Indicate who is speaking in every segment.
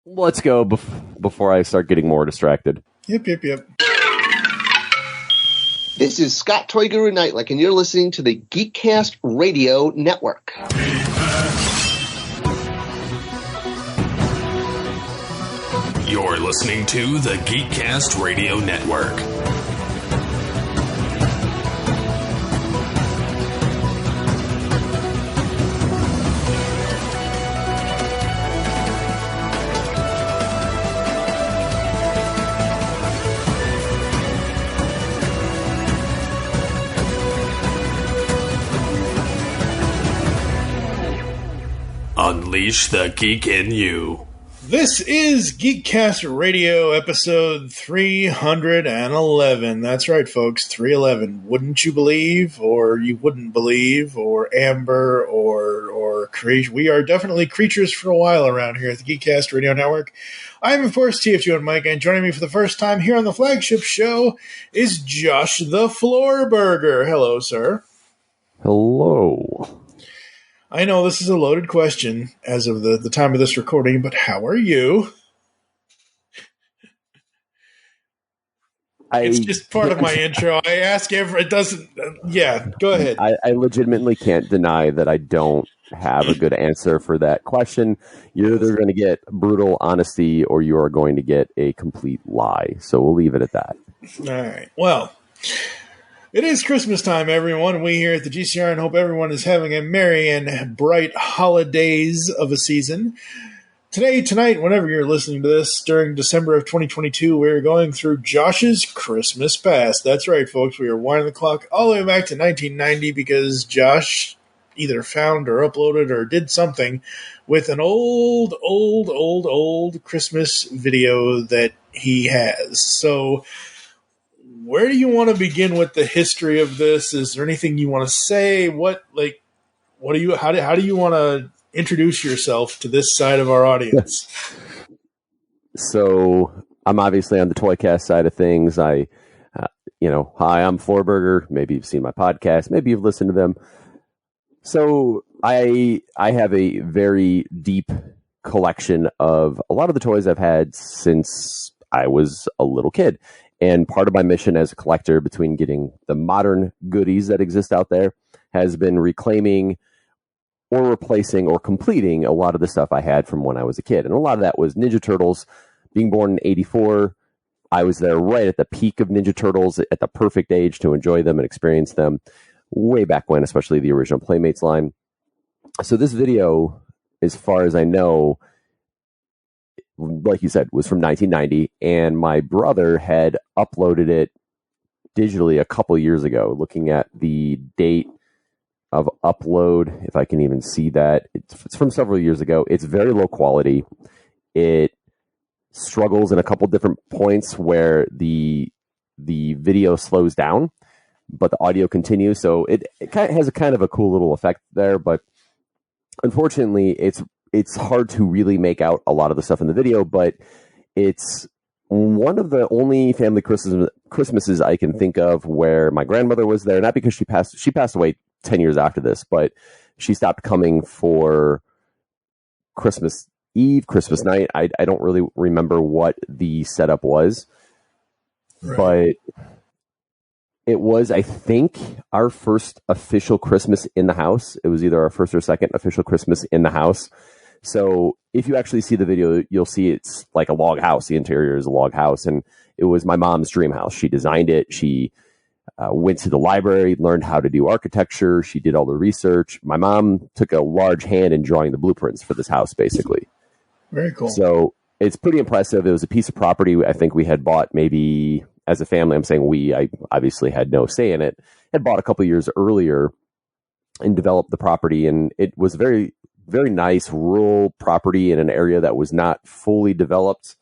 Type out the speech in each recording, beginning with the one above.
Speaker 1: Let's go before I start getting more distracted.
Speaker 2: Yep.
Speaker 3: This is Scott Toy Guru Nightlick, and you're listening to the Geekcast Radio Network.
Speaker 4: You're listening to the Geekcast Radio Network. Unleash the geek in you.
Speaker 2: This is Geekcast Radio episode 311. That's right, folks, 311. Wouldn't you believe, or you wouldn't believe, or Amber, or creation. We are definitely creatures for a while around here at the Geekcast Radio Network. I'm, of course, TFG and Mike, and joining me for the first time here on the flagship show is Josh the FloorBurger. Hello, sir.
Speaker 1: Hello.
Speaker 2: I know this is a loaded question as of the time of this recording, but how are you? It's just part of my intro. I ask it doesn't, go ahead.
Speaker 1: I legitimately can't deny that I don't have a good answer for that question. You're either going to get brutal honesty or you are going to get a complete lie. So we'll leave it at that.
Speaker 2: All right. Well, it is Christmas time, everyone. We here at the GCRN hope everyone is having a merry and bright holidays of a season. Tonight, whenever you're listening to this, during December of 2022, we're going through Josh's Christmas past. That's right, folks. We are winding the clock all the way back to 1990 because Josh either found or uploaded or did something with an old Christmas video that he has. So where do you want to begin with the history of this? Is there anything you want to say? How do you want to introduce yourself to this side of our audience?
Speaker 1: So I'm obviously on the Toycast side of things. Hi, I'm FloorBurger. Maybe you've seen my podcast. Maybe you've listened to them. So I have a very deep collection of a lot of the toys I've had since I was a little kid. And part of my mission as a collector, between getting the modern goodies that exist out there, has been reclaiming or replacing or completing a lot of the stuff I had from when I was a kid. And a lot of that was Ninja Turtles. Being born in 84, I was there right at the peak of Ninja Turtles, at the perfect age to enjoy them and experience them way back when, especially the original Playmates line. So this video, as far as I know, like you said, was from 1990, and my brother had uploaded it digitally a couple years ago. Looking at the date of upload, if I can even see that, it's from several years ago. It's very low quality. It struggles in a couple different points where the video slows down, but the audio continues. So it kind of has a kind of a cool little effect there, but unfortunately, it's hard to really make out a lot of the stuff in the video, but it's one of the only family Christmases I can think of where my grandmother was there, not because she passed away 10 years after this, but she stopped coming for Christmas Eve, Christmas night. I don't really remember what the setup was, right, but it was, I think, our first official Christmas in the house. It was either our first or second official Christmas in the house. So if you actually see the video, you'll see it's like a log house. The interior is a log house, and it was my mom's dream house. She designed it. She went to the library, learned how to do architecture. She did all the research. My mom took a large hand in drawing the blueprints for this house, basically.
Speaker 2: Very cool.
Speaker 1: So it's pretty impressive. It was a piece of property I think we had bought maybe as a family. I'm saying I obviously had no say in it. Had bought a couple years earlier and developed the property, and it was very, very nice rural property in an area that was not fully developed.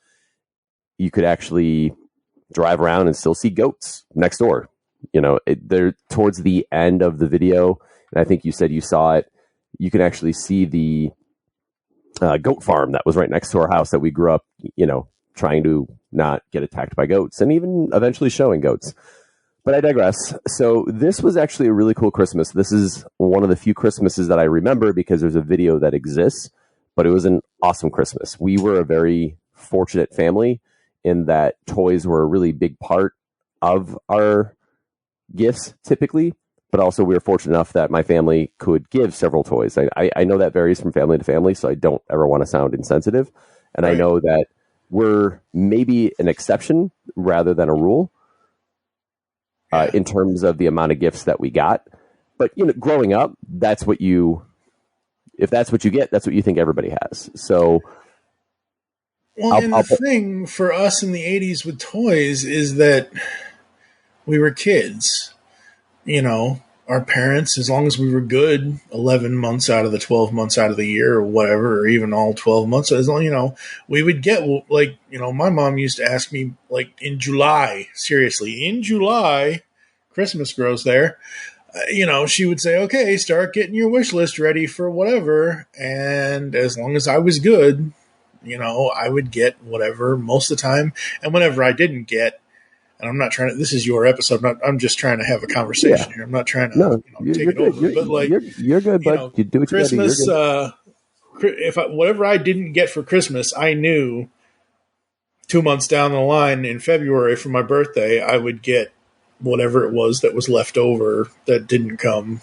Speaker 1: You could actually drive around and still see goats next door. They're towards the end of the video, and I think you said you saw it. You can actually see the goat farm that was right next to our house that we grew up, trying to not get attacked by goats, and even eventually showing goats. But I digress. So this was actually a really cool Christmas. This is one of the few Christmases that I remember because there's a video that exists, but it was an awesome Christmas. We were a very fortunate family in that toys were a really big part of our gifts typically, but also we were fortunate enough that my family could give several toys. I know that varies from family to family, so I don't ever want to sound insensitive. And I know that we're maybe an exception rather than a rule in terms of the amount of gifts that we got. But, growing up, if that's what you get, that's what you think everybody has. So,
Speaker 2: the thing for us in the 80s with toys is that we were kids. Our parents, as long as we were good 11 months out of the 12 months out of the year or whatever, or even all 12 months, as long, we would get, my mom used to ask me, in July, seriously, in July, Christmas grows there, she would say, okay, start getting your wish list ready for whatever. And as long as I was good, I would get whatever most of the time. And whenever I didn't get, and I'm not trying to, this is your episode. I'm just trying to have a conversation here. I'm not trying to take it over.
Speaker 1: You're good, but you do what
Speaker 2: Christmas,
Speaker 1: you gotta do.
Speaker 2: Whatever I didn't get for Christmas, I knew 2 months down the line in February for my birthday, I would get whatever it was that was left over that didn't come,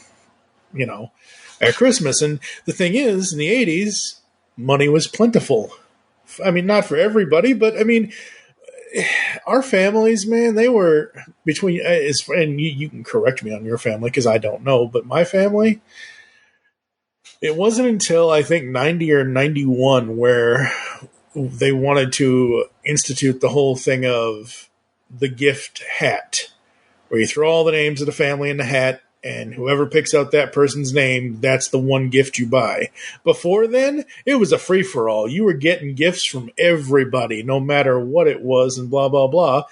Speaker 2: at Christmas. And the thing is, in the 80s, money was plentiful. I mean, not for everybody, but I mean, our families, man, they were between, and you can correct me on your family because I don't know, but my family, it wasn't until I think 90 or 91 where they wanted to institute the whole thing of the gift hat, where you throw all the names of the family in the hat, and whoever picks out that person's name, that's the one gift you buy. Before then, it was a free-for-all. You were getting gifts from everybody, no matter what it was, and blah, blah, blah.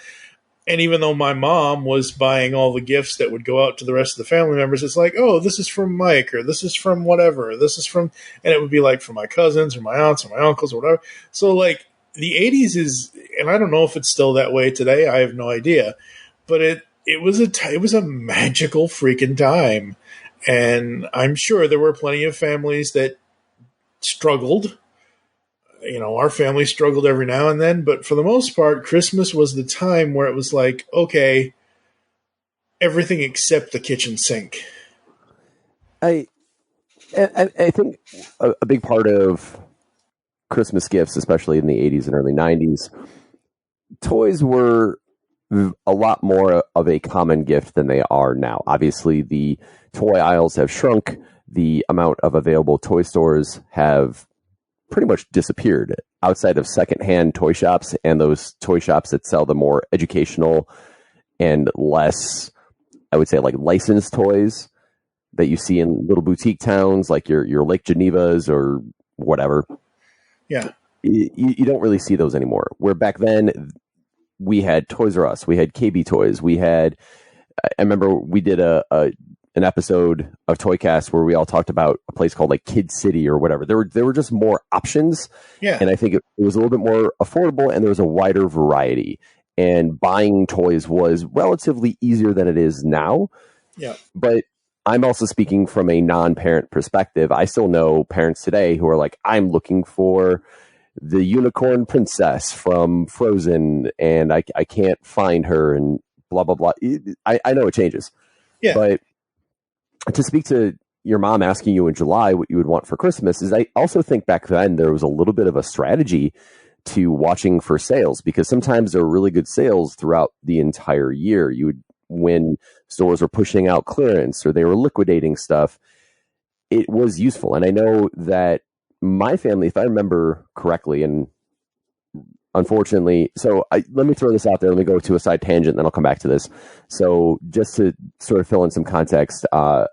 Speaker 2: And even though my mom was buying all the gifts that would go out to the rest of the family members, it's like, oh, this is from Mike, or this is from whatever, this is from... And it would be like for my cousins, or my aunts, or my uncles, or whatever. So, the 80s is... And I don't know if it's still that way today. I have no idea. But it was a magical freaking time. And I'm sure there were plenty of families that struggled. Our family struggled every now and then, but for the most part, Christmas was the time where it was like, okay, everything except the kitchen sink.
Speaker 1: I think a big part of Christmas gifts, especially in the 80s and early 90s, toys were a lot more of a common gift than they are now. Obviously, the toy aisles have shrunk. The amount of available toy stores have pretty much disappeared outside of secondhand toy shops and those toy shops that sell the more educational and less, I would say, licensed toys that you see in little boutique towns like your Lake Genevas or whatever.
Speaker 2: Yeah.
Speaker 1: You don't really see those anymore. Where back then, we had Toys R Us, we had KB Toys, I remember we did an episode of Toycast where we all talked about a place called Kid City or whatever. There were just more options.
Speaker 2: Yeah.
Speaker 1: And I think it was a little bit more affordable and there was a wider variety. And buying toys was relatively easier than it is now.
Speaker 2: Yeah.
Speaker 1: But I'm also speaking from a non-parent perspective. I still know parents today who are like, I'm looking for the unicorn princess from Frozen and I can't find her and blah, blah, blah. I know it changes.
Speaker 2: Yeah.
Speaker 1: But to speak to your mom asking you in July what you would want for Christmas is I also think back then there was a little bit of a strategy to watching for sales because sometimes there were really good sales throughout the entire year. When stores were pushing out clearance or they were liquidating stuff, it was useful. And I know that my family, if I remember correctly, and unfortunately, let me throw this out there. Let me go to a side tangent, and then I'll come back to this. So just to sort of fill in some context, a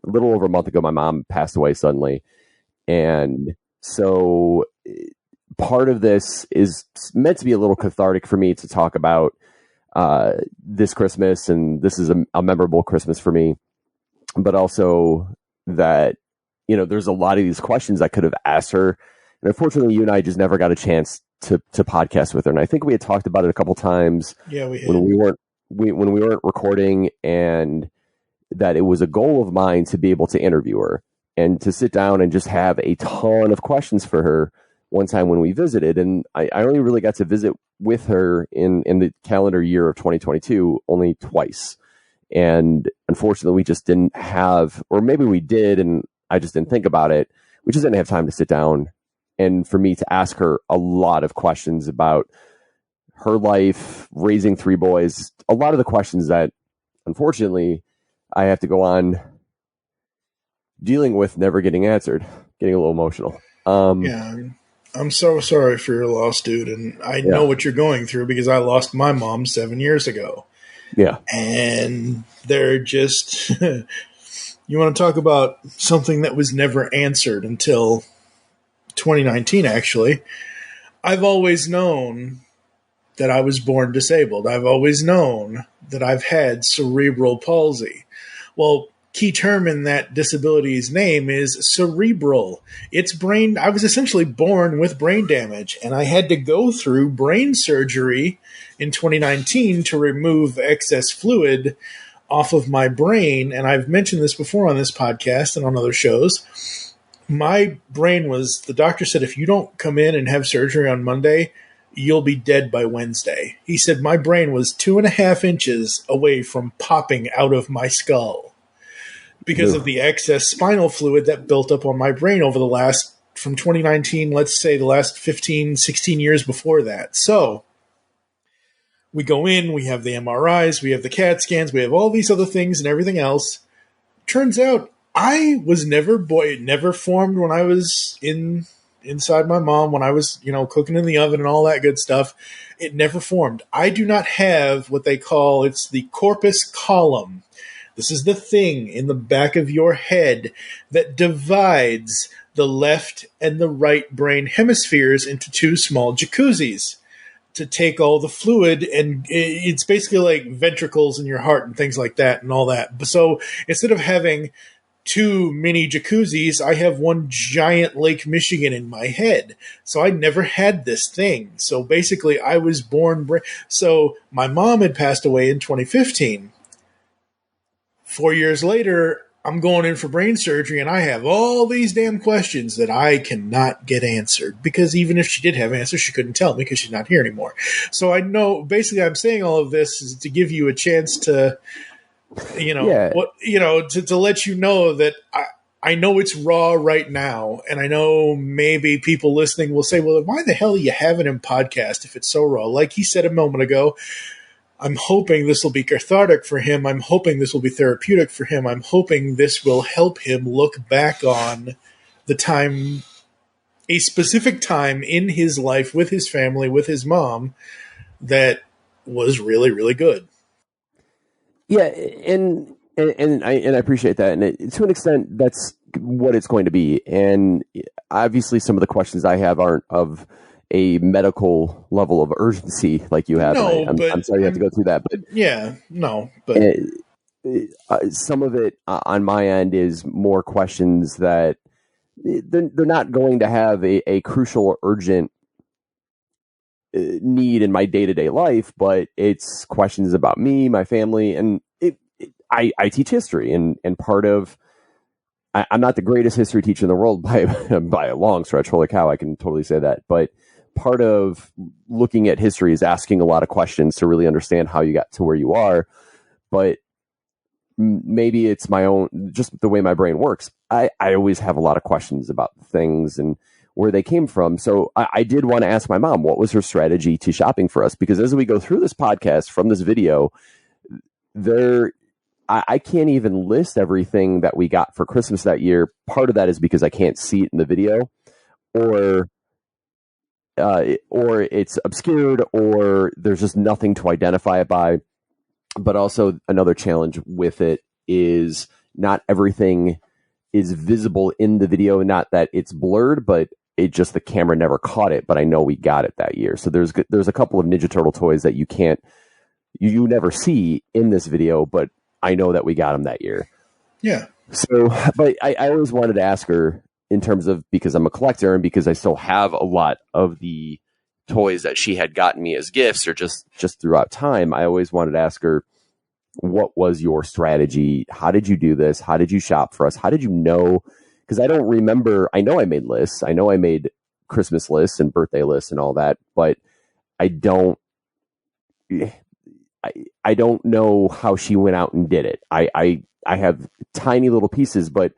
Speaker 1: little over a month ago, my mom passed away suddenly. And so part of this is meant to be a little cathartic for me to talk about this Christmas, and this is a memorable Christmas for me, but also that, there's a lot of these questions I could have asked her. And unfortunately, you and I just never got a chance to podcast with her. And I think we had talked about it a couple times.
Speaker 2: Yeah, we had.
Speaker 1: When we weren't recording, and that it was a goal of mine to be able to interview her. and to sit down and just have a ton of questions for her one time when we visited. And I only really got to visit with her in the calendar year of 2022 only twice. And unfortunately, we just didn't have, or maybe we did, and I just didn't think about it. We just didn't have time to sit down and for me to ask her a lot of questions about her life, raising 3 boys, a lot of the questions that, unfortunately, I have to go on dealing with never getting answered, getting a little emotional.
Speaker 2: Yeah, I'm so sorry for your loss, dude. And I know what you're going through because I lost my mom 7 years ago.
Speaker 1: Yeah.
Speaker 2: And they're just, you want to talk about something that was never answered until 2019, actually. I've always known that I was born disabled. I've always known that I've had cerebral palsy. Well, key term in that disability's name is cerebral. It's brain. I was essentially born with brain damage, and I had to go through brain surgery in 2019 to remove excess fluid off of my brain. And I've mentioned this before on this podcast and on other shows. My brain was, the doctor said, if you don't come in and have surgery on Monday, you'll be dead by Wednesday. He said my brain was 2.5 inches away from popping out of my skull because of the excess spinal fluid that built up on my brain over the last, from 2019, let's say the last 15, 16 years before that. So we go in, we have the MRIs, we have the CAT scans, we have all these other things and everything else. Turns out I was never, it never formed when I was inside my mom, when I was, cooking in the oven and all that good stuff. It never formed. I do not have what they call, it's the corpus callosum. This is the thing in the back of your head that divides the left and the right brain hemispheres into 2 small jacuzzis to take all the fluid. And it's basically like ventricles in your heart and things like that and all that. So instead of having 2 mini jacuzzis, I have 1 giant Lake Michigan in my head. So I never had this thing. So basically I was born. So my mom had passed away in 2015. 4 years later, I'm going in for brain surgery, and I have all these damn questions that I cannot get answered, because even if she did have answers, she couldn't tell me because she's not here anymore. So I know, basically, I'm saying all of this is to give you a chance to, to let you know that I know it's raw right now, and I know maybe people listening will say, well, why the hell are you having him podcast if it's so raw? Like he said a moment ago, I'm hoping this will be cathartic for him. I'm hoping this will be therapeutic for him. I'm hoping this will help him look back on the time, a specific time in his life with his family, with his mom, that was really, really good.
Speaker 1: Yeah, and I appreciate that, and to an extent, that's what it's going to be. And obviously, some of the questions I have aren't of a medical level of urgency like you have.
Speaker 2: No,
Speaker 1: I'm sorry you have to go through that, but some of it on my end is more questions that they're not going to have a crucial or urgent need in my day-to-day life, but it's questions about me, my family, and I teach history, and part of, I'm not the greatest history teacher in the world by a long stretch. Holy cow, I can totally say that. But part of looking at history is asking a lot of questions to really understand how you got to where you are. But maybe it's my own, just the way my brain works. I always have a lot of questions about things and where they came from. So I did want to ask my mom, what was her strategy to shopping for us? Because as we go through this podcast from this video, I can't even list everything that we got for Christmas that year. Part of that is because I can't see it in the video, or it's obscured, or there's just nothing to identify it by. But also another challenge with it is not everything is visible in the video. Not that it's blurred, but it just, the camera never caught it. But I know we got it that year. So there's a couple of Ninja Turtle toys that you never see in this video, but I know that we got them that year.
Speaker 2: Yeah.
Speaker 1: So, but I always wanted to ask her, in terms of, because I'm a collector and because I still have a lot of the toys that she had gotten me as gifts or just throughout time, I always wanted to ask her, what was your strategy? How did you do this? How did you shop for us? How did you know? because I don't remember. I know I made lists. I know I made Christmas lists and birthday lists and all that, but I don't. I don't know how she went out and did it. I have tiny little pieces, but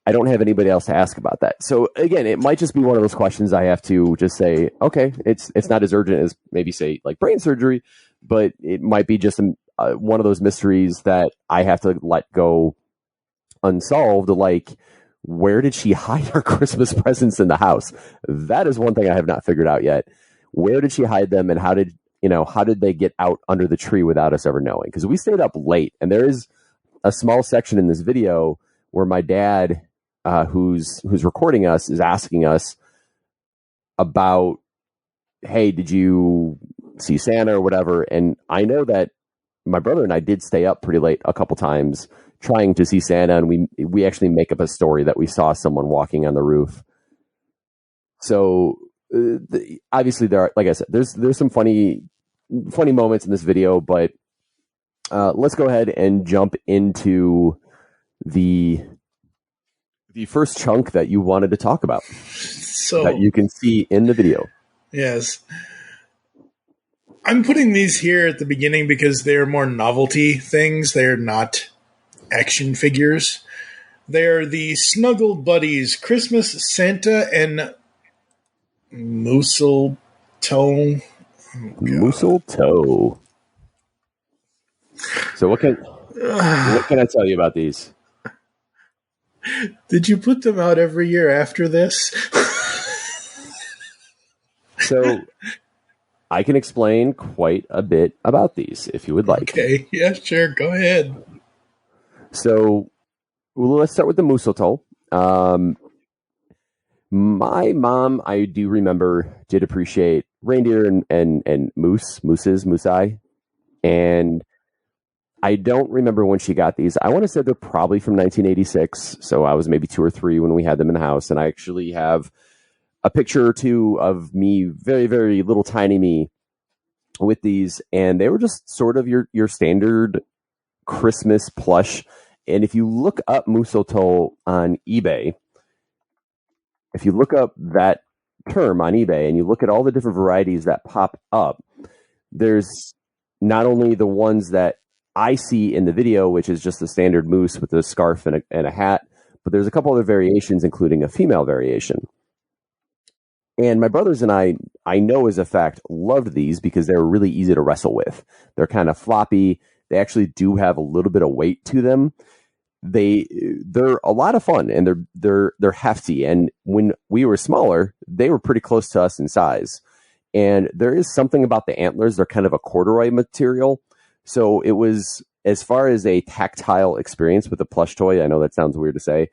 Speaker 1: I don't have anybody else to ask about that. So again, it might just be one of those questions I have to just say, okay, it's not as urgent as maybe say like brain surgery, but it might be just one of those mysteries that I have to let go unsolved. Like, where did she hide her Christmas presents in the house? That is one thing I have not figured out yet. Where did she hide them, and how did they get out under the tree without us ever knowing? Because we stayed up late, and there is a small section in this video where my dad, who's recording us, is asking us about, hey, did you see Santa or whatever? And I know that my brother and I did stay up pretty late a couple times trying to see Santa, and we actually make up a story that we saw someone walking on the roof. So obviously there are, like I said, there's some funny moments in this video, but let's go ahead and jump into the first chunk that you wanted to talk about,
Speaker 2: so
Speaker 1: that you can see in the video.
Speaker 2: Yes. I'm putting these here at the beginning because they're more novelty things. They're not action figures. They're the Snuggle Buddies Christmas Santa and Mistletoe.
Speaker 1: Mistletoe. So what can I tell you about these?
Speaker 2: Did you put them out every year after this?
Speaker 1: So I can explain quite a bit about these if you would like.
Speaker 2: Okay, yeah, sure, go ahead.
Speaker 1: So let's start with the mistletoe. My mom, I do remember, did appreciate reindeer and moosei. And I don't remember when she got these. I want to say they're probably from 1986. So I was maybe 2 or 3 when we had them in the house. And I actually have a picture or two of me, very, very little tiny me, with these. And they were just sort of your standard Christmas plush. And if you look up mistletoe on eBay, if you look up that term on eBay and you look at all the different varieties that pop up, there's not only the ones that I see in the video, which is just the standard moose with a scarf and a hat, but there's a couple other variations, including a female variation. And my brothers and I know as a fact, loved these because they're really easy to wrestle with. They're kind of floppy. They actually do have a little bit of weight to them. They're a lot of fun, and they're hefty. And when we were smaller, they were pretty close to us in size. And there is something about the antlers. They're kind of a corduroy material. So it was, as far as a tactile experience with a plush toy, I know that sounds weird to say,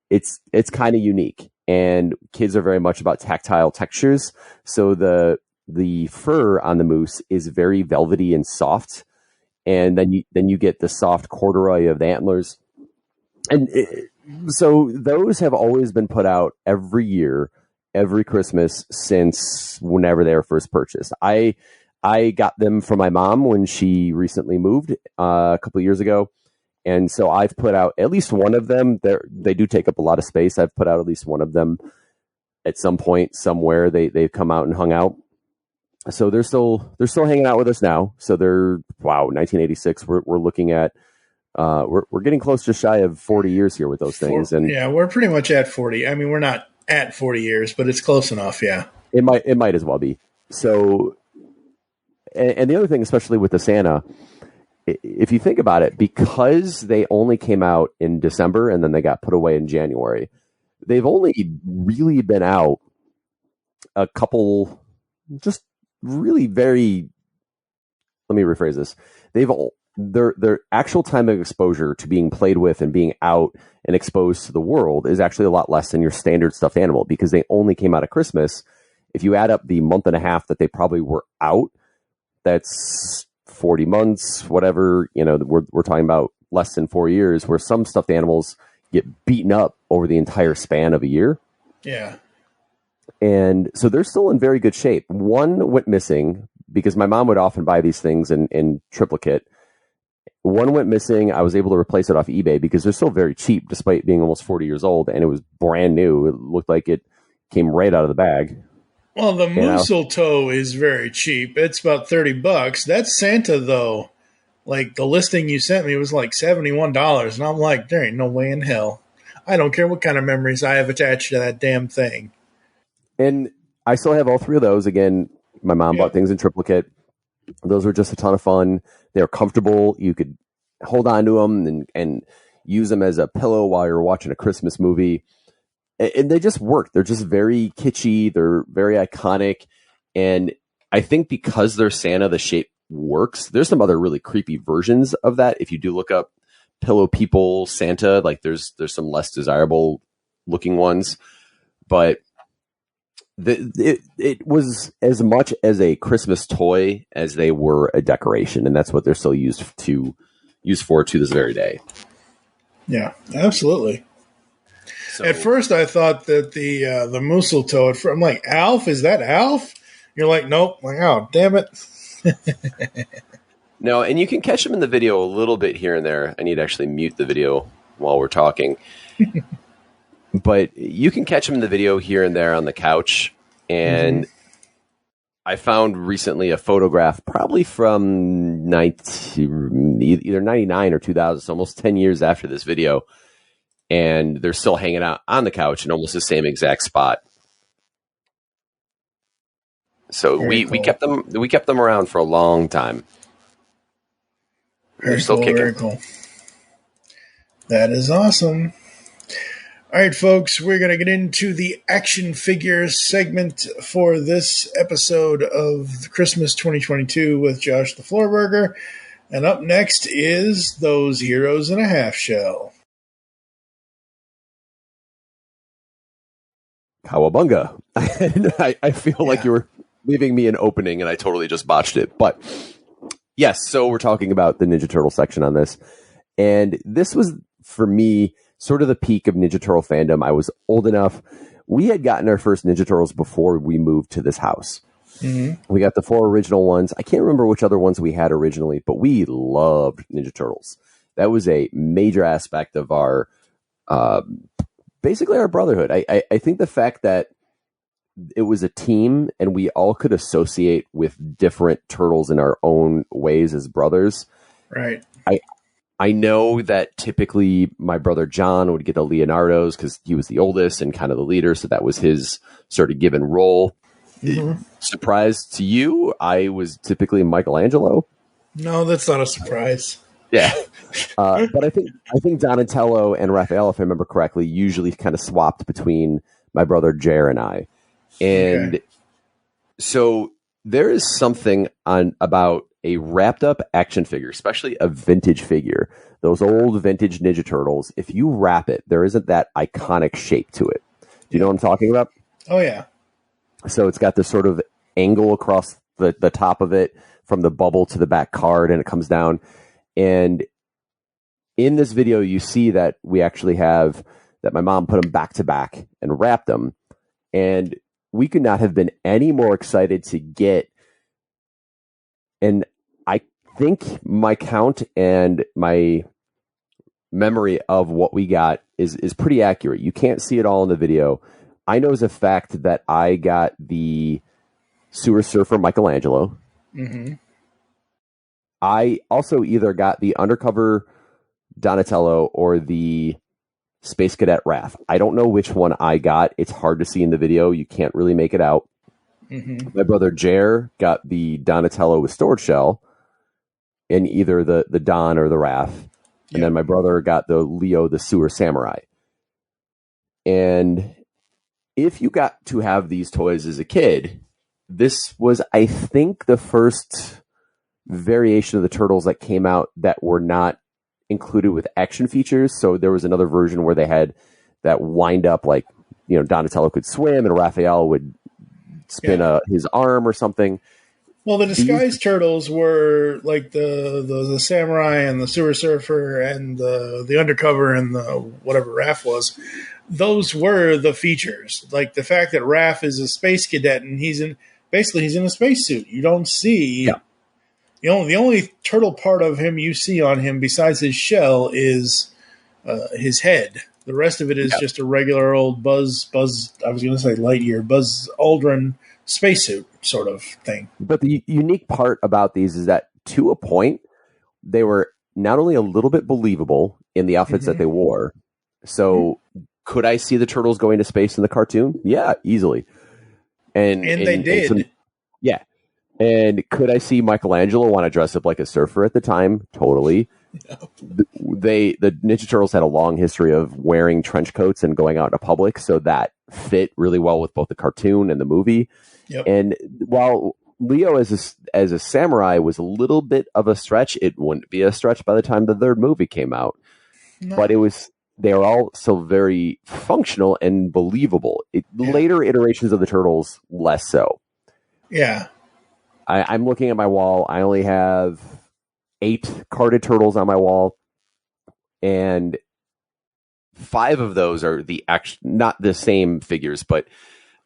Speaker 1: it's kind of unique. And kids are very much about tactile textures. So the fur on the moose is very velvety and soft. And then you get the soft corduroy of the antlers. And so those have always been put out every year, every Christmas since whenever they were first purchased. I got them from my mom when she recently moved a couple of years ago. And so I've put out at least one of them. They do take up a lot of space. I've put out at least one of them at some point somewhere. They've come out and hung out. So they're still hanging out with us now. So they're 1986. We're looking at we're getting close to shy of 40 years here with those things. And
Speaker 2: yeah, we're pretty much at 40. I mean, we're not at 40 years, but it's close enough. Yeah,
Speaker 1: it might as well be. So, and the other thing, especially with the Santa, if you think about it, because they only came out in December and then they got put away in January, they've only really been out a couple, just really very, let me rephrase this. Their actual time of exposure to being played with and being out and exposed to the world is actually a lot less than your standard stuffed animal, because they only came out at Christmas. If you add up the month and a half that they probably were out, that's 40 months, whatever, we're talking about less than 4 years, where some stuffed animals get beaten up over the entire span of a year.
Speaker 2: Yeah.
Speaker 1: And so they're still in very good shape. One went missing because my mom would often buy these things in triplicate, one went missing. I was able to replace it off eBay because they're still very cheap despite being almost 40 years old, and it was brand new. It looked like it came right out of the bag.
Speaker 2: Well, the mistletoe is very cheap. It's about $30. That's Santa, though. Like, the listing you sent me was like $71, and I'm like, there ain't no way in hell. I don't care what kind of memories I have attached to that damn thing.
Speaker 1: And I still have all 3 of those. Again, my mom bought things in triplicate. Those were just a ton of fun. They're comfortable. You could hold on to them and use them as a pillow while you're watching a Christmas movie. And they just work. They're just very kitschy. They're very iconic. And I think because they're Santa, the shape works. There's some other really creepy versions of that. If you do look up Pillow People Santa, like there's some less desirable looking ones. But it was as much as a Christmas toy as they were a decoration. And that's what they're still used for to this very day.
Speaker 2: Yeah, absolutely.
Speaker 1: So,
Speaker 2: at first, I thought that the mistletoe. I'm like, Alf? Is that Alf? You're like, nope. I'm like, oh, damn it.
Speaker 1: No, and you can catch them in the video a little bit here and there. I need to actually mute the video while we're talking. But you can catch them in the video here and there on the couch. And I found recently a photograph, probably from either 99 or 2000, so almost 10 years after this video. And they're still hanging out on the couch in almost the same exact spot. So we kept them around for a long time. They're still kicking.
Speaker 2: Very cool. That is awesome. All right, folks, we're going to get into the action figures segment for this episode of Christmas 2022 with Josh the FloorBurger. And up next is Those Heroes in a Half Shell.
Speaker 1: Cowabunga. I feel like you were leaving me an opening and I totally just botched it. But yes, so we're talking about the Ninja Turtle section on this. And this was, for me, sort of the peak of Ninja Turtle fandom. I was old enough. We had gotten our first Ninja Turtles before we moved to this house. Mm-hmm. We got the 4 original ones. I can't remember which other ones we had originally, but we loved Ninja Turtles. That was a major aspect of our basically our brotherhood. I think the fact that it was a team and we all could associate with different turtles in our own ways as brothers.
Speaker 2: Right.
Speaker 1: I know that typically my brother John would get the Leonardos because he was the oldest and kind of the leader. So that was his sort of given role. Mm-hmm. Surprise to you, I was typically Michelangelo.
Speaker 2: No, that's not a surprise.
Speaker 1: Yeah. But I think Donatello and Raphael, if I remember correctly, usually kind of swapped between my brother Jer and I. And so there is something about a wrapped up action figure, especially a vintage figure, those old vintage Ninja Turtles. If you wrap it, there isn't that iconic shape to it. Do you know what I'm talking about?
Speaker 2: Oh, yeah.
Speaker 1: So it's got this sort of angle across the top of it from the bubble to the back card, and it comes down. And in this video, you see that we actually have that my mom put them back to back and wrapped them. And we could not have been any more excited to get. And I think my count and my memory of what we got is pretty accurate. You can't see it all in the video. I know as a fact that I got the Sewer Surfer Michelangelo. Mm-hmm. I also either got the Undercover Donatello or the Space Cadet Raph. I don't know which one I got. It's hard to see in the video. You can't really make it out. Mm-hmm. My brother Jer got the Donatello with Sword Shell in either the Don or the Raph. Yep. And then my brother got the Leo, the Sewer Samurai. And if you got to have these toys as a kid, this was, I think, the first variation of the Turtles that came out that were not included with action features. So there was another version where they had that wind up, like, you know, Donatello could swim and Raphael would spin his arm or something.
Speaker 2: Well, the disguised turtles were like the samurai and the sewer surfer and the undercover and the whatever Raph was. Those were the features. Like the fact that Raph is a space cadet and he's in a spacesuit. You don't see The only turtle part of him you see on him besides his shell is his head. The rest of it is just a regular old Buzz. I was going to say Lightyear, Buzz Aldrin spacesuit sort of thing.
Speaker 1: But the unique part about these is that, to a point, they were not only a little bit believable in the outfits that they wore. So, could I see the turtles going to space in the cartoon? Yeah, easily. And
Speaker 2: they did.
Speaker 1: Yeah. And could I see Michelangelo want to dress up like a surfer at the time? Totally.
Speaker 2: No.
Speaker 1: The Ninja Turtles had a long history of wearing trench coats and going out into public, so that fit really well with both the cartoon and the movie.
Speaker 2: Yep.
Speaker 1: And while Leo as a samurai was a little bit of a stretch, it wouldn't be a stretch by the time the third movie came out.
Speaker 2: No.
Speaker 1: But they were all so very functional and believable. Later iterations of the Turtles, less so.
Speaker 2: Yeah.
Speaker 1: I'm looking at my wall. I only have 8 carded turtles on my wall, and 5 of those are not the same figures, but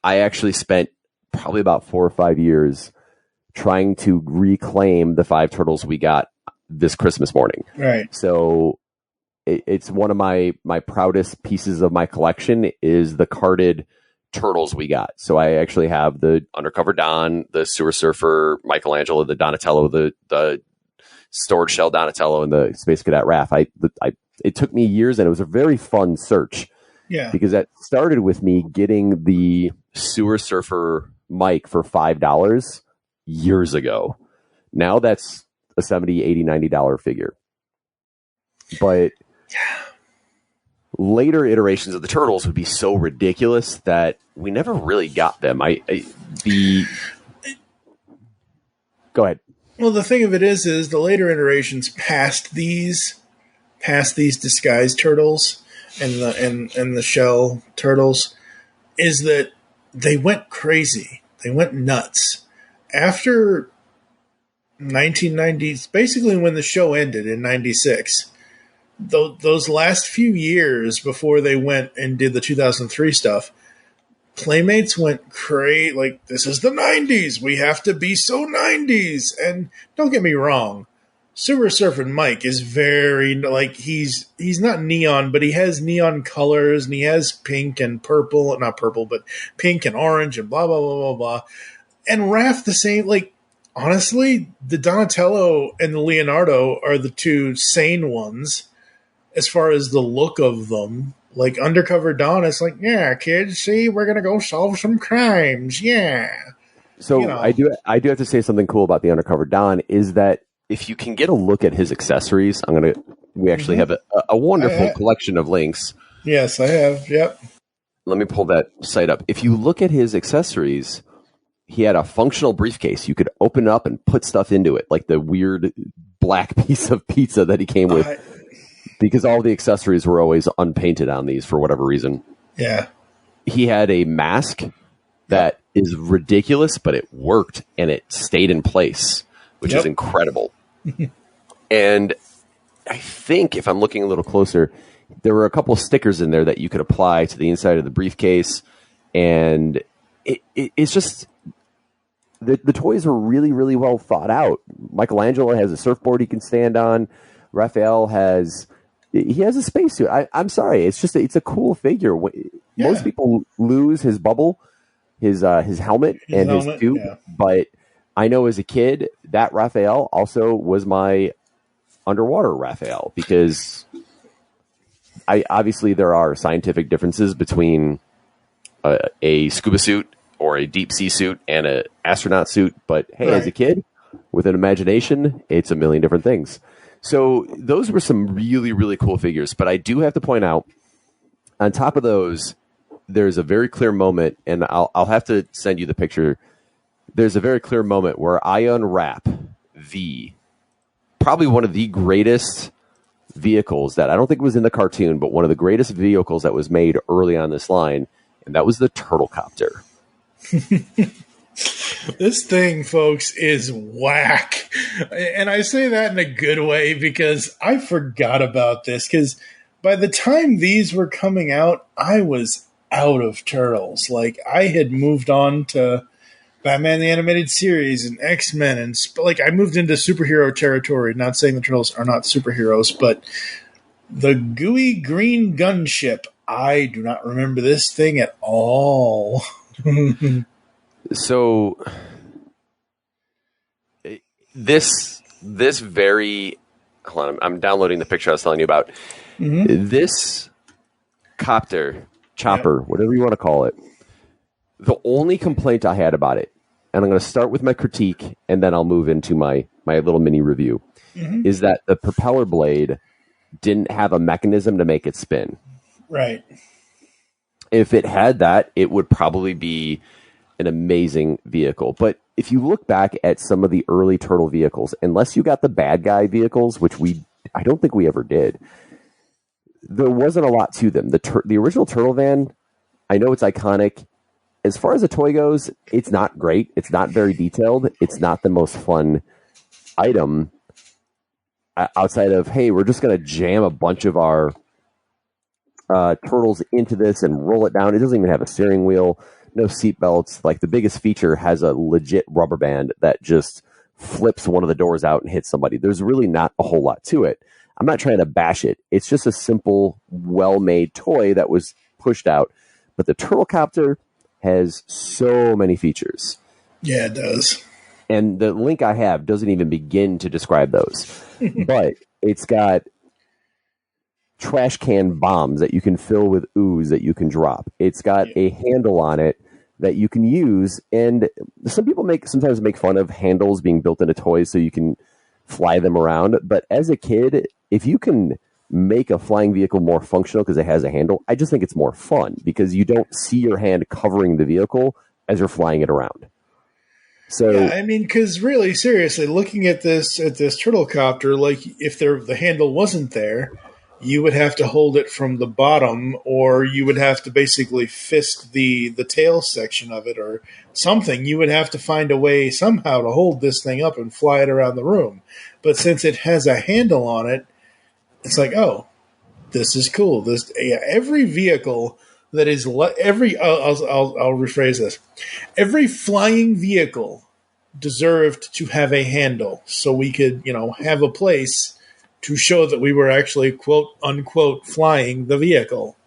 Speaker 1: I actually spent probably about 4 or 5 years trying to reclaim the 5 turtles we got this Christmas morning.
Speaker 2: Right.
Speaker 1: So it's one of my proudest pieces of my collection is the carded turtles we got. So I actually have the Undercover Don, the Sewer Surfer, Michelangelo, the Donatello, the Stored Shell Donatello, and the Space Cadet Raph. It took me years, and it was a very fun search.
Speaker 2: Yeah.
Speaker 1: Because that started with me getting the Sewer Surfer Mike for $5 years ago. Now that's a $70, $80, $90 figure. But later iterations of the Turtles would be so ridiculous that we never really got them. Go ahead.
Speaker 2: Well, the thing of it is the later iterations past these disguised turtles and the shell turtles is that they went crazy. They went nuts. After 1990s, basically when the show ended in 96, those last few years before they went and did the 2003 stuff, Playmates went crazy. Like, this is the 90s. We have to be so 90s. And don't get me wrong, Super Surfing Mike is very, like, he's not neon, but he has neon colors, and he has pink and purple, not purple, but pink and orange and blah, blah, blah, blah, blah. And Raph the same, like, honestly, the Donatello and the Leonardo are the two sane ones as far as the look of them. Like, Undercover Don, it's like, yeah, kids, see, we're going to go solve some crimes, yeah.
Speaker 1: So, I do have to say something cool about the Undercover Don is that if you can get a look at his accessories, we actually have a wonderful collection of links.
Speaker 2: Yes, I have, yep.
Speaker 1: Let me pull that site up. If you look at his accessories, he had a functional briefcase. You could open up and put stuff into it, like the weird black piece of pizza that he came with, because all the accessories were always unpainted on these for whatever reason.
Speaker 2: Yeah.
Speaker 1: He had a mask that is ridiculous, but it worked, and it stayed in place, which is incredible. And I think, if I'm looking a little closer, there were a couple of stickers in there that you could apply to the inside of the briefcase, and it's just... The toys are really, really well thought out. Michelangelo has a surfboard he can stand on. Raphael has a spacesuit. I'm sorry, it's a cool figure. Most people lose his bubble, his helmet, his tube. Yeah. But I know as a kid that Raphael also was my underwater Raphael, because obviously there are scientific differences between a scuba suit or a deep sea suit and an astronaut suit. But hey, as a kid with an imagination, it's a million different things. So those were some really, really cool figures. But I do have to point out, on top of those, there's a very clear moment, and I'll have to send you the picture. There's a very clear moment where I unwrap probably one of the greatest vehicles that I don't think was in the cartoon, but one of the greatest vehicles that was made early on this line, and that was the Turtlecopter.
Speaker 2: This thing, folks, is whack. And I say that in a good way because I forgot about this, because by the time these were coming out, I was out of Turtles. Like, I had moved on to Batman the Animated Series and X-Men and I moved into superhero territory. Not saying the Turtles are not superheroes, but the gooey green gunship. I do not remember this thing at all.
Speaker 1: So this very hold on, I'm downloading the picture I was telling you about. Mm-hmm. This chopper, whatever you want to call it. The only complaint I had about it, and I'm going to start with my critique, and then I'll move into my little mini review, is that the propeller blade didn't have a mechanism to make it spin.
Speaker 2: Right.
Speaker 1: If it had that, it would probably be an amazing vehicle. But if you look back at some of the early Turtle vehicles, unless you got the bad guy vehicles, which I don't think we ever did, there wasn't a lot to them. The original Turtle van, I know it's iconic. As far as a toy goes, it's not great. It's not very detailed. It's not the most fun item outside of, hey, we're just going to jam a bunch of our turtles into this and roll it down. It doesn't even have a steering wheel, no seat belts. Like, the biggest feature has a legit rubber band that just flips one of the doors out and hits somebody. There's really not a whole lot to it. I'm not trying to bash it. It's just a simple, well-made toy that was pushed out. But the Turtlecopter has so many features.
Speaker 2: Yeah, it does.
Speaker 1: And the link I have doesn't even begin to describe those. But it's got trash can bombs that you can fill with ooze that you can drop. It's got a handle on it that you can use. And some people sometimes make fun of handles being built into toys so you can fly them around. But as a kid, if you can make a flying vehicle more functional because it has a handle, I just think it's more fun because you don't see your hand covering the vehicle as you're flying it around. So
Speaker 2: yeah, I mean, because really, seriously, looking at this Turtlecopter, like if the handle wasn't there, you would have to hold it from the bottom, or you would have to basically fist the tail section of it, or something. You would have to find a way somehow to hold this thing up and fly it around the room. But since it has a handle on it, it's like, oh, this is cool. Every vehicle that is I'll rephrase this. Every flying vehicle deserved to have a handle, so we could, have a place to show that we were actually quote unquote flying the vehicle.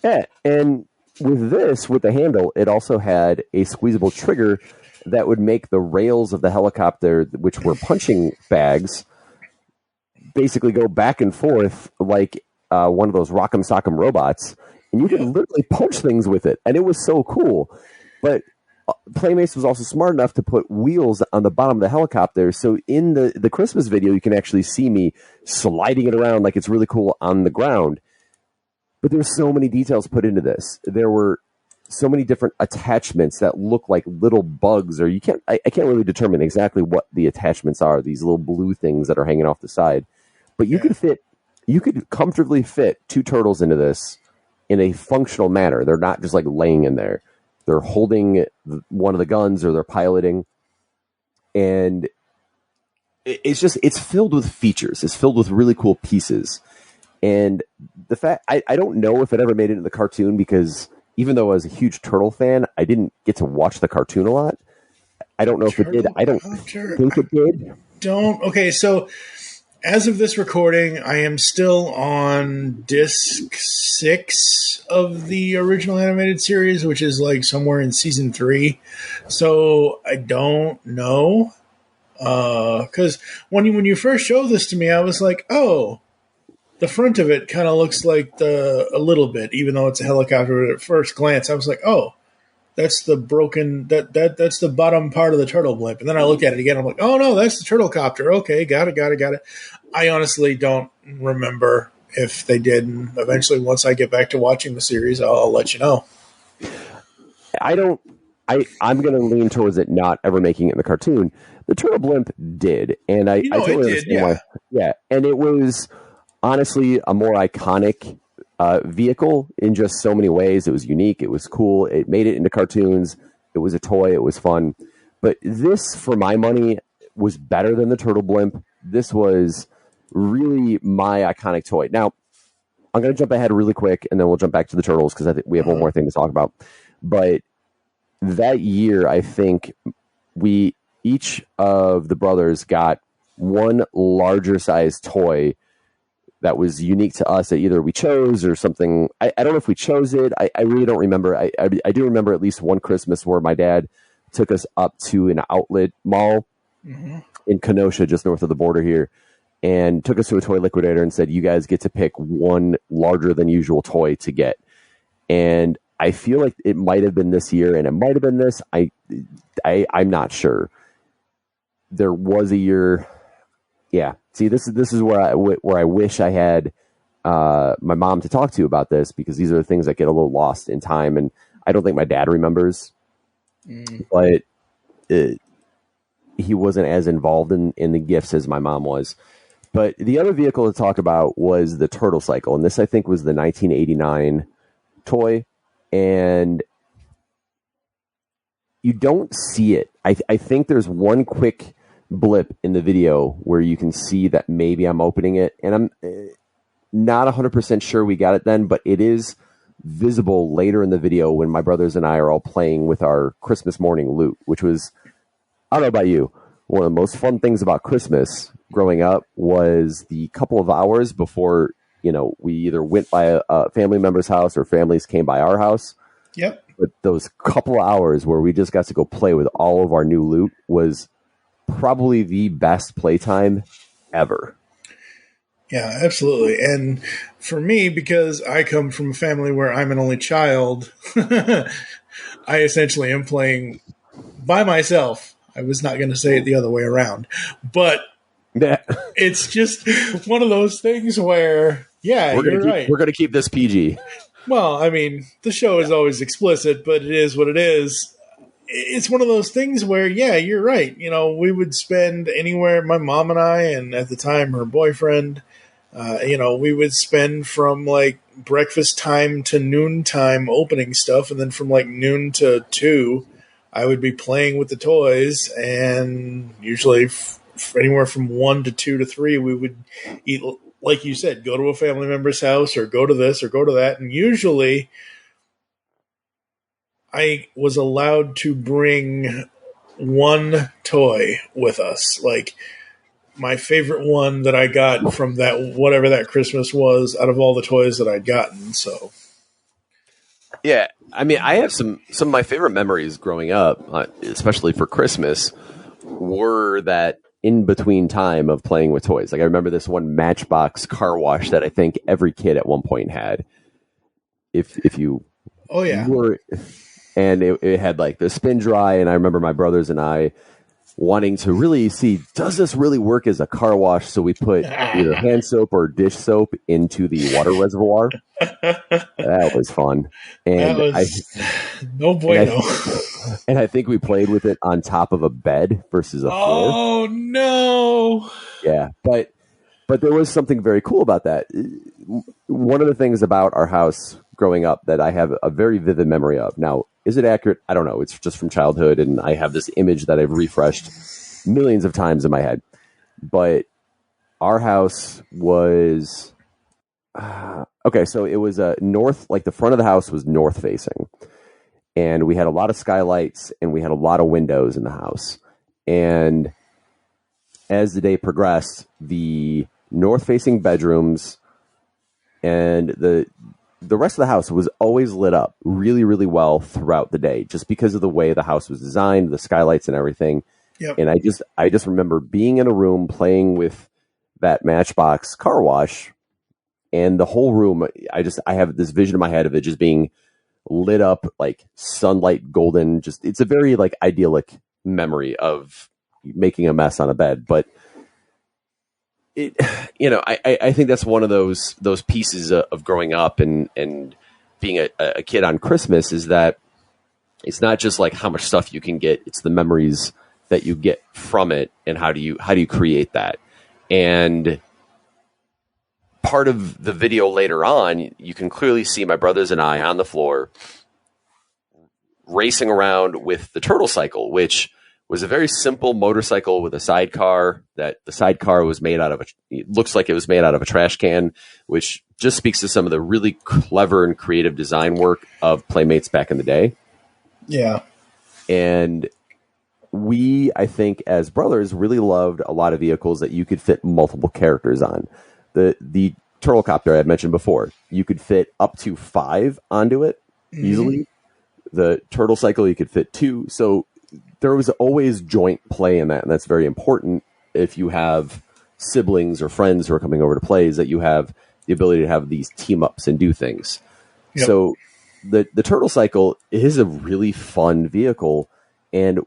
Speaker 1: Yeah, and with the handle, it also had a squeezable trigger that would make the rails of the helicopter, which were punching bags, basically go back and forth like one of those Rock'em Sock'em robots, and you could literally punch things with it, and it was so cool. But Playmates was also smart enough to put wheels on the bottom of the helicopter, so in the Christmas video, you can actually see me sliding it around like it's really cool on the ground. But there's so many details put into this. There were so many different attachments that look like little bugs, or I can't really determine exactly what the attachments are, these little blue things that are hanging off the side. But you could comfortably fit two turtles into this in a functional manner. They're not just like laying in there. They're holding one of the guns, or they're piloting. And it's filled with features. It's filled with really cool pieces. And the fact, I don't know if it ever made it into the cartoon, because even though I was a huge Turtle fan, I didn't get to watch the cartoon a lot. I don't know if it did. I don't think it did.
Speaker 2: Okay, so as of this recording, I am still on disc 6 of the original animated series, which is like somewhere in season 3. So I don't know. Because when you first showed this to me, I was like, oh, the front of it kind of looks like a little bit, even though it's a helicopter. At first glance, I was like, oh, that's the broken, that's the bottom part of the turtle blimp. And then I looked at it again. I'm like, oh no, that's the Turtlecopter. Okay, got it. I honestly don't remember if they did. And eventually, once I get back to watching the series, I'll let you know.
Speaker 1: I'm going to lean towards it not ever making it in the cartoon. The turtle blimp did, and I totally understand why. Yeah, and it was honestly a more iconic vehicle in just so many ways. It was unique. It was cool. It made it into cartoons. It was a toy. It was fun. But this, for my money, was better than the turtle blimp. This was really my iconic toy. Now, I'm going to jump ahead really quick, and then we'll jump back to the turtles, because I think we have one more thing to talk about. But that year, I think we each of the brothers got one larger size toy that was unique to us that either we chose or something. I don't know if we chose it. I really don't remember. I do remember at least one Christmas where my dad took us up to an outlet mall in Kenosha, just north of the border here, and took us to a toy liquidator and said, you guys get to pick one larger than usual toy to get. And I feel like it might have been this year, and it might have been this. I'm not sure. There was a year. Yeah. See, this is where I wish I had my mom to talk to about this, because these are the things that get a little lost in time, and I don't think my dad remembers. But he wasn't as involved in the gifts as my mom was. But the other vehicle to talk about was the Turtle Cycle, and this I think was the 1989 toy, and you don't see it. I think there's one quick blip in the video where you can see that maybe I'm opening it, and I'm not 100% sure we got it then, but it is visible later in the video when my brothers and I are all playing with our Christmas morning loot, which was, I don't know about you, one of the most fun things about Christmas growing up was the couple of hours before, we either went by a family member's house or families came by our house.
Speaker 2: Yep.
Speaker 1: But those couple of hours where we just got to go play with all of our new loot was probably the best playtime ever.
Speaker 2: Yeah, absolutely. And for me, because I come from a family where I'm an only child, I essentially am playing by myself. I was not going to say it the other way around, but it's just one of those things where, you're right.
Speaker 1: We're going to keep this PG.
Speaker 2: Well, I mean, the show is always explicit, but it is what it is. It's one of those things where, you're right. We would spend anywhere, my mom and I, and at the time her boyfriend, we would spend from like breakfast time to noon time opening stuff. And then from like noon to 2, I would be playing with the toys. And usually anywhere from 1 to 2 to 3, we would eat, like you said, go to a family member's house or go to this or go to that. And usually I was allowed to bring one toy with us. Like my favorite one that I got from that, whatever that Christmas was, out of all the toys that I'd gotten. So,
Speaker 1: yeah, I mean, I have some of my favorite memories growing up, especially for Christmas, were that in between time of playing with toys. Like I remember this one Matchbox car wash that I think every kid at one point had. If you, were. And it had like the spin dry, and I remember my brothers and I wanting to really see, does this really work as a car wash? So we put either hand soap or dish soap into the water reservoir. That was fun. And
Speaker 2: no bueno.
Speaker 1: And I think we played with it on top of a bed versus a floor.
Speaker 2: Oh, no.
Speaker 1: Yeah, but there was something very cool about that. One of the things about our house growing up that I have a very vivid memory of. Now, is it accurate? I don't know. It's just from childhood, and I have this image that I've refreshed millions of times in my head. But our house was... okay, so it was north, like the front of the house was north facing. And we had a lot of skylights, and we had a lot of windows in the house. And as the day progressed, the north facing bedrooms and the rest of the house was always lit up really, really well throughout the day, just because of the way the house was designed, the skylights and everything.
Speaker 2: Yep.
Speaker 1: And I just remember being in a room playing with that Matchbox car wash, and the whole room, I have this vision in my head of it just being lit up like sunlight golden. Just, it's a very like idyllic memory of making a mess on a bed. But it, I think that's one of those pieces of growing up and being a kid on Christmas, is that it's not just like how much stuff you can get, it's the memories that you get from it, and how do you create that. And part of the video later on, you can clearly see my brothers and I on the floor racing around with the Turtle Cycle, which was a very simple motorcycle with a sidecar. That the sidecar was made out of it looks like it was made out of a trash can, which just speaks to some of the really clever and creative design work of Playmates back in the day.
Speaker 2: Yeah.
Speaker 1: And we, I think, as brothers, really loved a lot of vehicles that you could fit multiple characters on. The turtle copter I had mentioned before, you could fit up to 5 onto it easily. The turtle cycle, you could fit 2. So there was always joint play in that, and that's very important if you have siblings or friends who are coming over to play, is that you have the ability to have these team ups and do things. Yep. So the turtle cycle is a really fun vehicle, and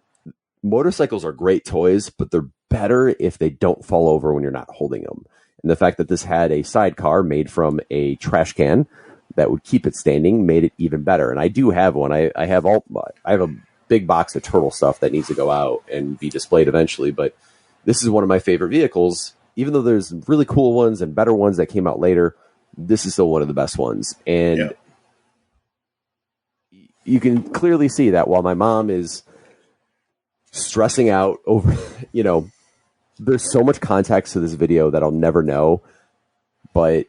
Speaker 1: motorcycles are great toys, but they're better if they don't fall over when you're not holding them. And the fact that this had a sidecar made from a trash can that would keep it standing made it even better. And I do have one. I have a big box of turtle stuff that needs to go out and be displayed eventually, but this is one of my favorite vehicles. Even though there's really cool ones and better ones that came out later, this is still one of the best ones. And you can clearly see that while my mom is stressing out over, there's so much context to this video that I'll never know. But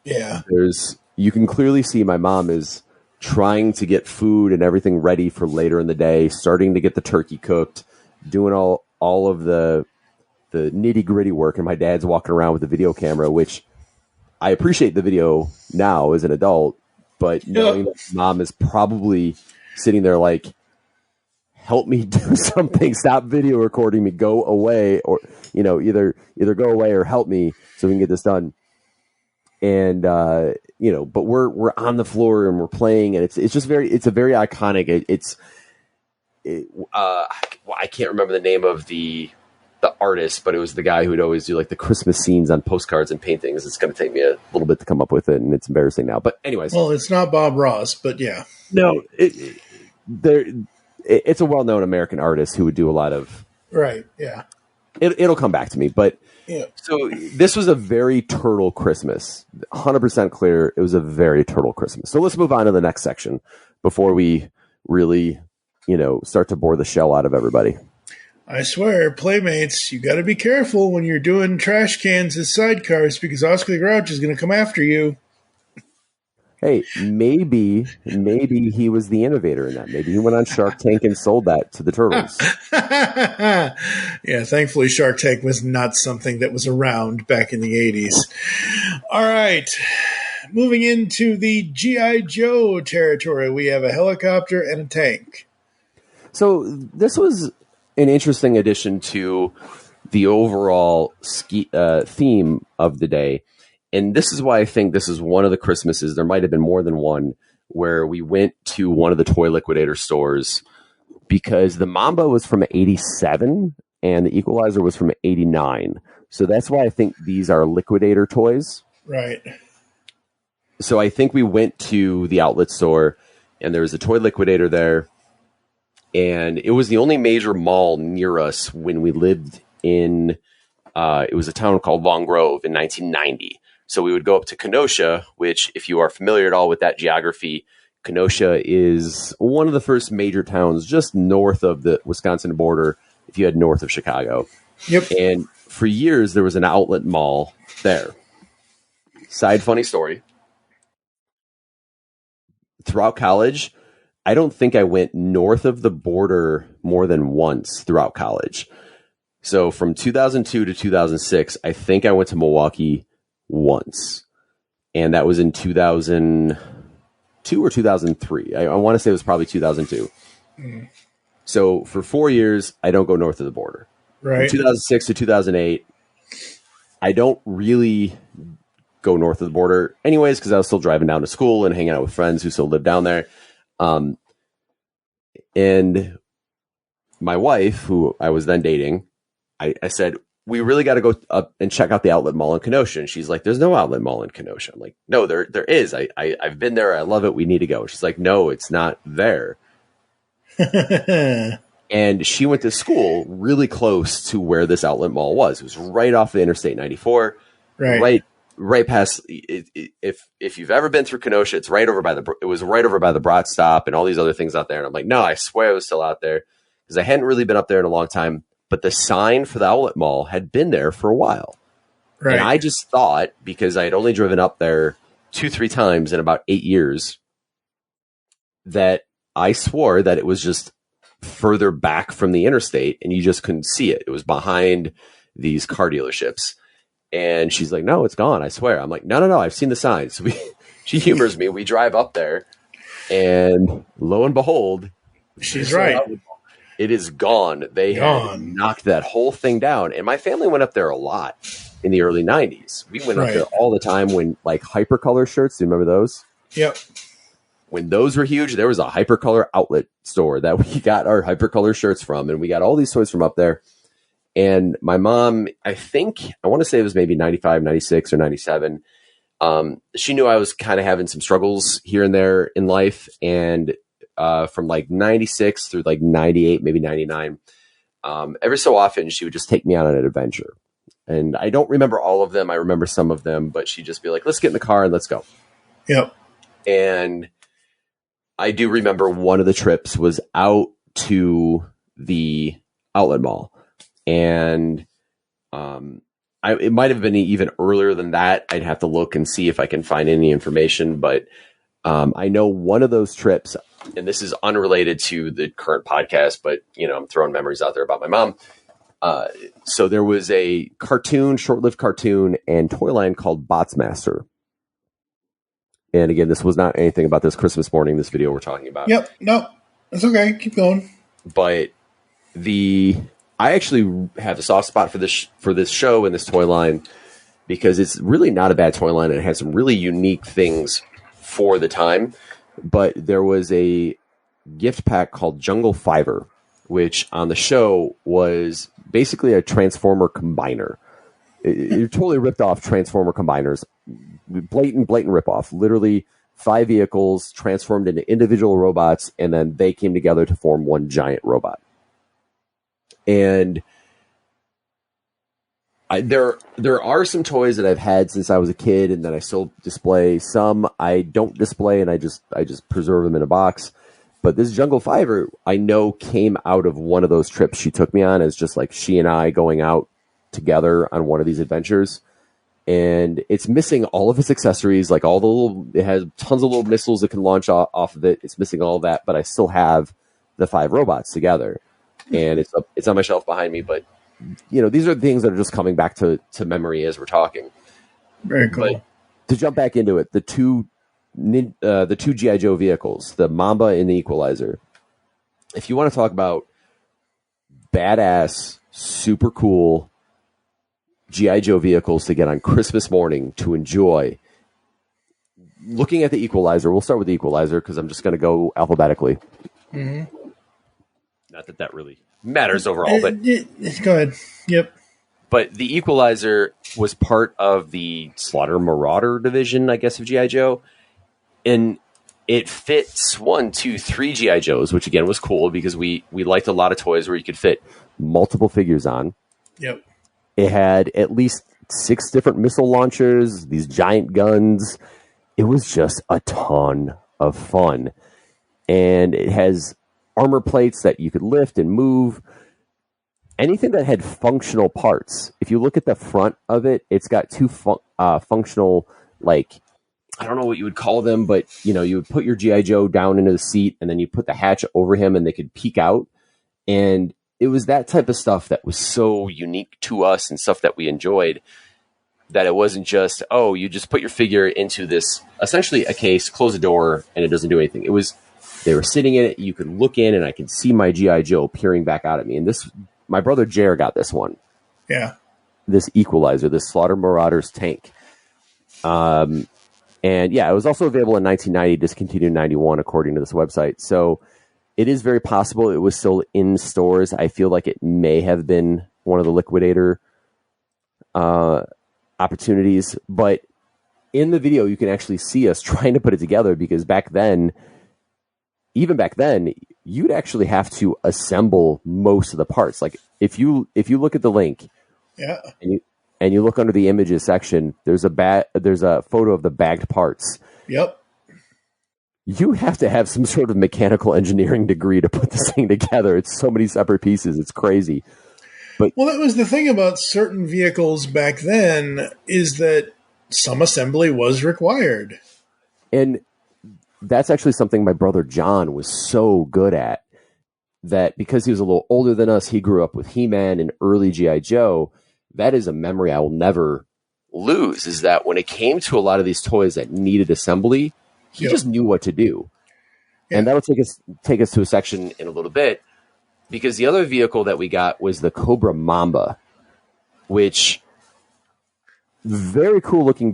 Speaker 1: you can clearly see my mom is trying to get food and everything ready for later in the day, starting to get the turkey cooked, doing all of the nitty gritty work. And my dad's walking around with the video camera, which I appreciate the video now as an adult, but knowing that mom is probably sitting there like, help me do something, stop video recording me, go away, or, either go away or help me so we can get this done. And, but we're on the floor and we're playing, and it's a very iconic. I can't remember the name of the artist, but it was the guy who would always do like the Christmas scenes on postcards and paintings. It's going to take me a little bit to come up with it, and it's embarrassing now. But anyways,
Speaker 2: well, it's not Bob Ross, but yeah,
Speaker 1: no, it's a well-known American artist who would do a lot of
Speaker 2: right. Yeah,
Speaker 1: it'll come back to me, but
Speaker 2: yeah.
Speaker 1: So this was a very turtle Christmas. 100% clear, it was a very turtle Christmas. So let's move on to the next section before we really, start to bore the shell out of everybody.
Speaker 2: I swear, Playmates, you got to be careful when you're doing trash cans as sidecars, because Oscar the Grouch is going to come after you.
Speaker 1: Hey, maybe he was the innovator in that. Maybe he went on Shark Tank and sold that to the turtles.
Speaker 2: Yeah, thankfully Shark Tank was not something that was around back in the 80s. All right. Moving into the G.I. Joe territory, we have a helicopter and a tank.
Speaker 1: So this was an interesting addition to the overall theme of the day. And this is why I think this is one of the Christmases, there might have been more than one, where we went to one of the toy liquidator stores, because the Mamba was from 87 and the Equalizer was from 89. So that's why I think these are liquidator toys.
Speaker 2: Right.
Speaker 1: So I think we went to the outlet store and there was a toy liquidator there. And it was the only major mall near us when we lived in, it was a town called Long Grove in 1990. So we would go up to Kenosha, which, if you are familiar at all with that geography, Kenosha is one of the first major towns just north of the Wisconsin border if you head north of Chicago.
Speaker 2: Yep.
Speaker 1: And for years, there was an outlet mall there. Side funny story. Throughout college, I don't think I went north of the border more than once throughout college. So from 2002 to 2006, I think I went to Milwaukee once. And that was in 2002 or 2003. I want to say it was probably 2002. So for 4 years, I don't go north of the border.
Speaker 2: Right.
Speaker 1: From 2006 to 2008, I don't really go north of the border anyways, because I was still driving down to school and hanging out with friends who still live down there. And my wife, who I was then dating, I said, we really got to go up and check out the outlet mall in Kenosha. And she's like, there's no outlet mall in Kenosha. I'm like, no, there is. I've been there. I love it. We need to go. She's like, no, it's not there. And she went to school really close to where this outlet mall was. It was right off the Interstate 94, right past. If you've ever been through Kenosha, it was right over by the Brat stop and all these other things out there. And I'm like, no, I swear it was still out there, because I hadn't really been up there in a long time. But the sign for the outlet mall had been there for a while. Right. And I just thought, because I had only driven up there 2-3 times in about 8 years, that I swore that it was just further back from the interstate, and you just couldn't see it. It was behind these car dealerships. And she's like, no, it's gone, I swear. I'm like, no, I've seen the signs. So she humors me. We drive up there, and lo and behold,
Speaker 2: she's right.
Speaker 1: It is gone. They had knocked that whole thing down. And my family went up there a lot in the early 90s. We went up there all the time when, like, Hypercolor shirts. Do you remember those?
Speaker 2: Yep.
Speaker 1: When those were huge, there was a Hypercolor outlet store that we got our Hypercolor shirts from. And we got all these toys from up there. And my mom, I want to say it was maybe 95, 96, or 97. She knew I was kind of having some struggles here and there in life. And from like 96 through like 98, maybe 99, every so often she would just take me on an adventure. And I don't remember all of them. I remember some of them, but she'd just be like, let's get in the car and let's go.
Speaker 2: Yep.
Speaker 1: And I do remember one of the trips was out to the outlet mall. And it might have been even earlier than that. I'd have to look and see if I can find any information. But I know one of those trips, and this is unrelated to the current podcast, but, I'm throwing memories out there about my mom. So there was a short-lived cartoon and toy line called Botsmaster. And again, this was not anything about this Christmas morning, this video we're talking about.
Speaker 2: Yep. No, that's okay. Keep going.
Speaker 1: But I actually have a soft spot for this show and this toy line because it's really not a bad toy line. And it has some really unique things for the time. But there was a gift pack called Jungle Fiver, which on the show was basically a Transformer combiner. It totally ripped off Transformer combiners. Blatant ripoff. Literally 5 vehicles transformed into individual robots, and then they came together to form one giant robot. And there are some toys that I've had since I was a kid and that I still display. Some I don't display, and I just preserve them in a box. But this Jungle Fiver, I know, came out of one of those trips she took me on, as just like she and I going out together on one of these adventures. And it's missing all of its accessories, like it has tons of little missiles that can launch off of it. It's missing all of that, but I still have the 5 robots together. And it's on my shelf behind me. But, these are things that are just coming back to memory as we're talking.
Speaker 2: Very cool.
Speaker 1: But to jump back into it, the two G.I. Joe vehicles, the Mamba and the Equalizer. If you want to talk about badass, super cool G.I. Joe vehicles to get on Christmas morning to enjoy, looking at the Equalizer, we'll start with the Equalizer because I'm just going to go alphabetically.
Speaker 2: Mm-hmm.
Speaker 1: Not that really matters overall, but
Speaker 2: go ahead. Yep.
Speaker 1: But the Equalizer was part of the Slaughter Marauder division, I guess, of G.I. Joe. And it fits 3 G.I. Joes, which again was cool because we liked a lot of toys where you could fit multiple figures on.
Speaker 2: Yep.
Speaker 1: It had at least 6 different missile launchers, these giant guns. It was just a ton of fun. And it has armor plates that you could lift and move. Anything that had functional parts. If you look at the front of it, it's got 2 functional, like, I don't know what you would call them, but, you would put your G.I. Joe down into the seat and then you put the hatch over him and they could peek out. And it was that type of stuff that was so unique to us and stuff that we enjoyed, that it wasn't just, you just put your figure into this, essentially a case, close the door, and it doesn't do anything. It was, they were sitting in it, you could look in, and I could see my G.I. Joe peering back out at me. And my brother Jer got this one.
Speaker 2: Yeah.
Speaker 1: This Equalizer, this Slaughter Marauders tank. And yeah, it was also available in 1990, discontinued in 91, according to this website. So it is very possible it was still in stores. I feel like it may have been one of the liquidator opportunities. But in the video, you can actually see us trying to put it together because even back then, you'd actually have to assemble most of the parts. Like if you look at the link,
Speaker 2: yeah,
Speaker 1: and you look under the images section, there's a photo of the bagged parts.
Speaker 2: Yep.
Speaker 1: You have to have some sort of mechanical engineering degree to put this thing together. It's so many separate pieces. It's crazy. But
Speaker 2: that was the thing about certain vehicles back then, is that some assembly was required.
Speaker 1: And that's actually something my brother John was so good at. that because he was a little older than us, he grew up with He-Man and early G.I. Joe. That is a memory I will never lose, is that when it came to a lot of these toys that needed assembly, he just knew what to do. And that'll take us to a section in a little bit, because the other vehicle that we got was the Cobra Mamba, which very cool looking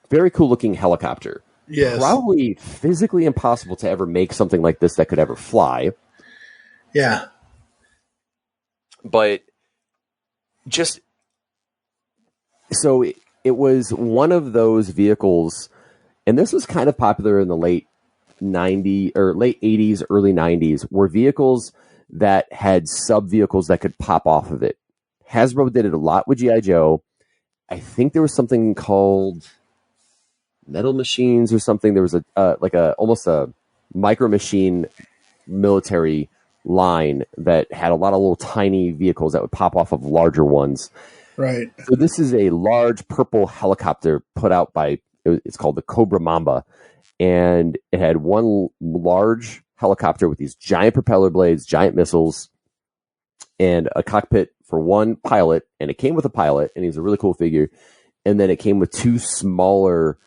Speaker 1: very cool looking helicopter.
Speaker 2: Yes.
Speaker 1: Probably physically impossible to ever make something like this that could ever fly.
Speaker 2: Yeah.
Speaker 1: But just so it was one of those vehicles, and this was kind of popular in the late 90s or late 80s, early 90s, were vehicles that had sub vehicles that could pop off of it. Hasbro did it a lot with G.I. Joe. I think there was something called Metal Machines or something. There was almost a Micro Machine military line that had a lot of little tiny vehicles that would pop off of larger ones.
Speaker 2: Right.
Speaker 1: So this is a large purple helicopter put out by, it's called the Cobra Mamba. And it had one large helicopter with these giant propeller blades, giant missiles, and a cockpit for one pilot. And it came with a pilot, and he's a really cool figure. And then it came with two smaller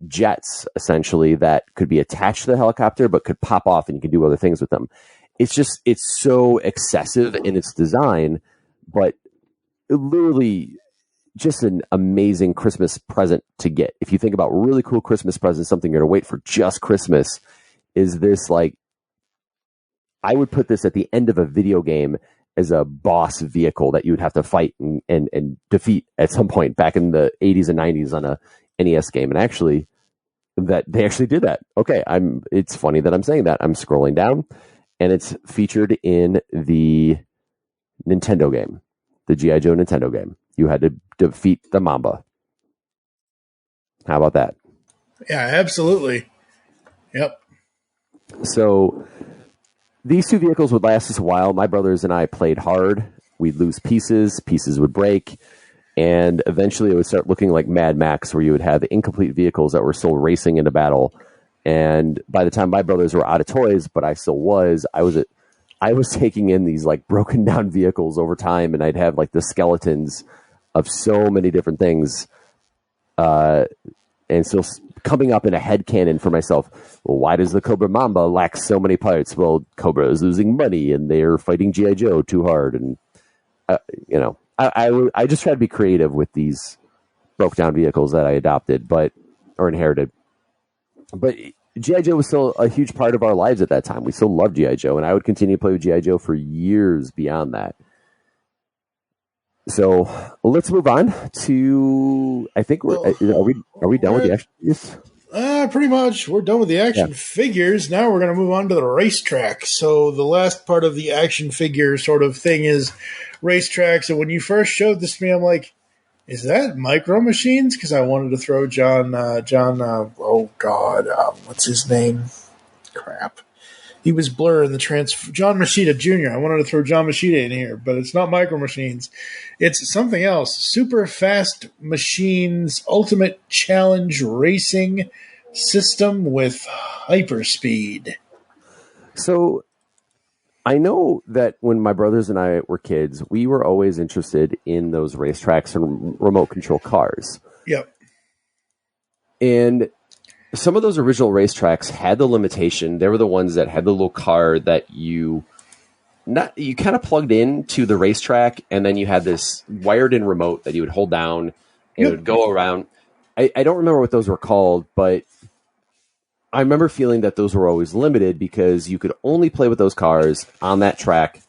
Speaker 1: jets, essentially, that could be attached to the helicopter, but could pop off and you could do other things with them. It's so excessive in its design, but literally just an amazing Christmas present to get. If you think about really cool Christmas presents, something you're going to wait for just Christmas, is this, like, I would put this at the end of a video game as a boss vehicle that you would have to fight and defeat at some point back in the 80s and 90s on a NES game. And actually, that they actually did that. Okay, it's funny that I'm saying that. I'm scrolling down, and it's featured in the Nintendo game, the G.I. Joe Nintendo game. You had to defeat the Mamba. How about that?
Speaker 2: Yeah, absolutely. Yep.
Speaker 1: So these two vehicles would last us a while. My brothers and I played hard. We'd lose pieces would break, and eventually it would start looking like Mad Max, where you would have incomplete vehicles that were still racing into battle. And by the time my brothers were out of toys, but I still was, I was taking in these, like, broken down vehicles over time, and I'd have, like, the skeletons of so many different things, and still coming up in a headcanon for myself. Well, why does the Cobra Mamba lack so many parts? Well, Cobra is losing money, and they're fighting G.I. Joe too hard. And, I just try to be creative with these broke down vehicles that I adopted, or inherited. But G.I. Joe was still a huge part of our lives at that time. We still loved G.I. Joe, and I would continue to play with G.I. Joe for years beyond that. So let's move on to, I think are we done with the action figures?
Speaker 2: Pretty much. We're done with the action figures. Now we're going to move on to the racetrack. So the last part of the action figure sort of thing is racetracks. And when you first showed this to me, I'm like, is that Micro Machines? Because I wanted to throw what's his name? Crap. He was Blur in the John Machida Jr. I wanted to throw John Machida in here, but it's not Micro Machines. It's something else. Super Fast Machines Ultimate Challenge Racing System with Hyperspeed.
Speaker 1: So I know that when my brothers and I were kids, we were always interested in those racetracks and remote control cars.
Speaker 2: Yep.
Speaker 1: And some of those original racetracks had the limitation. They were the ones that had the little car that you kind of plugged into the racetrack, and then you had this wired-in remote that you would hold down, and it would go around. I don't remember what those were called, but I remember feeling that those were always limited because you could only play with those cars on that track,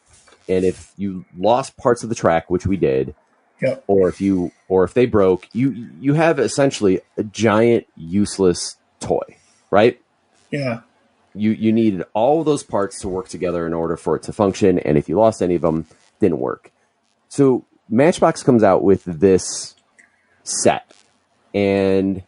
Speaker 1: and if you lost parts of the track, which we did, or if they broke, you have essentially a giant useless toy, right?
Speaker 2: Yeah.
Speaker 1: You needed all of those parts to work together in order for it to function, and if you lost any of them, it didn't work. So Matchbox comes out with this set, and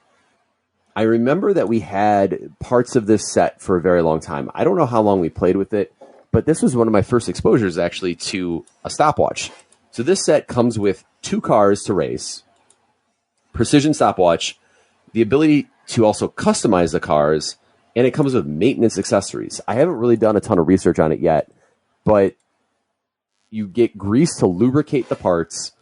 Speaker 1: I remember that we had parts of this set for a very long time. I don't know how long we played with it, but this was one of my first exposures actually to a stopwatch. So this set comes with 2 cars to race, precision stopwatch, the ability to also customize the cars, and it comes with maintenance accessories. I haven't really done a ton of research on it yet, but you get grease to lubricate the parts.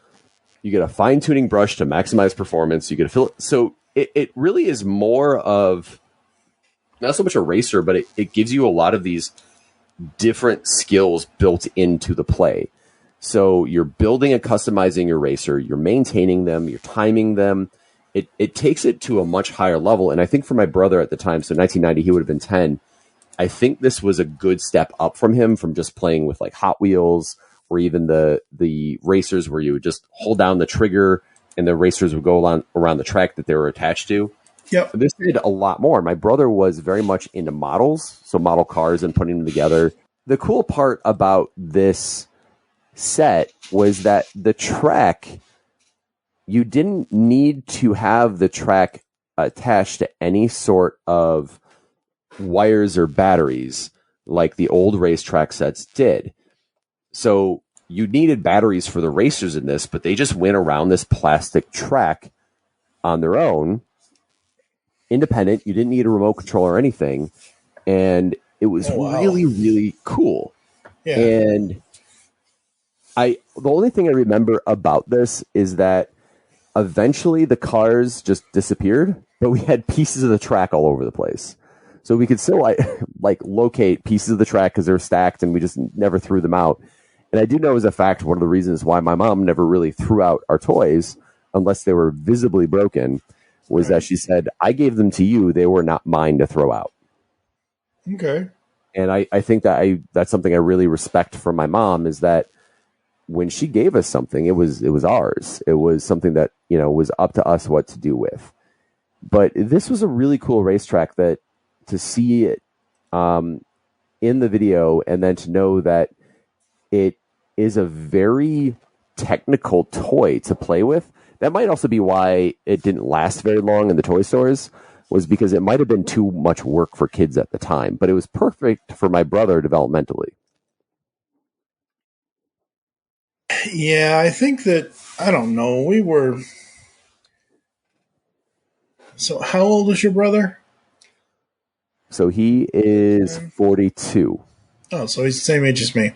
Speaker 1: You get a fine-tuning brush to maximize performance. You get a fill. So it really is more of not so much a racer, but it gives you a lot of these different skills built into the play. So you're building and customizing your racer. You're maintaining them. You're timing them. It takes it to a much higher level. And I think for my brother at the time, so 1990, he would have been 10. I think this was a good step up from him from just playing with like Hot Wheels or even the racers where you would just hold down the trigger and the racers would go around the track that they were attached to.
Speaker 2: Yep.
Speaker 1: This did a lot more. My brother was very much into models, so model cars and putting them together. The cool part about this set was that the track, you didn't need to have the track attached to any sort of wires or batteries like the old racetrack sets did. So you needed batteries for the racers in this, but they just went around this plastic track on their own, independent. You didn't need a remote control or anything. And it was really, really cool.
Speaker 2: Yeah.
Speaker 1: And the only thing I remember about this is that eventually the cars just disappeared, but we had pieces of the track all over the place. So we could still like locate pieces of the track because they're stacked and we just never threw them out. And I do know as a fact, one of the reasons why my mom never really threw out our toys unless they were visibly broken was that she said, I gave them to you. They were not mine to throw out.
Speaker 2: Okay.
Speaker 1: And I think that that's something I really respect from my mom is that when she gave us something, it was ours. It was something that, was up to us what to do with. But this was a really cool racetrack that to see it in the video and then to know that it is a very technical toy to play with. That might also be why it didn't last very long in the toy stores, was because it might have been too much work for kids at the time, but it was perfect for my brother developmentally.
Speaker 2: Yeah, I think that, I don't know, so how old is your brother?
Speaker 1: So he is 42.
Speaker 2: Oh, so he's the same age as me.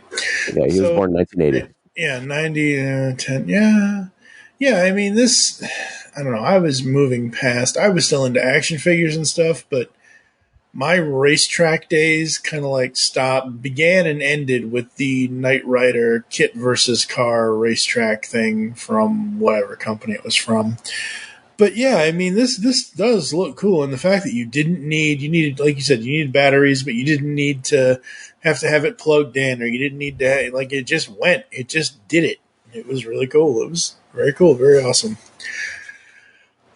Speaker 1: Yeah, he was born in 1980.
Speaker 2: Yeah, 90, 10, yeah. Yeah, I mean, this, I don't know, I was moving past, I was still into action figures and stuff, but my racetrack days kind of like began and ended with the Knight Rider kit versus car racetrack thing from whatever company it was from. But yeah, I mean, this does look cool. And the fact that you needed, like you said, you needed batteries, but you didn't need to have it plugged in, or you didn't need to, it just did it. It was really cool. It was very cool. Very awesome.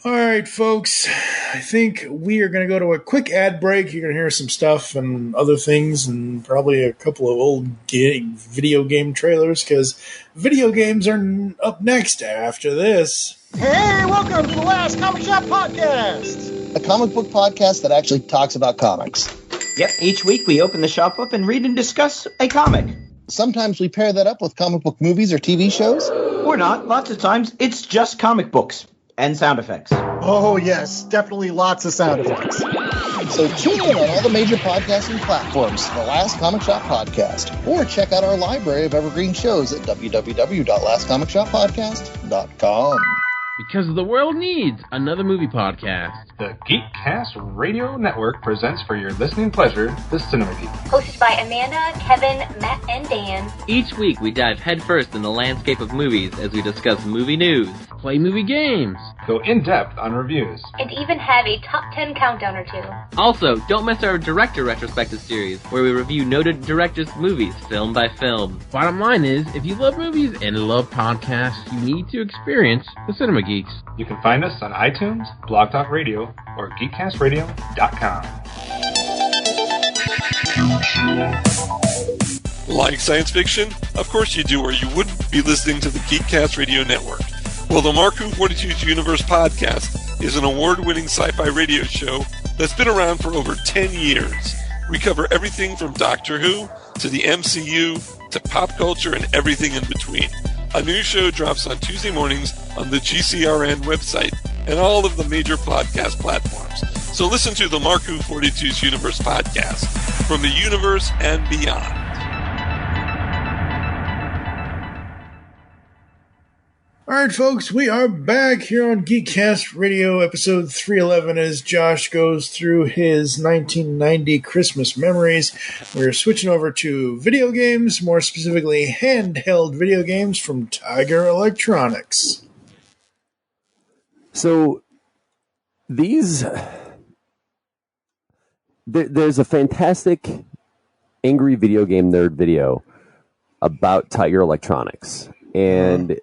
Speaker 2: All right, folks, I think we are going to go to a quick ad break. You're going to hear some stuff and other things and probably a couple of old video game trailers because video games are up next after this.
Speaker 5: Hey, welcome to the Last Comic Shop Podcast,
Speaker 3: A comic book podcast that actually talks about comics.
Speaker 6: Yep, each week we open the shop up and read and discuss a comic.
Speaker 3: Sometimes we pair that up with comic book movies or TV shows.
Speaker 6: Or not. Lots of times it's just comic books and sound effects.
Speaker 5: Oh, yes, definitely lots of sound effects.
Speaker 3: So tune in on all the major podcasting platforms for the Last Comic Shop Podcast. Or check out our library of evergreen shows at www.lastcomicshoppodcast.com.
Speaker 7: Because the world needs another movie podcast.
Speaker 8: The Geekcast Radio Network presents for your listening pleasure the Cinema Geek.
Speaker 9: Hosted by Amanda, Kevin, Matt, and Dan.
Speaker 7: Each week we dive headfirst in the landscape of movies as we discuss movie news, play movie games,
Speaker 8: go in-depth on reviews,
Speaker 9: and even have a top 10 countdown or two.
Speaker 7: Also, don't miss our director retrospective series, where we review noted directors' movies film by film. Bottom line is, if you love movies and love podcasts, you need to experience the Cinema Geeks.
Speaker 8: You can find us on iTunes, Blog Talk Radio, or GeekCastRadio.com.
Speaker 10: Like science fiction? Of course you do, or you wouldn't be listening to the Geekcast Radio Network. Well, the Mark 42's Universe podcast is an award-winning sci-fi radio show that's been around for over 10 years. We cover everything from Doctor Who to the MCU to pop culture and everything in between. A new show drops on Tuesday mornings on the GCRN website and all of the major podcast platforms. So listen to the Mark 42's Universe podcast from the universe and beyond.
Speaker 2: All right, folks, we are back here on Geekcast Radio, episode 311, as Josh goes through his 1990 Christmas memories. We're switching over to video games, more specifically handheld video games from Tiger Electronics.
Speaker 1: So, there's a fantastic Angry Video Game Nerd video about Tiger Electronics, and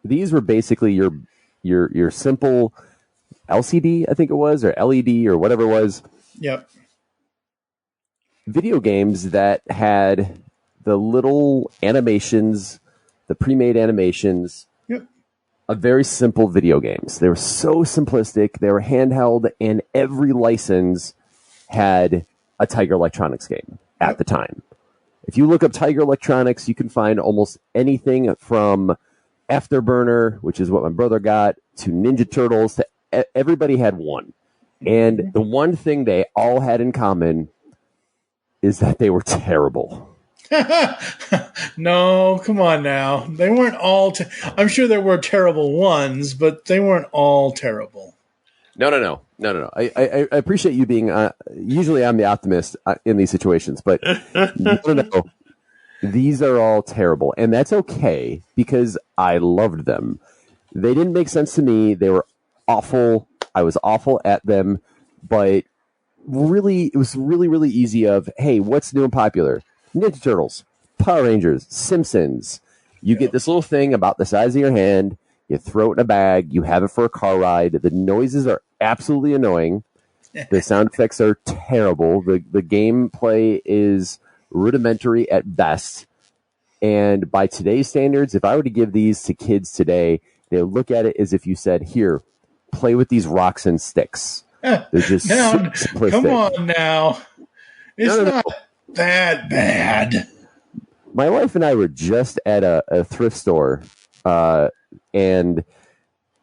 Speaker 1: these were basically your simple LCD, I think it was, or LED, or whatever it was.
Speaker 2: Yep.
Speaker 1: Video games that had the little animations, the pre-made animations.
Speaker 2: Yep.
Speaker 1: Of very simple video games. They were so simplistic. They were handheld, and every license had a Tiger Electronics game at the time. If you look up Tiger Electronics, you can find almost anything from Afterburner, which is what my brother got, to Ninja Turtles. To everybody had one. And the one thing they all had in common is that they were terrible.
Speaker 2: No, come on now. They weren't all... I'm sure there were terrible ones, but they weren't all terrible.
Speaker 1: No. I appreciate you being... usually I'm the optimist in these situations, but no. These are all terrible, and that's okay, because I loved them. They didn't make sense to me. They were awful. I was awful at them, but really, it was really, really easy of, hey, what's new and popular? Ninja Turtles, Power Rangers, Simpsons. You get this little thing about the size of your hand, you throw it in a bag, you have it for a car ride. The noises are absolutely annoying. The sound effects are terrible. The gameplay is rudimentary at best. And by today's standards, if I were to give these to kids today, they would look at it as if you said, here, play with these rocks and sticks. They're just
Speaker 2: now,
Speaker 1: simplistic.
Speaker 2: come on now. It's not that bad.
Speaker 1: My wife and I were just at a thrift store, and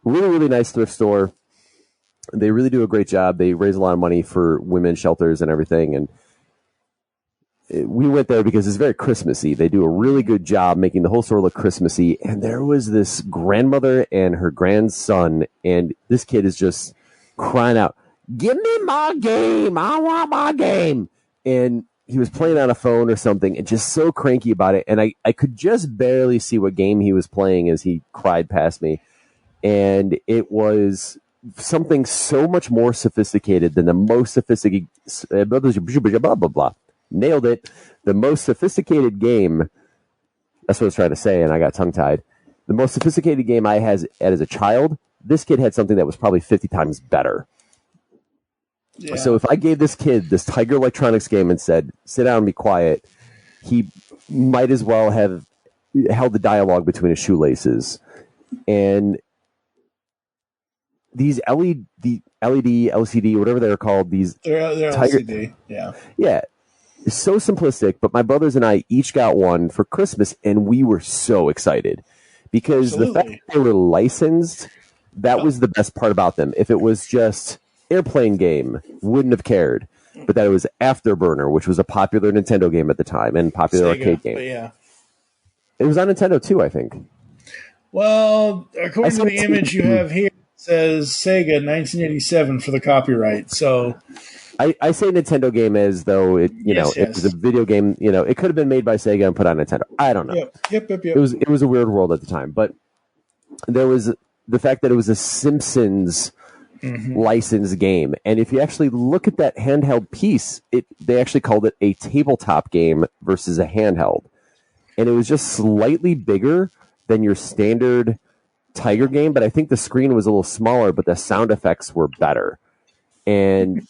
Speaker 1: really, really nice thrift store. They really do a great job. They raise a lot of money for women's shelters and everything, and we went there because it's very Christmassy. They do a really good job making the whole store look Christmassy. And there was this grandmother and her grandson, and this kid is just crying out, "Give me my game! I want my game!" And he was playing on a phone or something and just so cranky about it. And I could just barely see what game he was playing as he cried past me. And it was something so much more sophisticated than the most sophisticated... blah, blah, blah. Nailed it. The most sophisticated game, that's what I was trying to say, and I got tongue-tied. The most sophisticated game I had as a child, this kid had something that was probably 50 times better. Yeah. So if I gave this kid this Tiger Electronics game and said, sit down and be quiet, he might as well have held the dialogue between his shoelaces. And these LED, LCD, whatever they're called, these...
Speaker 2: They're
Speaker 1: Tiger,
Speaker 2: LCD, yeah.
Speaker 1: Yeah. It's so simplistic, but my brothers and I each got one for Christmas, and we were so excited because the fact that they were licensed, that was the best part about them. If it was just airplane game, wouldn't have cared, but that it was Afterburner, which was a popular Nintendo game at the time and popular arcade game.
Speaker 2: Yeah.
Speaker 1: It was on Nintendo too, I think.
Speaker 2: Well, according to the image you have here, it says Sega 1987 for the copyright. So
Speaker 1: I say Nintendo game as though it, it was a video game. It could have been made by Sega and put on Nintendo. I don't know.
Speaker 2: Yep.
Speaker 1: It was a weird world at the time, but there was the fact that it was a Simpsons licensed game, and if you actually look at that handheld piece, they actually called it a tabletop game versus a handheld, and it was just slightly bigger than your standard Tiger game, but I think the screen was a little smaller, but the sound effects were better, and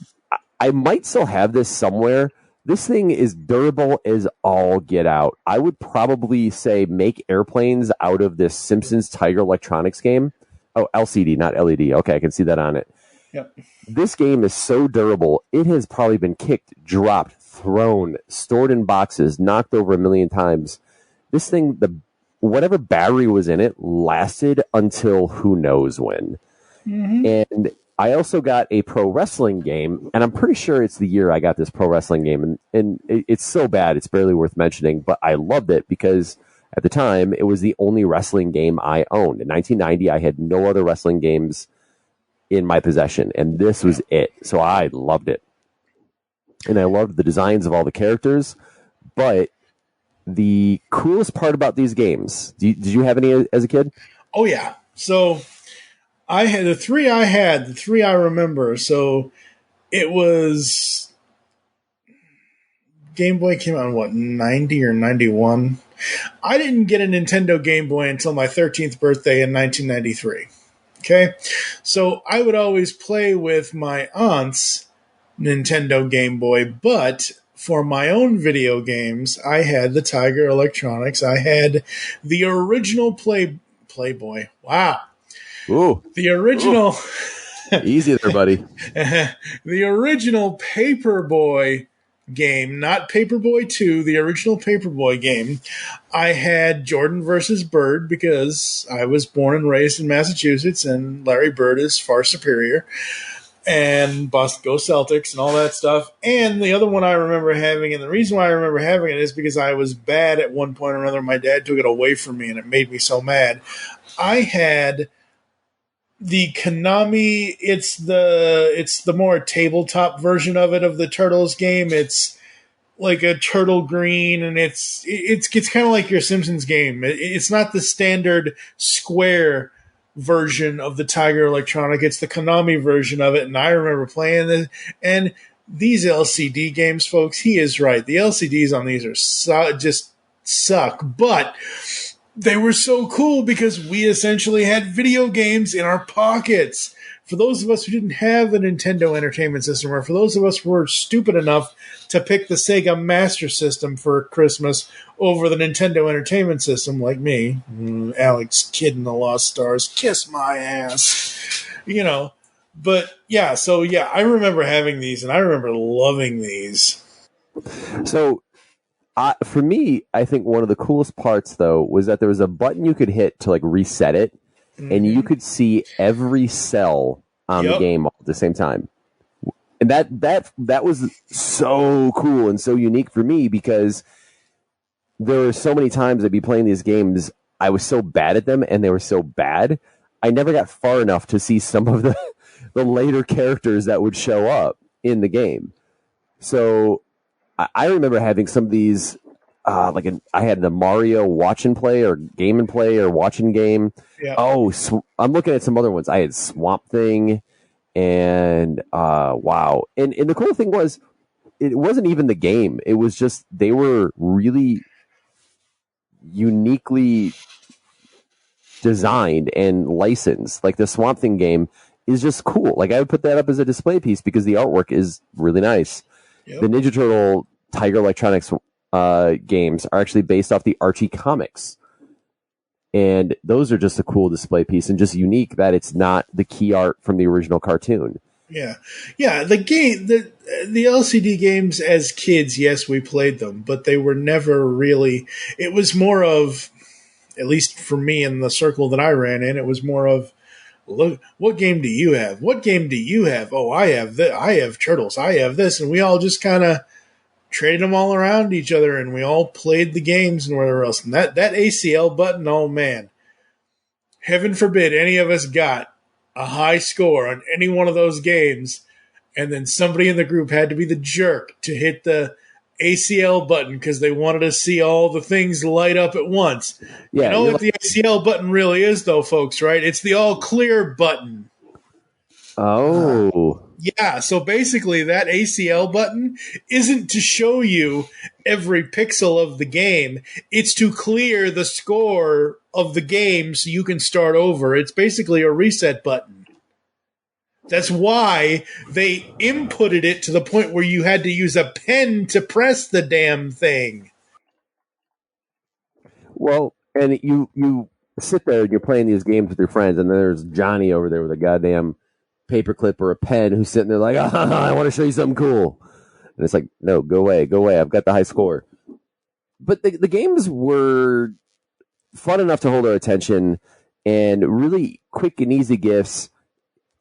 Speaker 1: I might still have this somewhere. This thing is durable as all get out. I would probably say make airplanes out of this Simpsons Tiger Electronics game. Oh, LCD, not LED. Okay, I can see that on it.
Speaker 2: Yep.
Speaker 1: This game is so durable. It has probably been kicked, dropped, thrown, stored in boxes, knocked over 1 million times. This thing, whatever battery was in it, lasted until who knows when. And I also got a pro wrestling game, and I'm pretty sure it's the year I got this pro wrestling game, and it's so bad it's barely worth mentioning, but I loved it because At the time, it was the only wrestling game I owned. In 1990, I had no other wrestling games in my possession, and this was it. So I loved it. And I loved the designs of all the characters. But the coolest part about these games, did you have any as a kid?
Speaker 2: Oh, yeah. So I had the three I remember. So it was Game Boy came out in what, 90 or 91? I didn't get a Nintendo Game Boy until my 13th birthday in 1993. Okay? So I would always play with my aunt's Nintendo Game Boy, but for my own video games, I had the Tiger Electronics. I had the original Playboy. Wow.
Speaker 1: Ooh.
Speaker 2: The original.
Speaker 1: Ooh. Easy there, buddy.
Speaker 2: The original Paperboy game, not Paperboy 2, the original Paperboy game. I had Jordan versus Bird because I was born and raised in Massachusetts, and Larry Bird is far superior. And Go Celtics and all that stuff. And the other one I remember having, and the reason why I remember having it is because I was bad at one point or another. My dad took it away from me, and it made me so mad. I had the Konami. It's the more tabletop version of it, of the Turtles game. It's like a turtle green, and it's kind of like your Simpsons game. It's not the standard square version of the Tiger Electronic. It's the Konami version of it, and I remember playing this. And these LCD games, folks, he is right. The LCDs on these are just suck, but they were so cool because we essentially had video games in our pockets. For those of us who didn't have the Nintendo Entertainment System, or for those of us who were stupid enough to pick the Sega Master System for Christmas over the Nintendo Entertainment System, like me, Alex Kidd in the Lost Stars, kiss my ass, But yeah, so yeah, I remember having these, and I remember loving these.
Speaker 1: So for me, I think one of the coolest parts, though, was that there was a button you could hit to like reset it, and you could see every cell on the game all at the same time. And that was so cool and so unique for me, because there were so many times I'd be playing these games, I was so bad at them, and they were so bad, I never got far enough to see some of the later characters that would show up in the game. So I remember having some of these, I had the Mario Watch and Play, or Game and Play, or Watch and Game.
Speaker 2: Yeah.
Speaker 1: Oh, I'm looking at some other ones. I had Swamp Thing, and wow. And the cool thing was, it wasn't even the game. It was just, they were really uniquely designed and licensed. Like the Swamp Thing game is just cool. Like I would put that up as a display piece because the artwork is really nice. Yep. The Ninja Turtle Tiger Electronics games are actually based off the Archie comics. And those are just a cool display piece, and just unique that it's not the key art from the original cartoon.
Speaker 2: Yeah. Yeah, the LCD games as kids, yes, we played them, but they were never really, it was more of, at least for me in the circle that I ran in, it was more of, look, what game do you have? What game do you have? Oh, I have Turtles. I have this. And we all just kind of traded them all around each other, and we all played the games and whatever else. And that ACL button, oh man, heaven forbid any of us got a high score on any one of those games, and then somebody in the group had to be the jerk to hit the ACL button because they wanted to see all the things light up at once. Yeah, you know what the ACL button really is, though, folks, right? It's the all clear button.
Speaker 1: Oh.
Speaker 2: Yeah, so basically that ACL button isn't to show you every pixel of the game. It's to clear the score of the game so you can start over. It's basically a reset button. That's why they inputted it to the point where you had to use a pen to press the damn thing.
Speaker 1: Well, and you sit there and you're playing these games with your friends, and then there's Johnny over there with a goddamn paperclip or a pen who's sitting there like, I want to show you something cool. And it's like, no, go away. I've got the high score. But the games were fun enough to hold our attention, and really quick and easy gifts.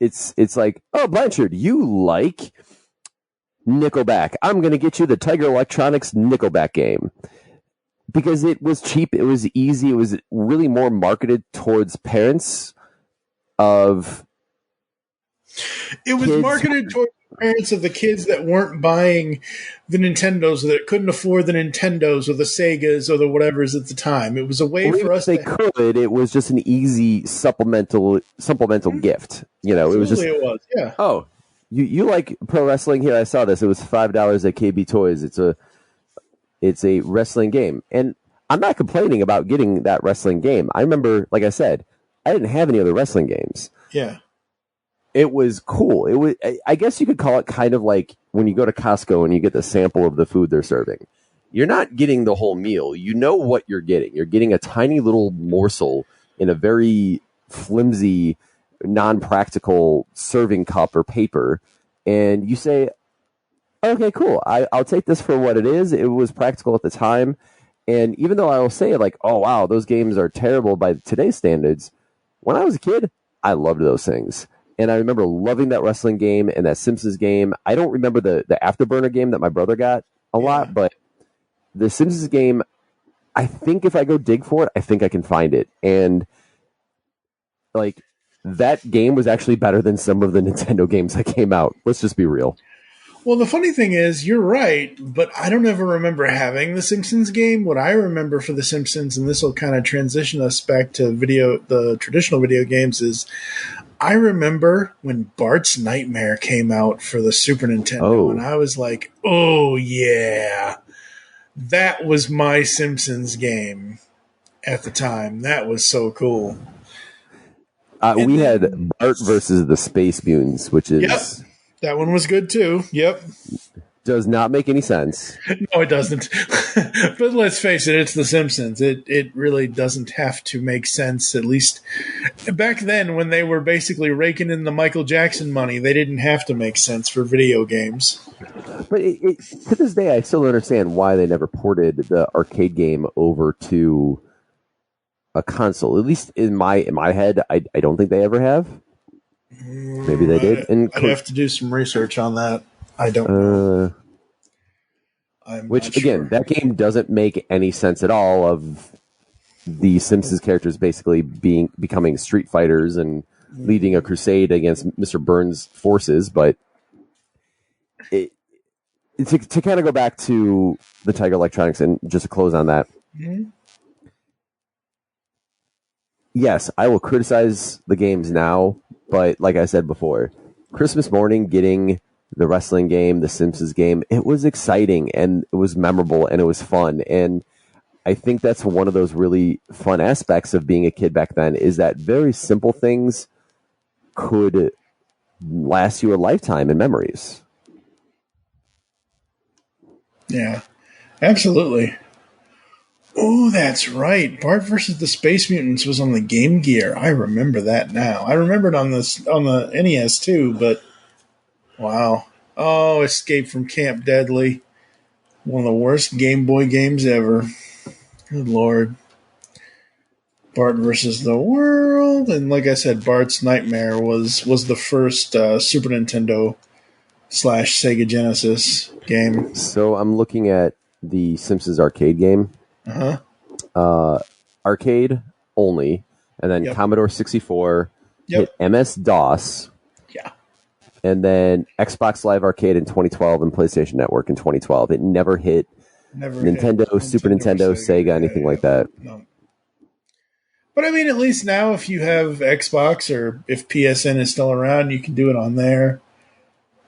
Speaker 1: It's like, oh, Blanchard, you like Nickelback. I'm going to get you the Tiger Electronics Nickelback game. because it was cheap, it was easy, it was really more marketed towards parents of
Speaker 2: It was
Speaker 1: kids.
Speaker 2: marketed towards parents of the kids that weren't buying the Nintendos, that couldn't afford the Nintendos or the Segas or the whatevers at the time. It was a way for us
Speaker 1: they
Speaker 2: to...
Speaker 1: could. It was just an easy supplemental gift. You know,
Speaker 2: Absolutely
Speaker 1: it was just
Speaker 2: yeah.
Speaker 1: Oh, you like pro wrestling? Here, I saw this. It was $5 at KB Toys. It's a wrestling game, and I'm not complaining about getting that wrestling game. I remember, like I said, I didn't have any other wrestling games.
Speaker 2: Yeah.
Speaker 1: It was cool. It was, I guess you could call it kind of like when you go to Costco and you get the sample of the food they're serving. You're not getting the whole meal. You know what you're getting. You're getting a tiny little morsel in a very flimsy, non-practical serving cup or paper, and you say, okay, cool. I'll take this for what it is. It was practical at the time, and even though I will say, like, oh, wow, those games are terrible by today's standards, when I was a kid, I loved those things. And I remember loving that wrestling game and that Simpsons game. I don't remember the Afterburner game that my brother got a lot, but the Simpsons game, I think if I go dig for it, I think I can find it. And like that game was actually better than some of the Nintendo games that came out. Let's just be real.
Speaker 2: Well, the funny thing is, you're right, but I don't ever remember having the Simpsons game. What I remember for the Simpsons, and this will kind of transition us back to the traditional video games, is I remember when Bart's Nightmare came out for the Super Nintendo, and I was like, oh, yeah. That was my Simpsons game at the time. That was so cool.
Speaker 1: We had Bart versus the Space Mutants, which is...
Speaker 2: Yep. That one was good, too. Yep.
Speaker 1: Does not make any sense.
Speaker 2: No, it doesn't. But let's face it, it's The Simpsons. It really doesn't have to make sense, at least back then when they were basically raking in the Michael Jackson money. They didn't have to make sense for video games.
Speaker 1: But to this day, I still don't understand why they never ported the arcade game over to a console. At least in my head, I don't think they ever have. Maybe they did.
Speaker 2: I'd have to do some research on that. I don't know.
Speaker 1: Which, again, that game doesn't make any sense at all of the Simpsons characters basically becoming street fighters and leading a crusade against Mr. Burns' forces. But to kind of go back to the Tiger Electronics and just to close on that, yes, I will criticize the games now, but like I said before, Christmas morning getting the wrestling game, the Simpsons game, it was exciting and it was memorable and it was fun. And I think that's one of those really fun aspects of being a kid back then, is that very simple things could last you a lifetime in memories.
Speaker 2: Yeah, absolutely. Oh, that's right. Bart versus the Space Mutants was on the Game Gear. I remember that now. I remember it on the NES too, but wow. Oh, Escape from Camp Deadly. One of the worst Game Boy games ever. Good Lord. Bart versus the World. And like I said, Bart's Nightmare was the first Super Nintendo / Sega Genesis game.
Speaker 1: So I'm looking at the Simpsons arcade game. Arcade only, and then Commodore 64, hit MS-DOS, and then Xbox Live Arcade in 2012 and PlayStation Network in 2012. It never hit Nintendo, Super Nintendo, Sega, anything like that.
Speaker 2: No. But I mean, at least now if you have Xbox or if PSN is still around, you can do it on there.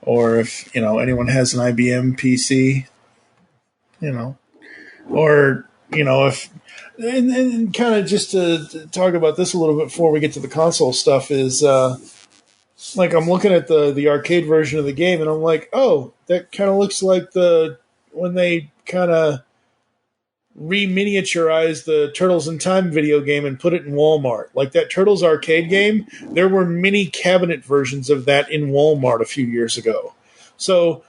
Speaker 2: Or if, anyone has an IBM PC, or, if, and kind of just to talk about this a little bit before we get to the console stuff is, like I'm looking at the arcade version of the game and I'm like, oh, that kind of looks like when they kind of reminiaturized the Turtles in Time video game and put it in Walmart. Like that Turtles arcade game, there were mini cabinet versions of that in Walmart a few years ago. So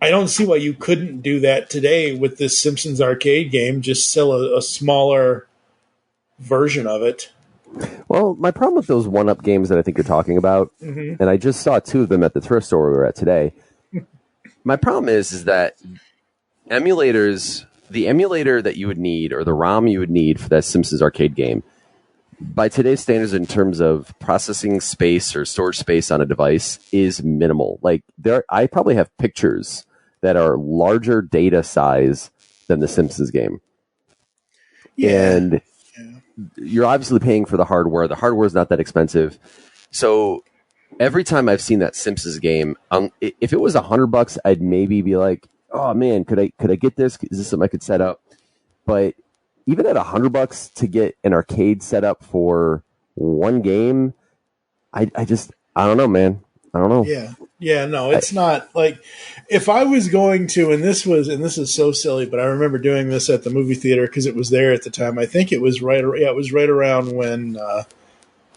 Speaker 2: I don't see why you couldn't do that today with this Simpsons arcade game, just sell a smaller version of it.
Speaker 1: Well, my problem with those one-up games that I think you're talking about, and I just saw 2 of them at the thrift store we were at today, my problem is that emulators the emulator that you would need, or the ROM you would need for that Simpsons arcade game, by today's standards in terms of processing space or storage space on a device, is minimal. Like, I probably have pictures that are larger data size than the Simpsons game.
Speaker 2: Yeah.
Speaker 1: And you're obviously paying for the hardware. The hardware is not that expensive. So every time I've seen that Simpsons game, if it was $100, I'd maybe be like, oh man, could I get this? Is this something I could set up? But even at $100 to get an arcade set up for one game, I don't know, man. I don't know.
Speaker 2: Yeah, no, it's not like, if I was going to, and this is so silly, but I remember doing this at the movie theater because it was there at the time. I think it was right around when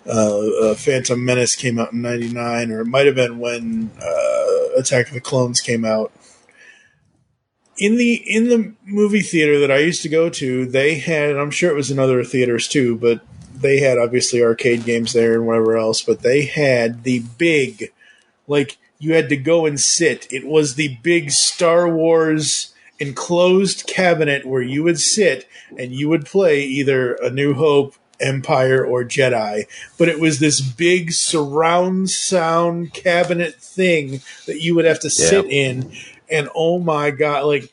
Speaker 2: Phantom Menace came out in '99, or it might have been when Attack of the Clones came out. In the movie theater that I used to go to, they had, and I'm sure it was in other theaters too, but they had obviously arcade games there and whatever else, but they had the big, like, you had to go and sit. It was the big Star Wars enclosed cabinet where you would sit and you would play either A New Hope, Empire, or Jedi. But it was this big surround sound cabinet thing that you would have to sit in. And oh my God, like,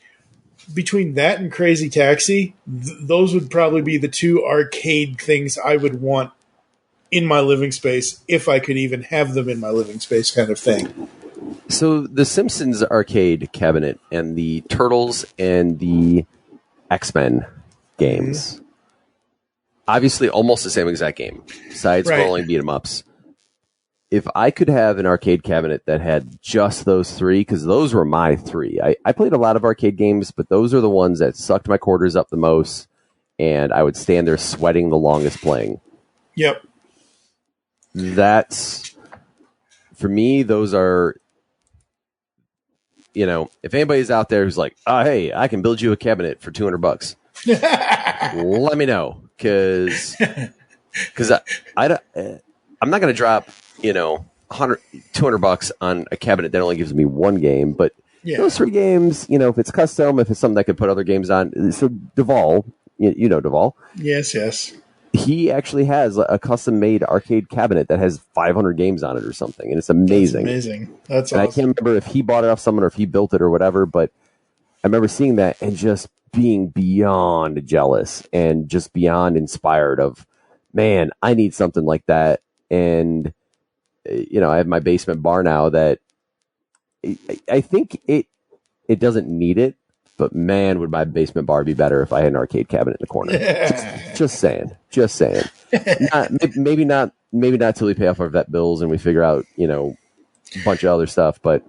Speaker 2: between that and Crazy Taxi, those would probably be the two arcade things I would want in my living space, if I could even have them in my living space, kind of thing.
Speaker 1: So the Simpsons arcade cabinet and the Turtles and the X-Men games, obviously almost the same exact game, side-scrolling beat 'em ups. If I could have an arcade cabinet that had just those three, because those were my three. I played a lot of arcade games, but those are the ones that sucked my quarters up the most, and I would stand there sweating the longest playing.
Speaker 2: Yep.
Speaker 1: That's, for me, those are, if anybody's out there who's like, oh, hey, I can build you a cabinet for $200, let me know, because I'm not going to drop, $100, $200 on a cabinet that only gives me one game, but those three games, if it's custom, if it's something I could put other games on. So Duvall, you know Duvall.
Speaker 2: Yes.
Speaker 1: He actually has a custom-made arcade cabinet that has 500 games on it or something, and it's amazing.
Speaker 2: That's amazing. That's awesome.
Speaker 1: I can't remember if he bought it off someone or if he built it or whatever, but I remember seeing that and just being beyond jealous and just beyond inspired of, man, I need something like that. And, I have my basement bar now that I think it doesn't need it, but man, would my basement bar be better if I had an arcade cabinet in the corner. Just saying. Maybe not till we pay off our vet bills and we figure out, a bunch of other stuff, but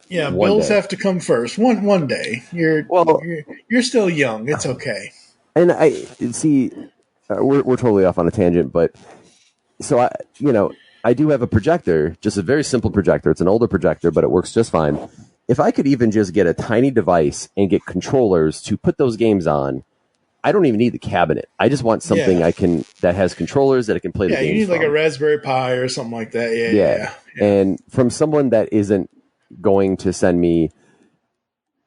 Speaker 2: bills have to come first. One day. You're still young. It's okay.
Speaker 1: And I see, we're totally off on a tangent, but so I do have a projector, just a very simple projector. It's an older projector, but it works just fine. If I could even just get a tiny device and get controllers to put those games on, I don't even need the cabinet. I just want something that has controllers that I can play the games.
Speaker 2: Yeah, you need
Speaker 1: from.
Speaker 2: Like a Raspberry Pi or something like that. Yeah.
Speaker 1: And from someone that isn't going to send me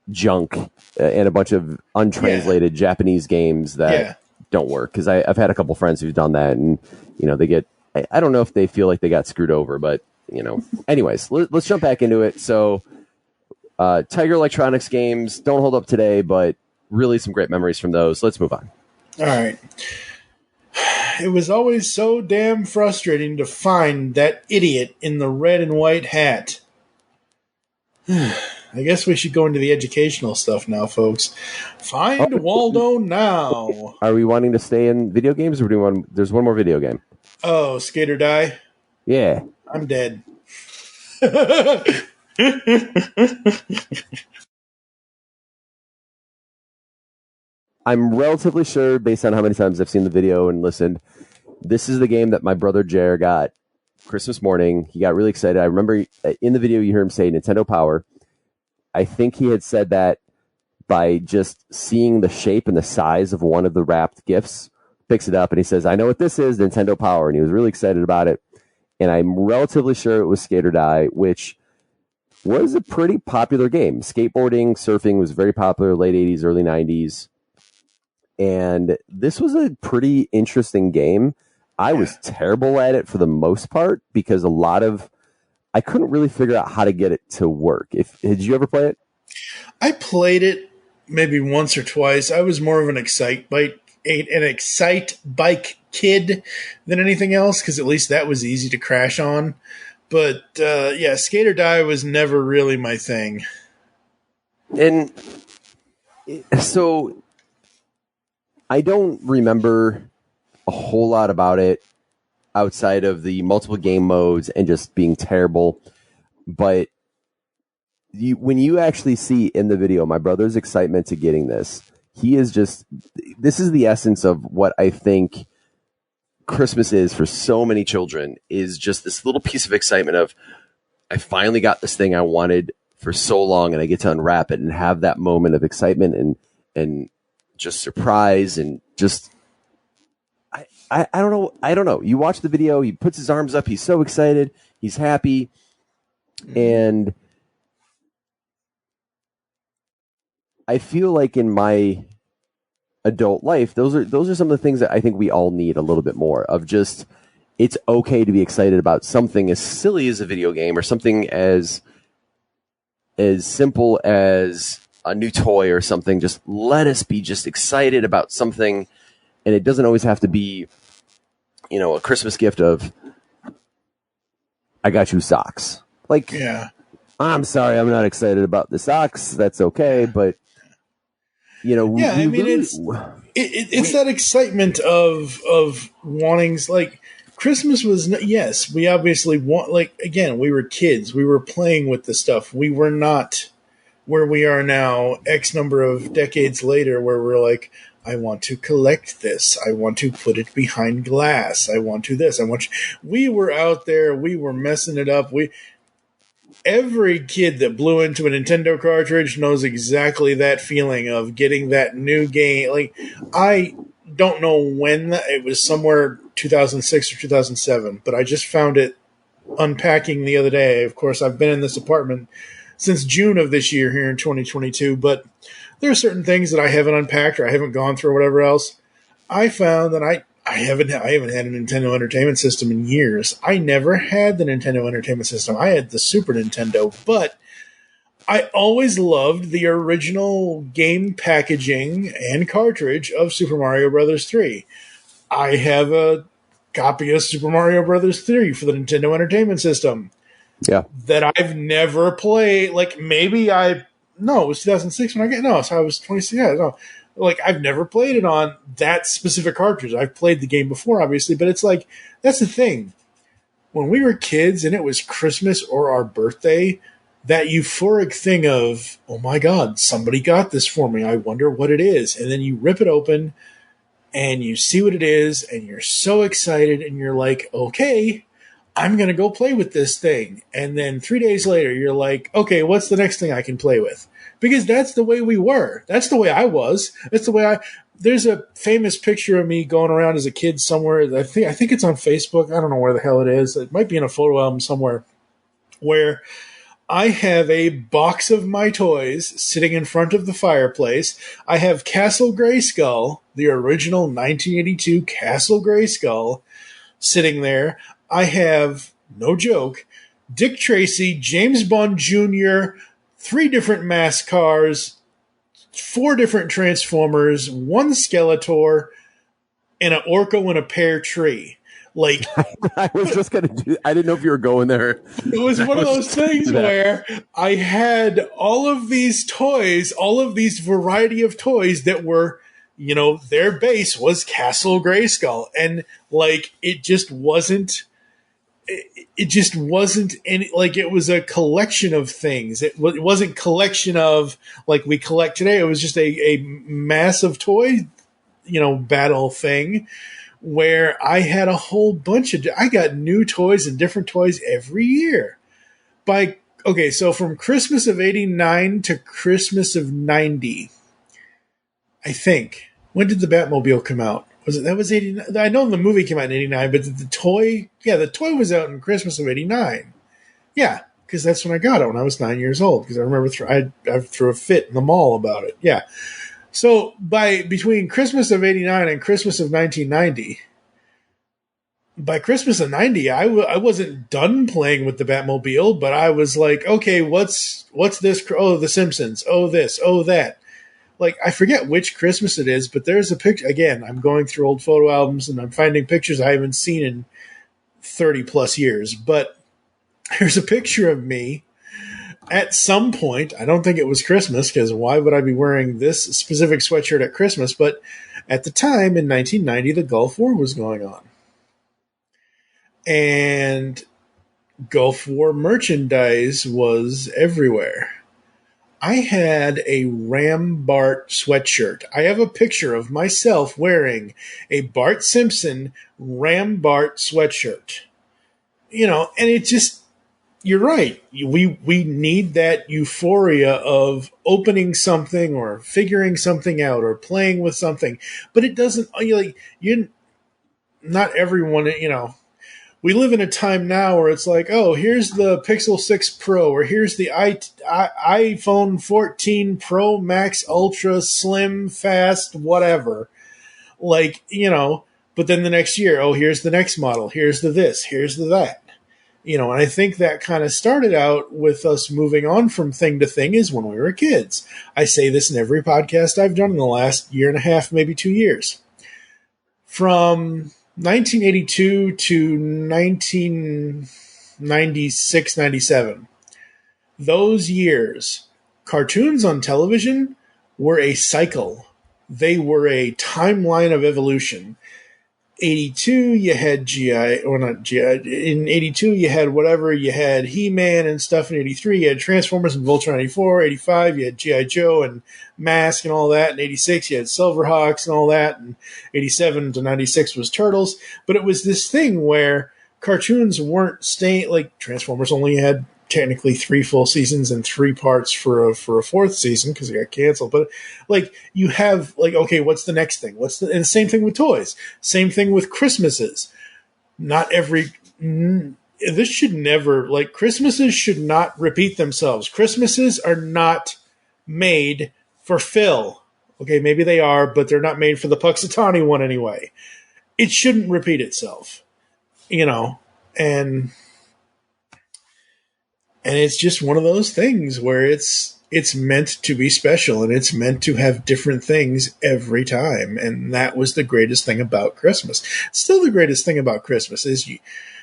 Speaker 1: junk and a bunch of untranslated Japanese games that don't work. Because I've had a couple friends who've done that, and they get. I don't know if they feel like they got screwed over, but anyways, let's jump back into it. So. Tiger Electronics games don't hold up today, but really some great memories from those. Let's move on.
Speaker 2: All right. It was always so damn frustrating to find that idiot in the red and white hat. I guess we should go into the educational stuff now, folks. Find Waldo now.
Speaker 1: Are we wanting to stay in video games, or do we want? There's one more video game.
Speaker 2: Oh, Skate or Die?
Speaker 1: Yeah.
Speaker 2: I'm dead.
Speaker 1: I'm relatively sure, based on how many times I've seen the video and listened, this is the game that my brother Jer got Christmas morning. He got really excited. I remember in the video you hear him say Nintendo Power. I think he had said that by just seeing the shape and the size of one of the wrapped gifts, picks it up and he says, I know what this is, Nintendo Power. And he was really excited about it. And I'm relatively sure it was Skate or Die, which was a pretty popular game. Skateboarding, surfing was very popular, late 80s, early 90s. and this was a pretty interesting game. I was terrible at it for the most part because I couldn't really figure out how to get it to work. Did you ever play it?
Speaker 2: I played it maybe once or twice. I was more of an excite bike kid than anything else, because at least that was easy to crash on. But Skate or Die was never really my thing.
Speaker 1: And so I don't remember a whole lot about it outside of the multiple game modes and just being terrible. But when you actually see in the video my brother's excitement to getting this, this is the essence of what I think Christmas is for so many children, is just this little piece of excitement of, I finally got this thing I wanted for so long, and I get to unwrap it and have that moment of excitement and just surprise and just, I don't know. You watch the video, he puts his arms up, he's so excited, he's happy, and I feel like in my adult life, those are some of the things that I think we all need a little bit more of. Just, it's okay to be excited about something as silly as a video game, or something as simple as a new toy or something. Just let us be just excited about something, and it doesn't always have to be, a Christmas gift of, I got you socks. Like, I'm sorry, I'm not excited about the socks. That's okay, but
Speaker 2: it's that excitement of wanting, like, Christmas was, yes, we obviously want, like, again, we were kids, we were playing with the stuff. We were not where we are now, X number of decades later, where we're like, I want to collect this. I want to put it behind glass. I want to this. We were out there. We were messing it up. Every kid that blew into a Nintendo cartridge knows exactly that feeling of getting that new game. Like, I don't know when, it was somewhere 2006 or 2007, but I just found it unpacking the other day. Of course, I've been in this apartment since June of this year here in 2022, but there are certain things that I haven't unpacked or I haven't gone through or whatever else. I found that I haven't had a Nintendo Entertainment System in years. I never had the Nintendo Entertainment System. I had the Super Nintendo, but I always loved the original game packaging and cartridge of Super Mario Bros. 3. I have a copy of Super Mario Bros. 3 for the Nintendo Entertainment System.
Speaker 1: Yeah.
Speaker 2: That I've never played. Like, maybe it was 2006 when so I was 26. Yeah, no. Like, I've never played it on that specific cartridge. I've played the game before, obviously, but it's like, that's the thing. When we were kids and it was Christmas or our birthday, that euphoric thing of, oh my God, somebody got this for me. I wonder what it is. And then you rip it open and you see what it is and you're so excited and you're like, okay, I'm going to go play with this thing. And then 3 days later, you're like, okay, what's the next thing I can play with? Because that's the way we were. That's the way I was. That's the way there's a famous picture of me going around as a kid somewhere. I think it's on Facebook. I don't know where the hell it is. It might be in a photo album somewhere, where I have a box of my toys sitting in front of the fireplace. I have Castle Grayskull, the original 1982 Castle Grayskull, sitting there. I have, no joke, Dick Tracy, James Bond Jr., 3 different mass cars, 4 different Transformers, 1 Skeletor, and an Orko and a pear tree. Like,
Speaker 1: I was just going to do, I didn't know if you were going there.
Speaker 2: It was one of those things where I had all of these toys, all of these variety of toys that were, their base was Castle Grayskull. And, like, it just wasn't any, like, it was a collection of things. It wasn't collection of, like, we collect today. It was just a massive toy, battle thing where I had a whole bunch I got new toys and different toys every year. So from Christmas of 89 to Christmas of 90, I think. When did the Batmobile come out? That was 89? I know the movie came out in 89, but the toy was out in Christmas of 89. Yeah, because that's when I got it, when I was 9 years old. Because I remember I threw a fit in the mall about it. Yeah. So between Christmas of '89 and Christmas of 1990, by Christmas of '90, I wasn't done playing with the Batmobile, but I was like, okay, what's this? Oh, The Simpsons. Oh, this. Oh, that. Like, I forget which Christmas it is, but there's a picture. Again, I'm going through old photo albums and I'm finding pictures I haven't seen in 30 plus years. But there's a picture of me at some point. I don't think it was Christmas, because why would I be wearing this specific sweatshirt at Christmas? But at the time in 1990, the Gulf War was going on. And Gulf War merchandise was everywhere. I had a Ram Bart sweatshirt. I have a picture of myself wearing a Bart Simpson Ram Bart sweatshirt. And it just, you're right. We need that euphoria of opening something or figuring something out or playing with something. But it doesn't, not everyone, we live in a time now where it's like, oh, here's the Pixel 6 Pro, or here's the iPhone 14 Pro Max Ultra Slim Fast whatever. Like, but then the next year, oh, here's the next model, here's the this, here's the that. And I think that kind of started out with us moving on from thing to thing is when we were kids. I say this in every podcast I've done in the last year and a half, maybe 2 years. From 1982 to 1996, 97. Those years, cartoons on television were a cycle. They were a timeline of evolution. 82, you had GI, or not GI, in 82, you had whatever, you had He-Man and stuff. In 83, you had Transformers and Voltron. 84, 85, you had G.I. Joe and Mask and all that. In 86, you had Silverhawks and all that. And 87 to 96 was Turtles. But it was this thing where cartoons weren't staying, like Transformers only had technically 3 full seasons and 3 parts for a 4th season because it got canceled. But like, you have like, okay, what's the next thing? And the same thing with toys. Same thing with Christmases. This should never, like, Christmases should not repeat themselves. Christmases are not made for Phil. Okay, maybe they are, but they're not made for the Puxatawny one anyway. It shouldn't repeat itself, and it's just one of those things where it's meant to be special and it's meant to have different things every time. And that was the greatest thing about Christmas. Still the greatest thing about Christmas is,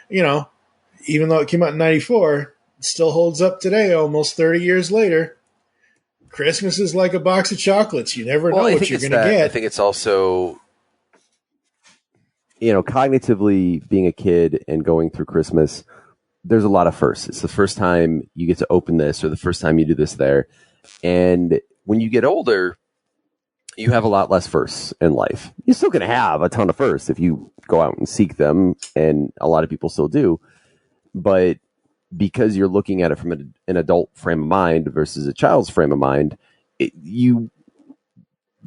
Speaker 2: even though it came out in 94, it still holds up today, almost 30 years later. Christmas is like a box of chocolates. You never know what you're going to get.
Speaker 1: I think it's also, cognitively being a kid and going through Christmas, there's a lot of firsts. It's the first time you get to open this or the first time you do this there. And when you get older, you have a lot less firsts in life. You're still going to have a ton of firsts if you go out and seek them, and a lot of people still do. But because you're looking at it from an adult frame of mind versus a child's frame of mind, you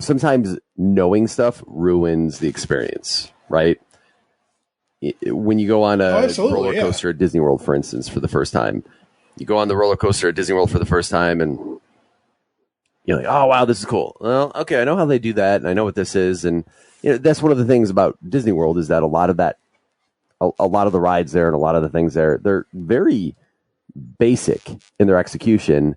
Speaker 1: sometimes knowing stuff ruins the experience, right? When you go on a roller coaster at Disney World, for instance, for the first time, you go on the roller coaster at Disney World for the first time and you're like, oh, wow, this is cool. Well, okay, I know how they do that and I know what this is. And that's one of the things about Disney World is that a lot of the rides there and a lot of the things there, they're very basic in their execution.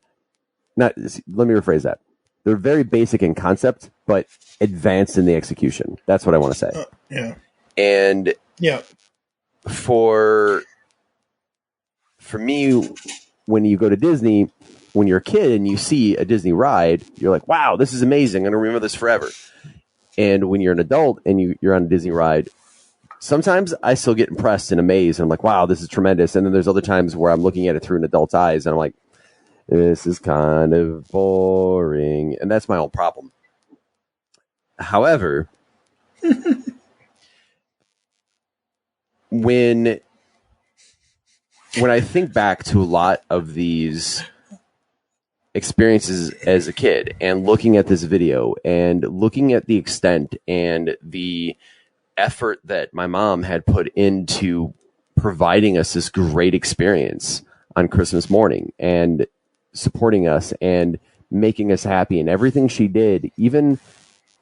Speaker 1: Let me rephrase that. They're very basic in concept, but advanced in the execution. That's what I want to say.
Speaker 2: Yeah.
Speaker 1: And
Speaker 2: yeah,
Speaker 1: for me, when you go to Disney, when you're a kid and you see a Disney ride, you're like, wow, this is amazing. I'm going to remember this forever. And when you're an adult and you're on a Disney ride, sometimes I still get impressed and amazed. And I'm like, wow, this is tremendous. And then there's other times where I'm looking at it through an adult's eyes and I'm like, this is kind of boring. And that's my own problem. However, when I think back to a lot of these experiences as a kid and looking at this video and looking at the extent and the effort that my mom had put into providing us this great experience on Christmas morning and supporting us and making us happy, and everything she did, even,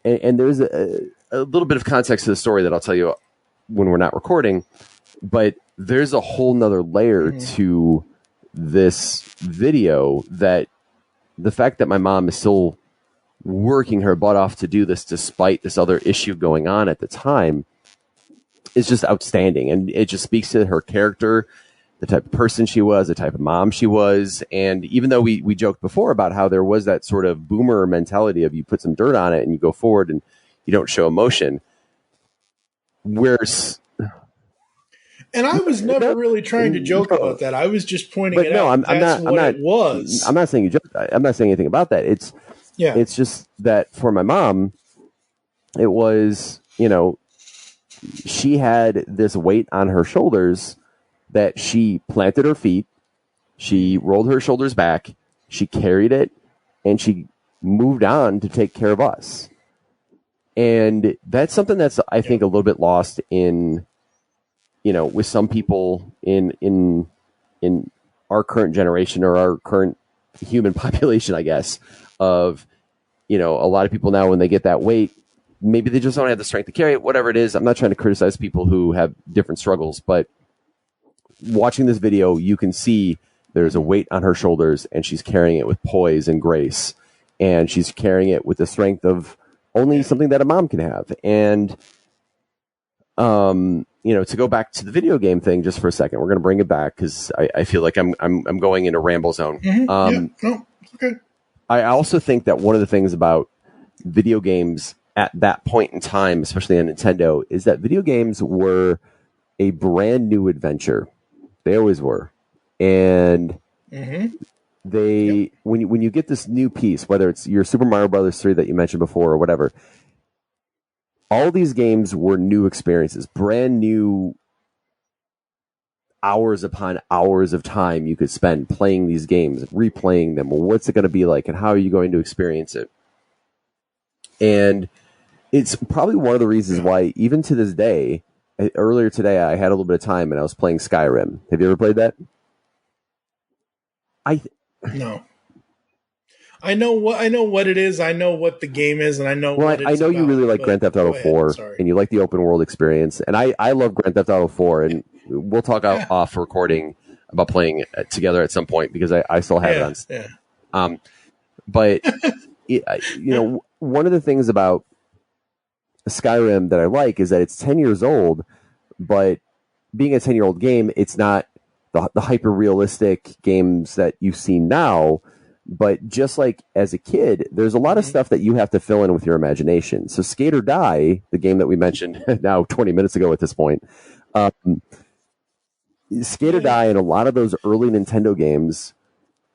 Speaker 1: and there's a little bit of context to the story that I'll tell you when we're not recording, but there's a whole nother layer to this video, that the fact that my mom is still working her butt off to do this despite this other issue going on at the time is just outstanding. And it just speaks to her character, the type of person she was, the type of mom she was. And even though we joked before about how there was that sort of boomer mentality of you put some dirt on it and you go forward and you don't show emotion, where's...
Speaker 2: And I was never really trying to joke about that. I was just pointing it out. It was.
Speaker 1: I'm not saying you joke. I'm not saying anything about that. It's just that for my mom, it was, she had this weight on her shoulders that she planted her feet, she rolled her shoulders back, she carried it, and she moved on to take care of us. And that's something that's, I think, a little bit lost in, with some people in our current generation, or our current human population, I guess, of, a lot of people now, when they get that weight, maybe they just don't have the strength to carry it, whatever it is. I'm not trying to criticize people who have different struggles, but watching this video, you can see there's a weight on her shoulders, and she's carrying it with poise and grace, and she's carrying it with the strength of only something that a mom can have. And, to go back to the video game thing just for a second, we're going to bring it back because I feel like I'm going into ramble zone.
Speaker 2: Okay.
Speaker 1: I also think that one of the things about video games at that point in time, especially on Nintendo, is that video games were a brand new adventure. They always were. And when you get this new piece, whether it's your Super Mario Brothers 3 that you mentioned before or whatever, all these games were new experiences, brand new hours upon hours of time you could spend playing these games, replaying them. Well, what's it going to be like, and how are you going to experience it? And it's probably one of the reasons why, even to this day, earlier today, I had a little bit of time and I was playing Skyrim. Have you ever played that?
Speaker 2: No. I know what it is. I know what the game is, and I know. Well,
Speaker 1: I know you really like Grand Theft Auto 4, and you like the open world experience, and I love Grand Theft Auto 4, and we'll talk off recording about playing it together at some point because I still have it on. But one of the things about Skyrim that I like is that it's 10 years old, but being a 10-year-old game, it's not the hyper realistic games that you see now. But just like as a kid, there's a lot of stuff that you have to fill in with your imagination. So Skate or Die, the game that we mentioned now 20 minutes ago at this point, Skate or Die and a lot of those early Nintendo games,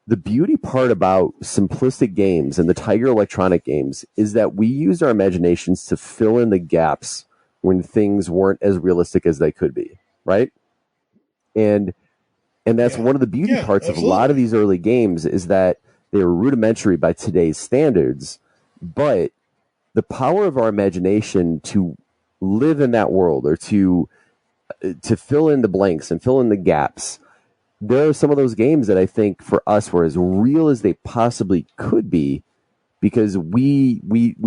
Speaker 1: the beauty part about simplistic games and the Tiger Electronic games is that we used our imaginations to fill in the gaps when things weren't as realistic as they could be, right? And that's one of the beauty parts of a lot of these early games is that they were rudimentary by today's standards, but the power of our imagination to live in that world or to fill in the blanks and fill in the gaps. There are some of those games that I think for us were as real as they possibly could be because we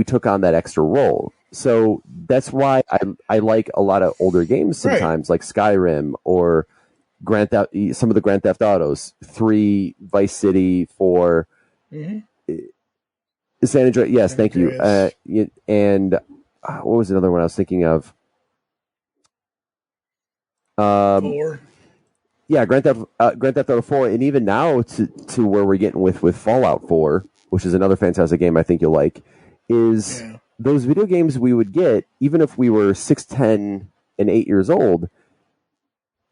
Speaker 1: took on that extra role. So that's why I like a lot of older games sometimes, like Skyrim or some of the Grand Theft Autos, 3, Vice City, 4, San Andreas. Yes, thank you. And what was another one I was thinking of?
Speaker 2: 4.
Speaker 1: Yeah, Grand Theft Auto 4, and even now to where we're getting with Fallout 4, which is another fantastic game I think you'll like, is those video games we would get, even if we were 6, 10, and 8 years old.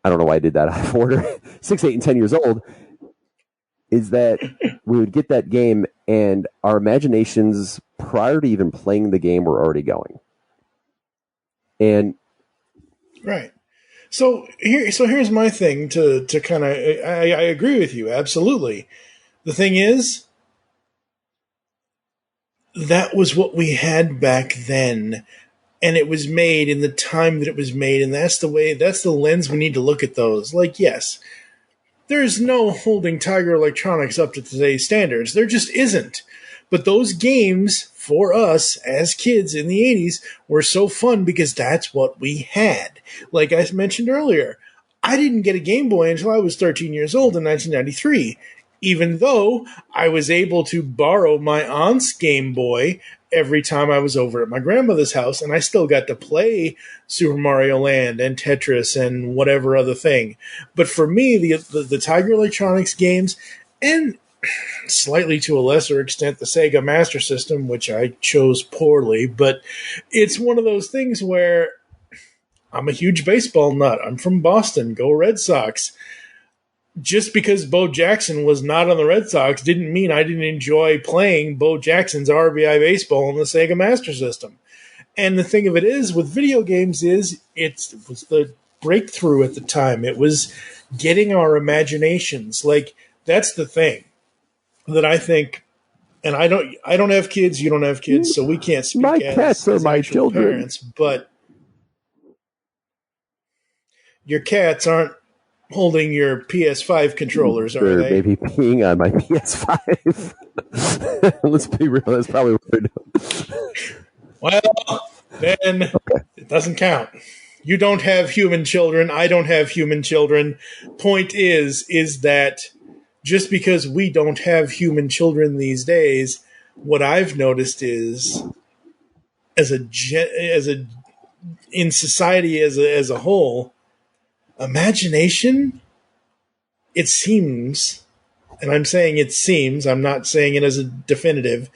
Speaker 1: I don't know why I did that out of order. 6, 8, and 10 years old, is that we would get that game and our imaginations prior to even playing the game were already going. And
Speaker 2: right. So here's my thing to kind of I agree with you absolutely. The thing is, that was what we had back then, and it was made in the time that it was made, and that's the lens we need to look at those. Like, yes, there's no holding Tiger Electronics up to today's standards. There just isn't. But those games for us as kids in the 80s were so fun because that's what we had. Like I mentioned earlier, I didn't get a Game Boy until I was 13 years old in 1993, even though I was able to borrow my aunt's Game Boy every time I was over at my grandmother's house, and I still got to play Super Mario Land and Tetris and whatever other thing. But for me, the Tiger Electronics games, and slightly to a lesser extent the Sega Master System, which I chose poorly, but it's one of those things where I'm a huge baseball nut. I'm from Boston. Go Red Sox. Just because Bo Jackson was not on the Red Sox didn't mean I didn't enjoy playing Bo Jackson's RBI baseball on the Sega Master System. And the thing of it is, with video games it was the breakthrough at the time. It was getting our imaginations. Like, that's the thing that I think, and I don't have kids, you don't have kids, so we can't speak
Speaker 1: my
Speaker 2: as
Speaker 1: cats are my
Speaker 2: actual
Speaker 1: children.
Speaker 2: Parents, but your cats aren't holding your PS5 controllers, are they?
Speaker 1: Maybe peeing on my PS5. Let's be real, that's probably what they're doing.
Speaker 2: Well, then it doesn't count. You don't have human children. I don't have human children. Point is that just because we don't have human children these days, what I've noticed is, in society as a whole, imagination, it seems, and I'm saying it seems, I'm not saying it as a definitive,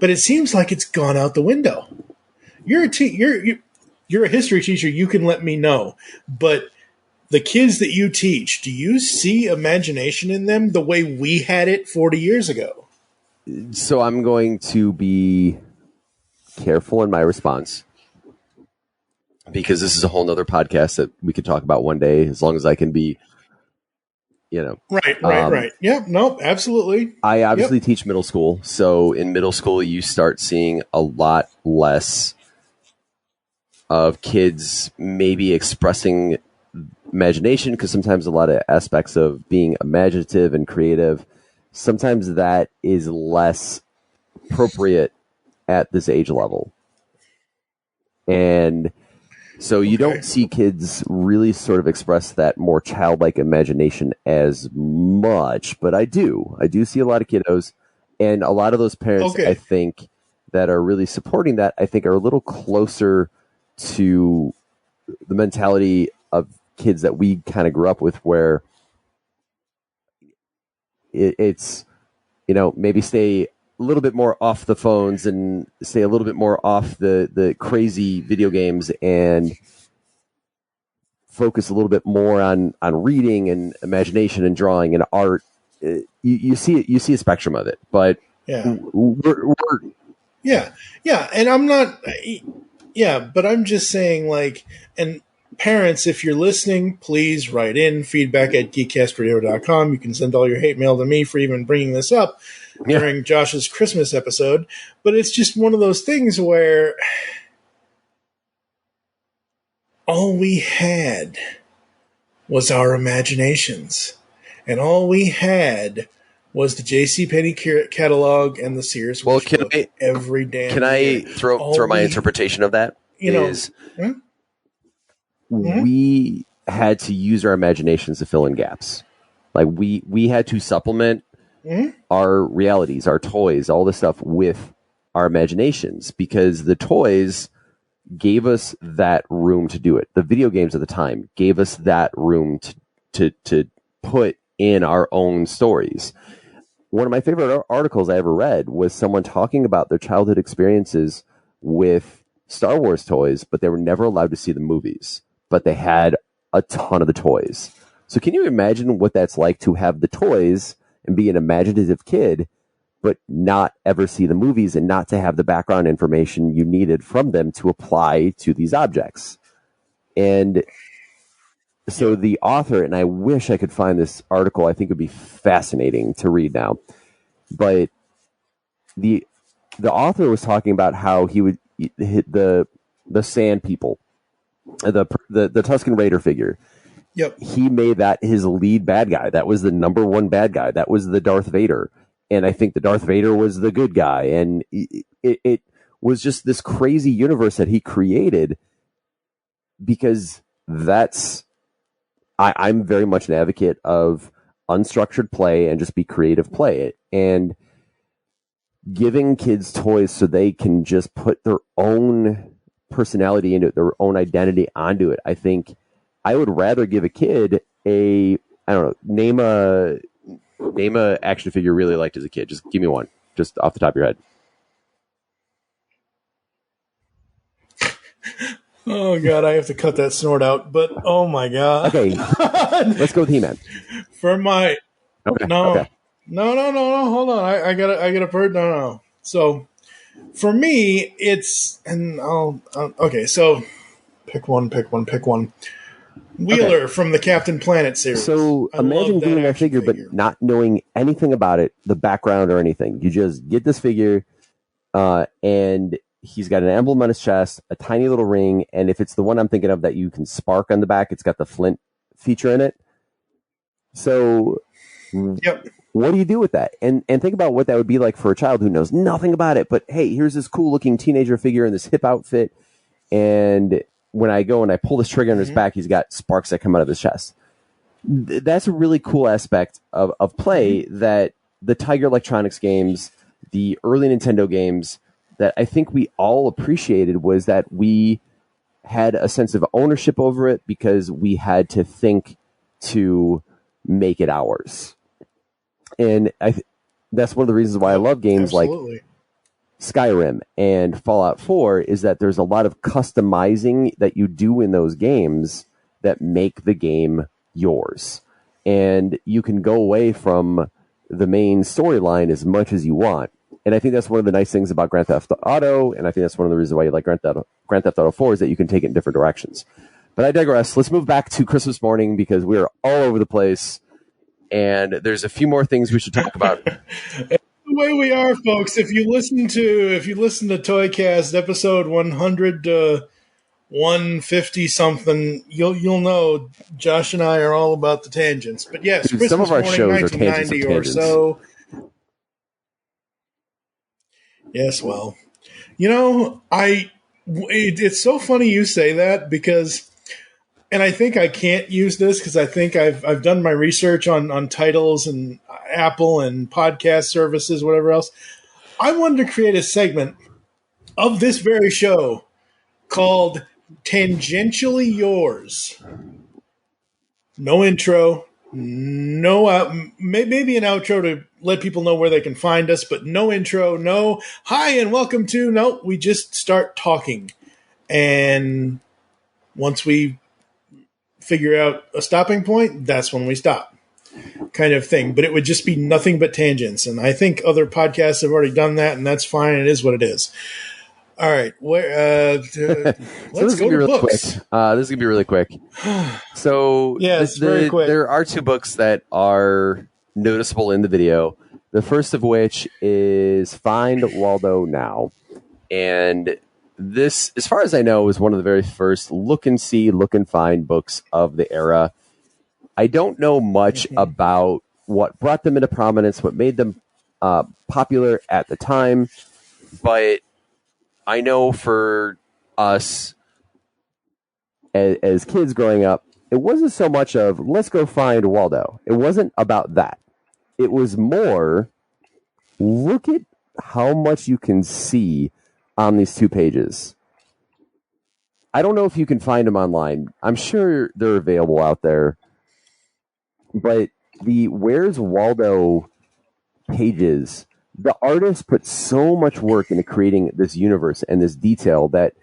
Speaker 2: but it seems like it's gone out the window. You're a history teacher, you can let me know, but the kids that you teach, do you see imagination in them the way we had it 40 years ago?
Speaker 1: So I'm going to be careful in my response, because this is a whole nother podcast that we could talk about one day, as long as I can be,
Speaker 2: Right. Yep. No, absolutely.
Speaker 1: I obviously teach middle school. So in middle school, you start seeing a lot less of kids maybe expressing imagination, because sometimes a lot of aspects of being imaginative and creative, sometimes that is less appropriate at this age level. And so you don't see kids really sort of express that more childlike imagination as much, but I do see a lot of kiddos, and a lot of those parents, I think, that are really supporting that, I think are a little closer to the mentality of kids that we kind of grew up with, where it's, maybe stay a little bit more off the phones and stay a little bit more off the crazy video games, and focus a little bit more on reading and imagination and drawing and art. You see a spectrum of it, but we're
Speaker 2: and I'm not, but I'm just saying, like, and parents, if you're listening, please write in feedback@geekcastradio.com. You can send all your hate mail to me for even bringing this up during Josh's Christmas episode. But it's just one of those things where all we had was our imaginations. And all we had was the JCPenney catalog and the Sears Wish book every damn
Speaker 1: Can I throw my interpretation of that? We had to use our imaginations to fill in gaps. Like we had to supplement our realities, our toys, all this stuff with our imaginations, because the toys gave us that room to do it. The video games at the time gave us that room to put in our own stories. One of my favorite articles I ever read was someone talking about their childhood experiences with Star Wars toys, but they were never allowed to see the movies, but they had a ton of the toys. So can you imagine what that's like to have the toys and be an imaginative kid, but not ever see the movies and not to have the background information you needed from them to apply to these objects? And so the author, and I wish I could find this article, I think it would be fascinating to read now, but the author was talking about how he would hit the Sand People, the Tusken Raider figure.
Speaker 2: Yep.
Speaker 1: He made that his lead bad guy. That was the number one bad guy. That was the Darth Vader. and I think the Darth Vader was the good guy, and it was just this crazy universe that he created, because I'm very much an advocate of unstructured play and just be creative play. And giving kids toys so they can just put their own personality into it, their own identity onto it. I think I would rather give a kid I don't know, name a action figure you really liked as a kid. Just give me one, just off the top of your head.
Speaker 2: Oh God, I have to cut that snort out. But oh my God.
Speaker 1: Okay, let's go with He-Man.
Speaker 2: For my
Speaker 1: Okay.
Speaker 2: no,
Speaker 1: Okay.
Speaker 2: no, hold on. I got a bird. No. So for me, it's okay. So pick one. Wheeler from the Captain Planet series.
Speaker 1: So imagine getting that figure, but not knowing anything about it, the background or anything. You just get this figure, and he's got an emblem on his chest, a tiny little ring, and if it's the one I'm thinking of that you can spark on the back, it's got the flint feature in it. So
Speaker 2: yep.
Speaker 1: What do you do with that? And think about what that would be like for a child who knows nothing about it, but hey, here's this cool looking teenager figure in this hip outfit, and when I go and I pull this trigger on his back, he's got sparks that come out of his chest. That's a really cool aspect of play that the Tiger Electronics games, the early Nintendo games, that I think we all appreciated, was that we had a sense of ownership over it because we had to think to make it ours. And that's one of the reasons why I love games like Skyrim and Fallout 4, is that there's a lot of customizing that you do in those games that make the game yours. And you can go away from the main storyline as much as you want. And I think that's one of the nice things about Grand Theft Auto, and I think that's one of the reasons why you like Grand Theft Auto 4, is that you can take it in different directions. But I digress. Let's move back to Christmas morning, because we're all over the place, and there's a few more things we should talk about.
Speaker 2: The way we are, folks. If you listen to Toycast episode 100 to 150 something, you'll know Josh and I are all about the tangents. But yes,
Speaker 1: Dude,
Speaker 2: Christmas
Speaker 1: some of our
Speaker 2: morning,
Speaker 1: shows are
Speaker 2: 1990 or so. Yes, well, it's so funny you say that, because, and I think I can't use this because I think I've done my research on titles and Apple and podcast services, whatever else. I wanted to create a segment of this very show called Tangentially Yours. No intro, no maybe an outro to let people know where they can find us, but no intro, no hi and welcome to, no, we just start talking. And once we figure out a stopping point, that's when we stop, kind of thing. But it would just be nothing but tangents. And I think other podcasts have already done that, and that's fine. It is what it is. All right. Let's go to books.
Speaker 1: Quick. This is going to be really quick. So
Speaker 2: yeah, it's very quick.
Speaker 1: There are two books that are noticeable in the video. The first of which is Find Waldo Now. And this, as far as I know, is one of the very first look and see, look and find books of the era. I don't know much about what brought them into prominence, what made them popular at the time, but I know for us as kids growing up, it wasn't so much of let's go find Waldo. It wasn't about that. It was more, look at how much you can see on these 2 pages. I don't know if you can find them online. I'm sure they're available out there. But the Where's Waldo pages, the artist put so much work into creating this universe and this detail that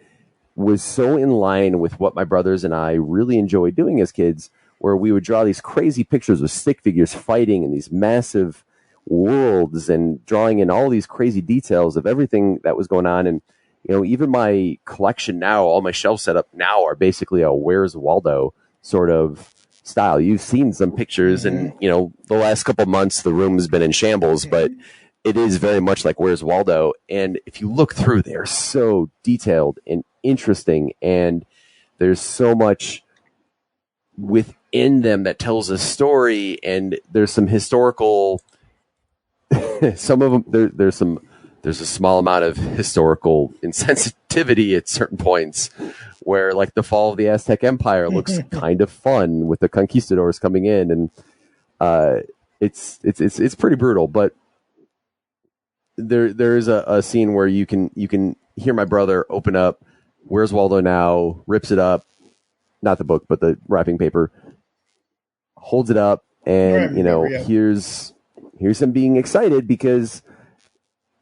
Speaker 1: was so in line with what my brothers and I really enjoyed doing as kids, where we would draw these crazy pictures with stick figures fighting in these massive worlds and drawing in all these crazy details of everything that was going on. And, even my collection now, all my shelves set up now are basically a Where's Waldo sort of style. You've seen some pictures and, the last couple of months, the room has been in shambles, but it is very much like Where's Waldo. And if you look through, they're so detailed and interesting, and there's so much within them that tells a story, and there's some historical some of them there's a small amount of historical insensitivity at certain points where, like, the fall of the Aztec Empire looks kind of fun with the conquistadors coming in, and it's pretty brutal. But there is a scene where you can hear my brother open up Where's Waldo Now, rips it up, not the book but the wrapping paper, holds it up, and here's him being excited because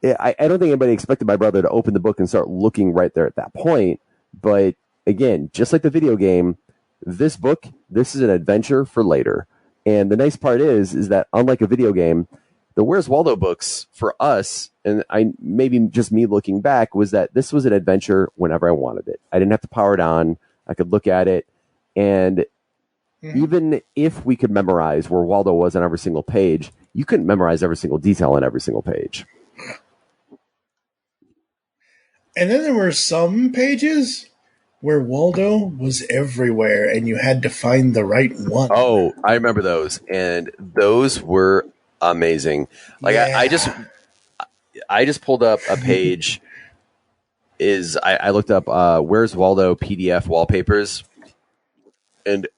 Speaker 1: I don't think anybody expected my brother to open the book and start looking right there at that point. But again, just like the video game, this is an adventure for later. And the nice part is that unlike a video game, the Where's Waldo books for us, and maybe just me looking back, was that this was an adventure whenever I wanted it. I didn't have to power it on. I could look at it. And even if we could memorize where Waldo was on every single page, you couldn't memorize every single detail on every single page.
Speaker 2: And then there were some pages where Waldo was everywhere and you had to find the right one.
Speaker 1: Oh, I remember those. And those were amazing. Like, yeah. I just pulled up a page. I looked up Where's Waldo PDF wallpapers. And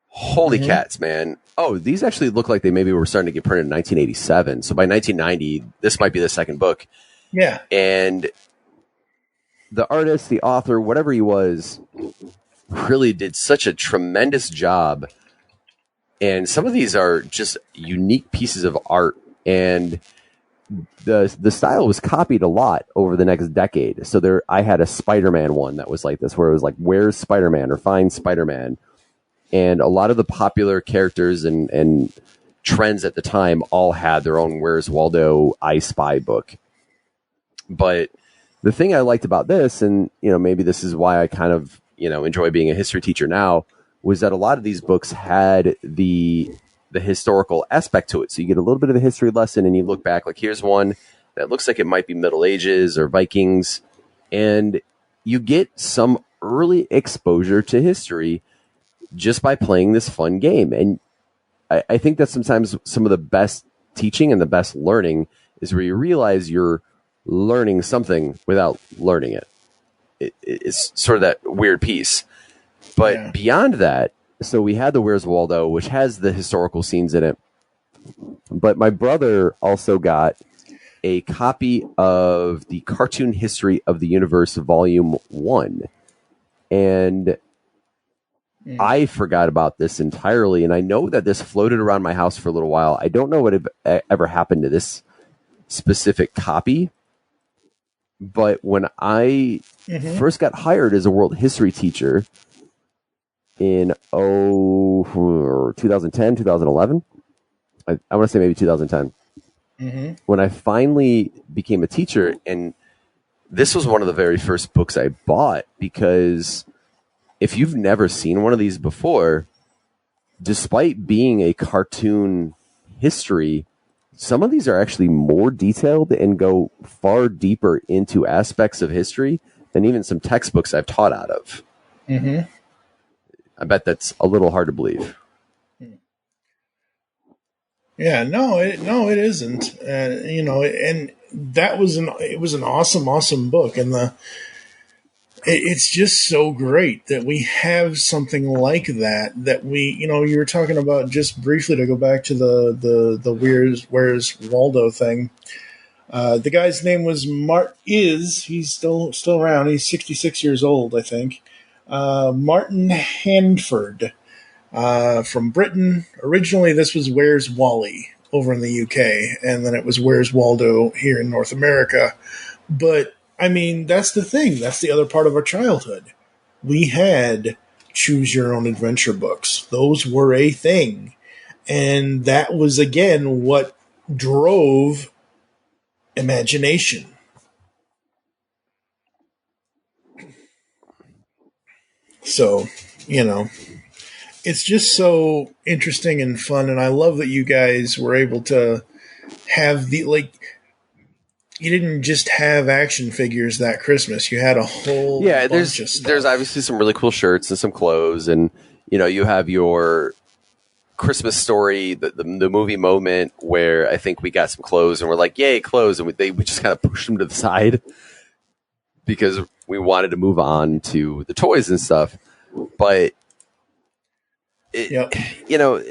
Speaker 1: holy cats, man. Oh, these actually look like they maybe were starting to get printed in 1987. So by 1990, this might be the second book.
Speaker 2: Yeah.
Speaker 1: And the artist, the author, whatever he was, really did such a tremendous job. And some of these are just unique pieces of art. And the style was copied a lot over the next decade. So I had a Spider-Man one that was like this, where it was like, Where's Spider-Man? Or Find Spider-Man. And a lot of the popular characters and trends at the time all had their own Where's Waldo I Spy book. But the thing I liked about this, and maybe this is why I kind of enjoy being a history teacher now, was that a lot of these books had the historical aspect to it. So you get a little bit of the history lesson, and you look back, like, here's one that looks like it might be Middle Ages or Vikings, and you get some early exposure to history just by playing this fun game. And I think that sometimes some of the best teaching and the best learning is where you realize you're learning something without learning it. It's sort of that weird piece. But beyond that, so we had the Where's Waldo, which has the historical scenes in it. But my brother also got a copy of the Cartoon History of the Universe Volume 1. And I forgot about this entirely. And I know that this floated around my house for a little while. I don't know what ever happened to this specific copy. But when I first got hired as a world history teacher in 2010, 2011, I want to say maybe 2010, when I finally became a teacher, and this was one of the very first books I bought, because if you've never seen one of these before, despite being a cartoon history, some of these are actually more detailed and go far deeper into aspects of history than even some textbooks I've taught out of. I bet that's a little hard to believe.
Speaker 2: Yeah, no, it isn't. And that was it was an awesome book, and it's just so great that we have something like that we, you were talking about, just briefly to go back to the Where's Waldo thing. The guy's name was he's still around. He's 66 years old, I think. Martin Handford, from Britain. Originally, this was Where's Wally over in the UK, and then it was Where's Waldo here in North America. But I mean, that's the thing. That's the other part of our childhood. We had choose your own adventure books. Those were a thing. And that was, again, what drove imagination. So, it's just so interesting and fun. And I love that you guys were able to have you didn't just have action figures that Christmas. You had a whole bunch of stuff.
Speaker 1: There's obviously some really cool shirts and some clothes, and you have your Christmas Story, the movie moment where I think we got some clothes and we're like, yay, clothes. And we just kind of pushed them to the side because we wanted to move on to the toys and stuff. But, you know,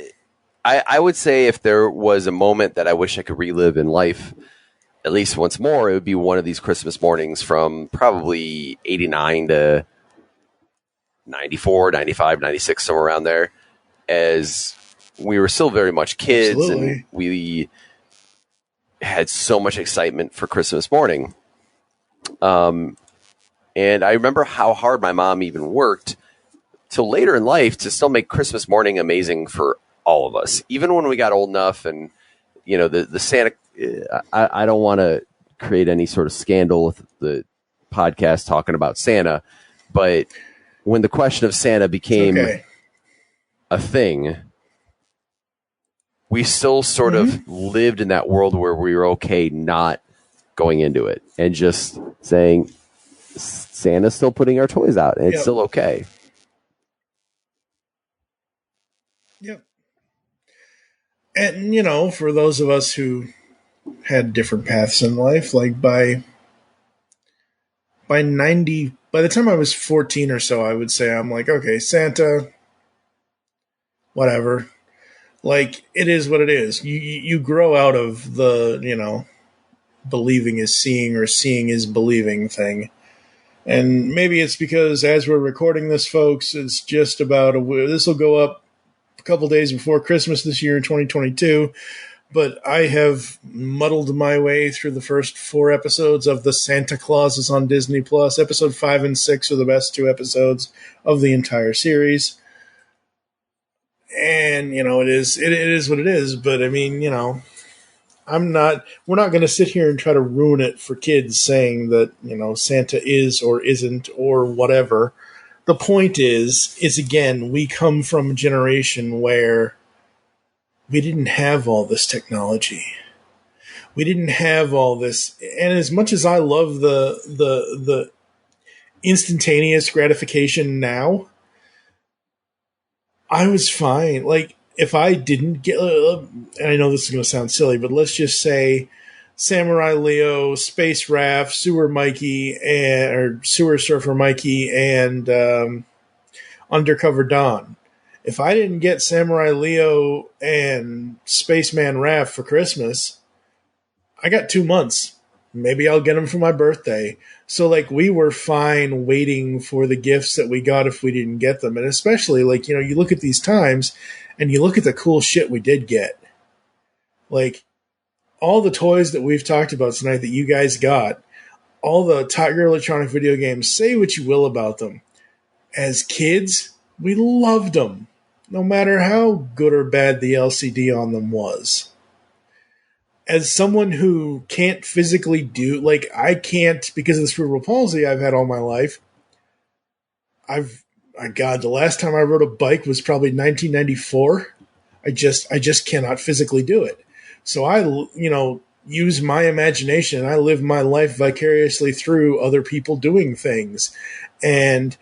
Speaker 1: I would say if there was a moment that I wish I could relive in life at least once more, it would be one of these Christmas mornings from probably 89 to 94, 95, 96, somewhere around there, as we were still very much kids. Absolutely. And we had so much excitement for Christmas morning. And I remember how hard my mom even worked till later in life to still make Christmas morning amazing for all of us. Even when we got old enough and, you know, the Santa, I don't want to create any sort of scandal with the podcast talking about Santa, but when the question of Santa became a thing, we still sort of lived in that world where we were okay not going into it and just saying, Santa's still putting our toys out and it's still okay.
Speaker 2: Yep. And, you know, for those of us who had different paths in life, like by the time I was 14 or so, I would say I'm like, okay, Santa, whatever. Like, it is what it is. You grow out of the, you know, believing is seeing or seeing is believing thing. And maybe it's because as we're recording this, folks, it's just about this will go up a couple days before Christmas this year in 2022. But I have muddled my way through the first 4 episodes of The Santa Clauses on Disney Plus. Episode 5 and 6 are the best 2 episodes of the entire series. And, you know, it is what it is. But I mean, you know, we're not going to sit here and try to ruin it for kids saying that, you know, Santa is or isn't or whatever. The point is again, we come from a generation where we didn't have all this technology. We didn't have all this. And as much as I love the instantaneous gratification now, I was fine. Like, if I didn't get, and I know this is going to sound silly, but let's just say Samurai Leo, Space Raph, Sewer Mikey, or Sewer Surfer Mikey, and Undercover Don. If I didn't get Samurai Leo and Spaceman Raph for Christmas, I got 2 months. Maybe I'll get them for my birthday. So, like, we were fine waiting for the gifts that we got if we didn't get them. And especially, like, you know, you look at these times and you look at the cool shit we did get. Like, all the toys that we've talked about tonight that you guys got, all the Tiger Electronic video games, say what you will about them. As kids, we loved them, no matter how good or bad the LCD on them was. As someone who can't physically do, like, I can't, because of the cerebral palsy I've had all my life, God, the last time I rode a bike was probably 1994. I just cannot physically do it. So I, you know, use my imagination and I live my life vicariously through other people doing things. And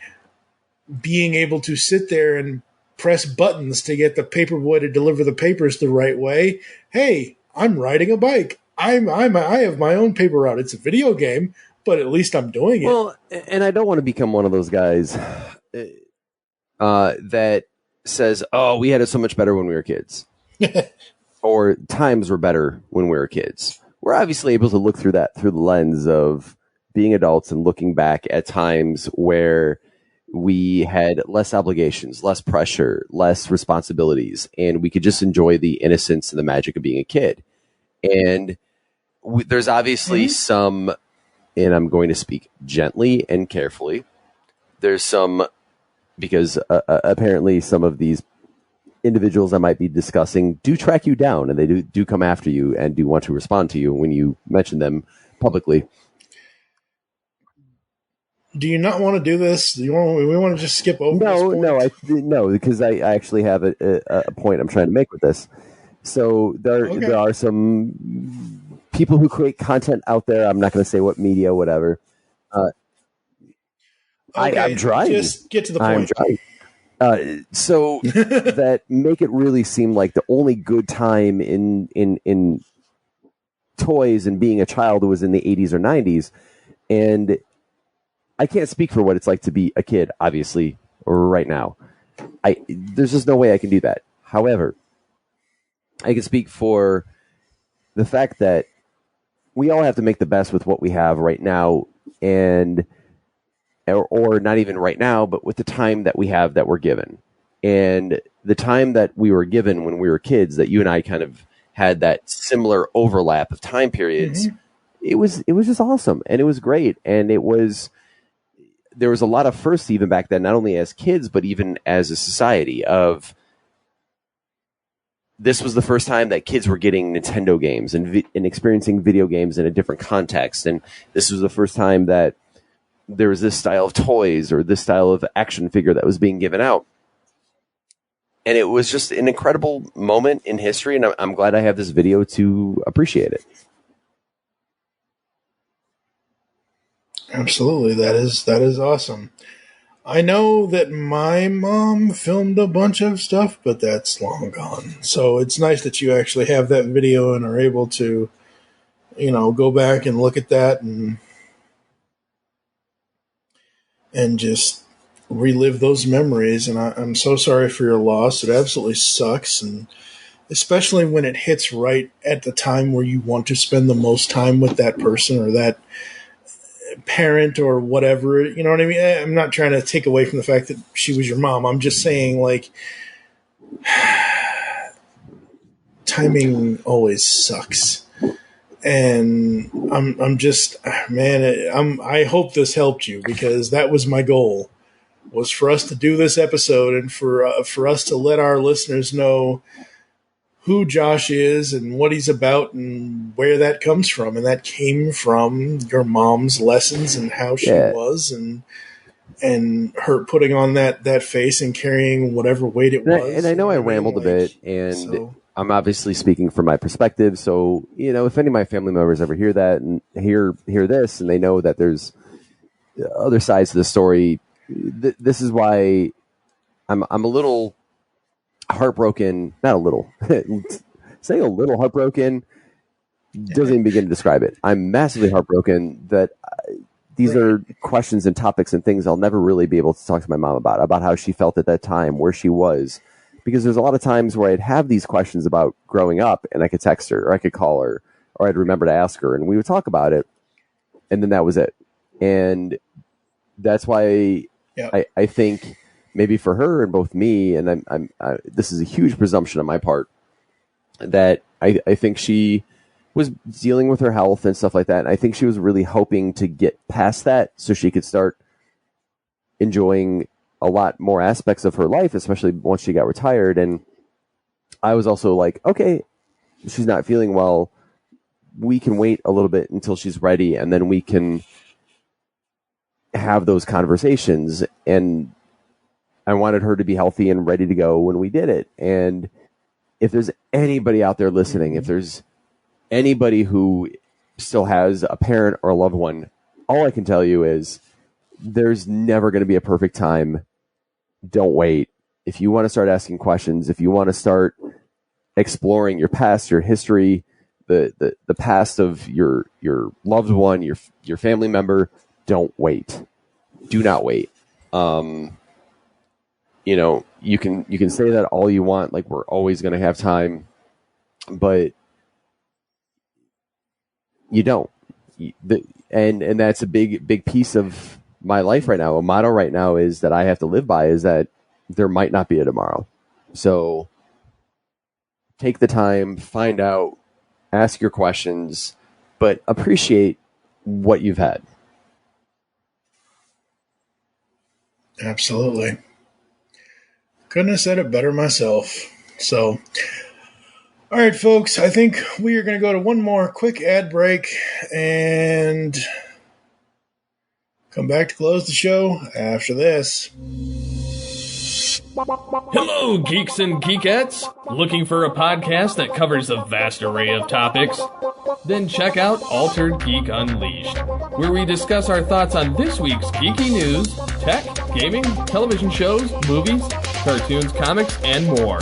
Speaker 2: being able to sit there and press buttons to get the paperboy to deliver the papers the right way. Hey, I'm riding a bike. I have my own paper route. It's a video game, but at least I'm doing it.
Speaker 1: Well, and I don't want to become one of those guys that says, "Oh, we had it so much better when we were kids," or "Times were better when we were kids." We're obviously able to look through the lens of being adults and looking back at times where we had less obligations, less pressure, less responsibilities, and we could just enjoy the innocence and the magic of being a kid. And there's obviously some, and I'm going to speak gently and carefully, there's some, because apparently some of these individuals I might be discussing do track you down, and they do come after you and do want to respond to you when you mention them publicly.
Speaker 2: Do you not want to do this? We want to just skip over this point?
Speaker 1: No, because I actually have a point I'm trying to make with this. So there are some people who create content out there. I'm not going to say what media, whatever. I'm trying.
Speaker 2: Just get to the point.
Speaker 1: I'm trying. So that make it really seem like the only good time in toys and being a child was in the 80s or 90s. And I can't speak for what it's like to be a kid, obviously, or right now. There's just no way I can do that. However, I can speak for the fact that we all have to make the best with what we have right now, and or not even right now, but with the time that we have that we're given. And the time that we were given when we were kids, that you and I kind of had that similar overlap of time periods, it was just awesome, and it was great, and there was a lot of firsts even back then, not only as kids, but even as a society of, this was the first time that kids were getting Nintendo games and experiencing video games in a different context. And this was the first time that there was this style of toys or this style of action figure that was being given out. And it was just an incredible moment in history. And I'm glad I have this video to appreciate it.
Speaker 2: Absolutely. That is awesome. I know that my mom filmed a bunch of stuff, but that's long gone. So it's nice that you actually have that video and are able to, go back and look at that and just relive those memories. And I'm so sorry for your loss. It absolutely sucks. And especially when it hits right at the time where you want to spend the most time with that person or that parent or whatever, you know what I mean? I'm not trying to take away from the fact that she was your mom. I'm just saying, like, timing always sucks. And I hope this helped you, because that was my goal, was for us to do this episode and for us to let our listeners know who Josh is and what he's about and where that comes from. And that came from your mom's lessons and how she was and her putting on that face and carrying whatever weight it was.
Speaker 1: And I know I rambled a bit, and I'm obviously speaking from my perspective. So, if any of my family members ever hear that and hear this, and they know that there's other sides to the story, this is why I'm a little heartbroken. Not a little. Saying a little heartbroken doesn't even begin to describe it. I'm massively heartbroken that these are questions and topics and things I'll never really be able to talk to my mom about how she felt at that time, where she was. Because there's a lot of times where I'd have these questions about growing up, and I could text her, or I could call her, or I'd remember to ask her, and we would talk about it, and then that was it. And that's why I think maybe for her and both me, and this is a huge presumption on my part, that I think she was dealing with her health and stuff like that. And I think she was really hoping to get past that so she could start enjoying a lot more aspects of her life, especially once she got retired. And I was also like, okay, she's not feeling well. We can wait a little bit until she's ready, and then we can have those conversations. And I wanted her to be healthy and ready to go when we did it. And if there's anybody out there listening, if there's anybody who still has a parent or a loved one, all I can tell you is there's never going to be a perfect time. Don't wait. If you want to start asking questions, if you want to start exploring your past, your history, the past of your loved one, your family member, don't wait. Do not wait. You can say that all you want, like we're always going to have time, but you don't. And that's a big piece of my life right now. A motto right now is that I have to live by is that there might not be a tomorrow. So take the time, find out, ask your questions, but appreciate what you've had.
Speaker 2: Absolutely. Couldn't have said it better myself. So, all right, folks, I think we are going to go to one more quick ad break and come back to close the show after this.
Speaker 11: Hello, geeks and geekettes! Looking for a podcast that covers a vast array of topics? Then check out Altered Geek Unleashed, where we discuss our thoughts on this week's geeky news, tech, gaming, television shows, movies, cartoons, comics, and more.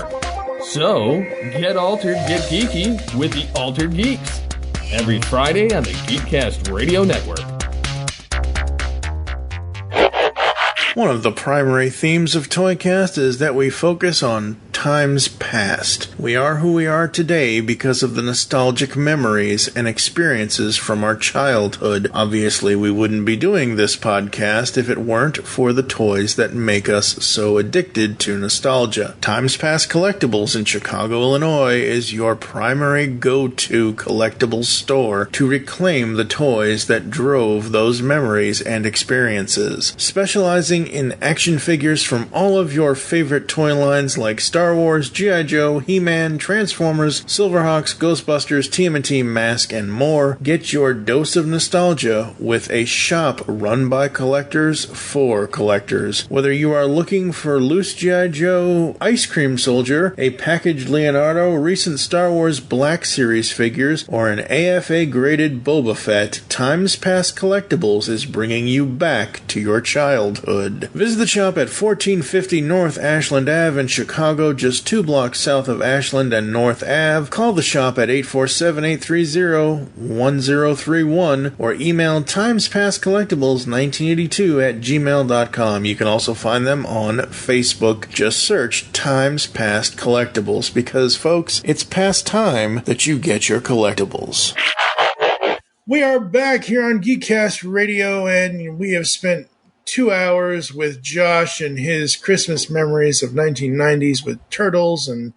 Speaker 11: So, get altered, get geeky with the Altered Geeks. Every Friday on the Geekcast Radio Network.
Speaker 2: One of the primary themes of Toycast is that we focus on times past. We are who we are today because of the nostalgic memories and experiences from our childhood. Obviously, we wouldn't be doing this podcast if it weren't for the toys that make us so addicted to nostalgia. Times Past Collectibles in Chicago, Illinois is your primary go-to collectibles store to reclaim the toys that drove those memories and experiences. Specializing in action figures from all of your favorite toy lines like Star Wars, G.I. Joe, He-Man, Transformers, Silverhawks, Ghostbusters, TMNT, Mask, and more. Get your dose of nostalgia with a shop run by collectors for collectors. Whether you are looking for loose G.I. Joe Ice Cream Soldier, a packaged Leonardo, recent Star Wars Black Series figures, or an AFA-graded Boba Fett, Times Past Collectibles is bringing you back to your childhood. Visit the shop at 1450 North Ashland Ave in Chicago, just 2 blocks south of Ashland and North Ave. Call the shop at 847-830-1031 or email timespastcollectibles1982@gmail.com. You can also find them on Facebook. Just search Times Past Collectibles because, folks, it's past time that you get your collectibles. We are back here on Geekcast Radio, and we have spent 2 hours with Josh and his Christmas memories of 1990s with Turtles and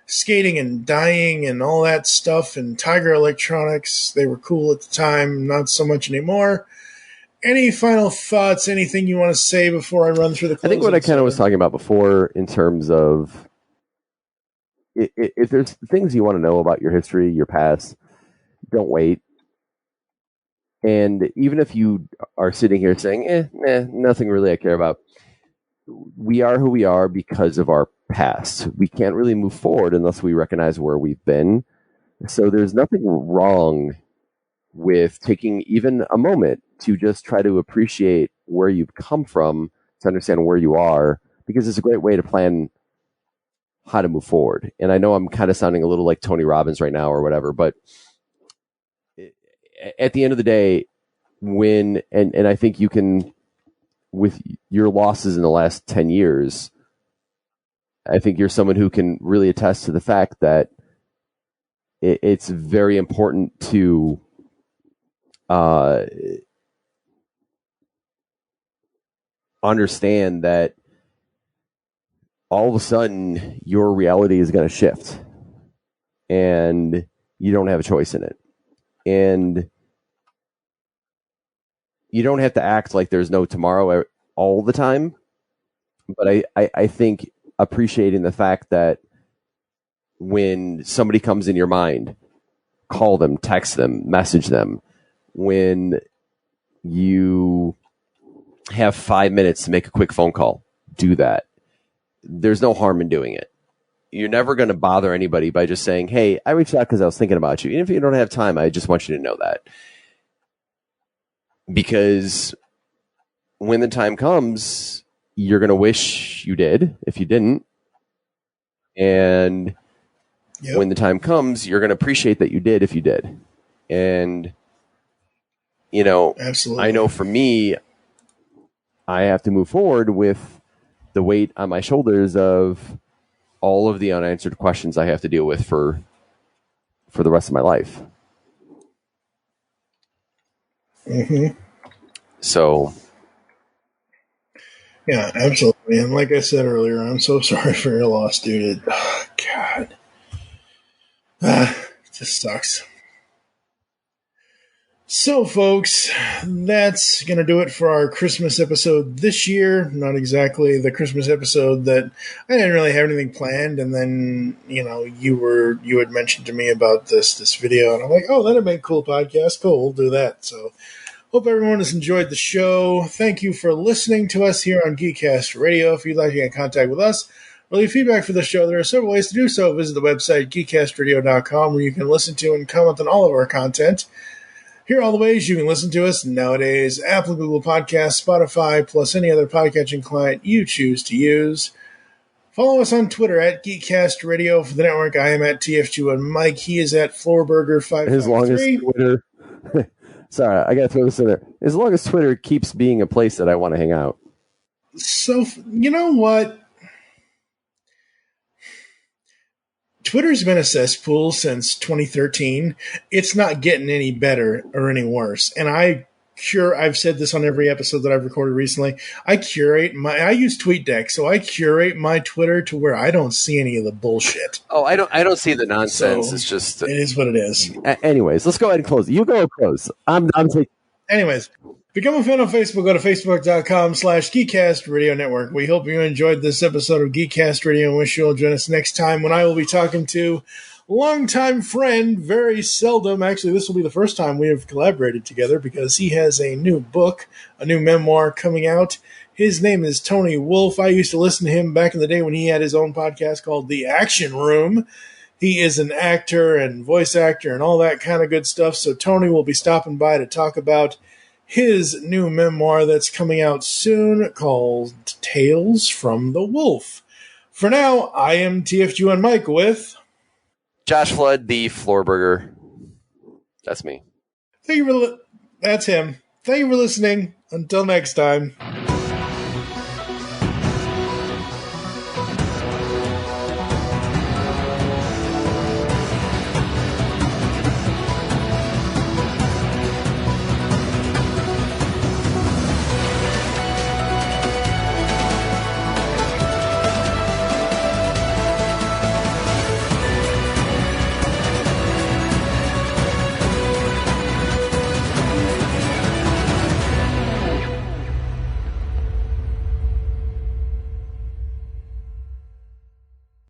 Speaker 2: skating and dying and all that stuff, and Tiger Electronics. They were cool at the time, not so much anymore. Any final thoughts, anything you want to say before I run through the closing?
Speaker 1: I think what I kind of was talking about before in terms of if there's things you want to know about your history, your past, don't wait. And even if you are sitting here saying, nothing really I care about, we are who we are because of our past. We can't really move forward unless we recognize where we've been. So there's nothing wrong with taking even a moment to just try to appreciate where you've come from, to understand where you are, because it's a great way to plan how to move forward. And I know I'm kind of sounding a little like Tony Robbins right now or whatever, but at the end of the day, and I think you can, with your losses in the last 10 years, I think you're someone who can really attest to the fact that it's very important to understand that all of a sudden your reality is going to shift and you don't have a choice in it. And you don't have to act like there's no tomorrow all the time. But I think appreciating the fact that when somebody comes in your mind, call them, text them, message them. When you have 5 minutes to make a quick phone call, do that. There's no harm in doing it. You're never going to bother anybody by just saying, hey, I reached out because I was thinking about you. Even if you don't have time, I just want you to know that. Because when the time comes, you're going to wish you did if you didn't. And when the time comes, you're going to appreciate that you did if you did. And, you know, absolutely. I know for me, I have to move forward with the weight on my shoulders of all of the unanswered questions I have to deal with for the rest of my life.
Speaker 2: Mm-hmm.
Speaker 1: So,
Speaker 2: yeah, absolutely. And like I said earlier, I'm so sorry for your loss, dude. Oh, God. It just sucks. So, folks, that's going to do it for our Christmas episode this year. Not exactly the Christmas episode that I didn't really have anything planned. And then, you know, you had mentioned to me about this video. And I'm like, oh, that'd make a cool podcast. Cool, we'll do that. So, hope everyone has enjoyed the show. Thank you for listening to us here on Geekcast Radio. If you'd like to get in contact with us or leave feedback for the show, there are several ways to do so. Visit the website, geekcastradio.com, where you can listen to and comment on all of our content. Here are all the ways you can listen to us nowadays: Apple, Google Podcasts, Spotify, plus any other podcatching client you choose to use. Follow us on Twitter at Geekcast Radio. For the network, I am at TFG and Mike. He is at FloorBurger553.
Speaker 1: As long as Twitter... Sorry, I got to throw this in there. As long as Twitter keeps being a place that I want to hang out.
Speaker 2: So, you know what? Twitter's been a cesspool since 2013. It's not getting any better or any worse. And I've said this on every episode that I've recorded recently. I use TweetDeck, so I curate my Twitter to where I don't see any of the bullshit.
Speaker 1: Oh, I don't see the nonsense.
Speaker 2: So,
Speaker 1: it's just
Speaker 2: it is what it is.
Speaker 1: Anyways, let's go ahead and close. You go close. I'm taking.
Speaker 2: Anyways, become a fan on Facebook. Go to facebook.com/Geekcast Radio Network. We hope you enjoyed this episode of Geekcast Radio and wish you'll join us next time when I will be talking to longtime friend, very seldom. Actually, this will be the first time we have collaborated together because he has a new book, a new memoir coming out. His name is Tony Wolf. I used to listen to him back in the day when he had his own podcast called The Action Room. He is an actor and voice actor and all that kind of good stuff. So Tony will be stopping by to talk about his new memoir that's coming out soon called Tales from the Wolf. For now, I am TFG and Mike with
Speaker 1: Josh Flood, the FloorBurger. That's me.
Speaker 2: That's him. Thank you for listening. Until next time.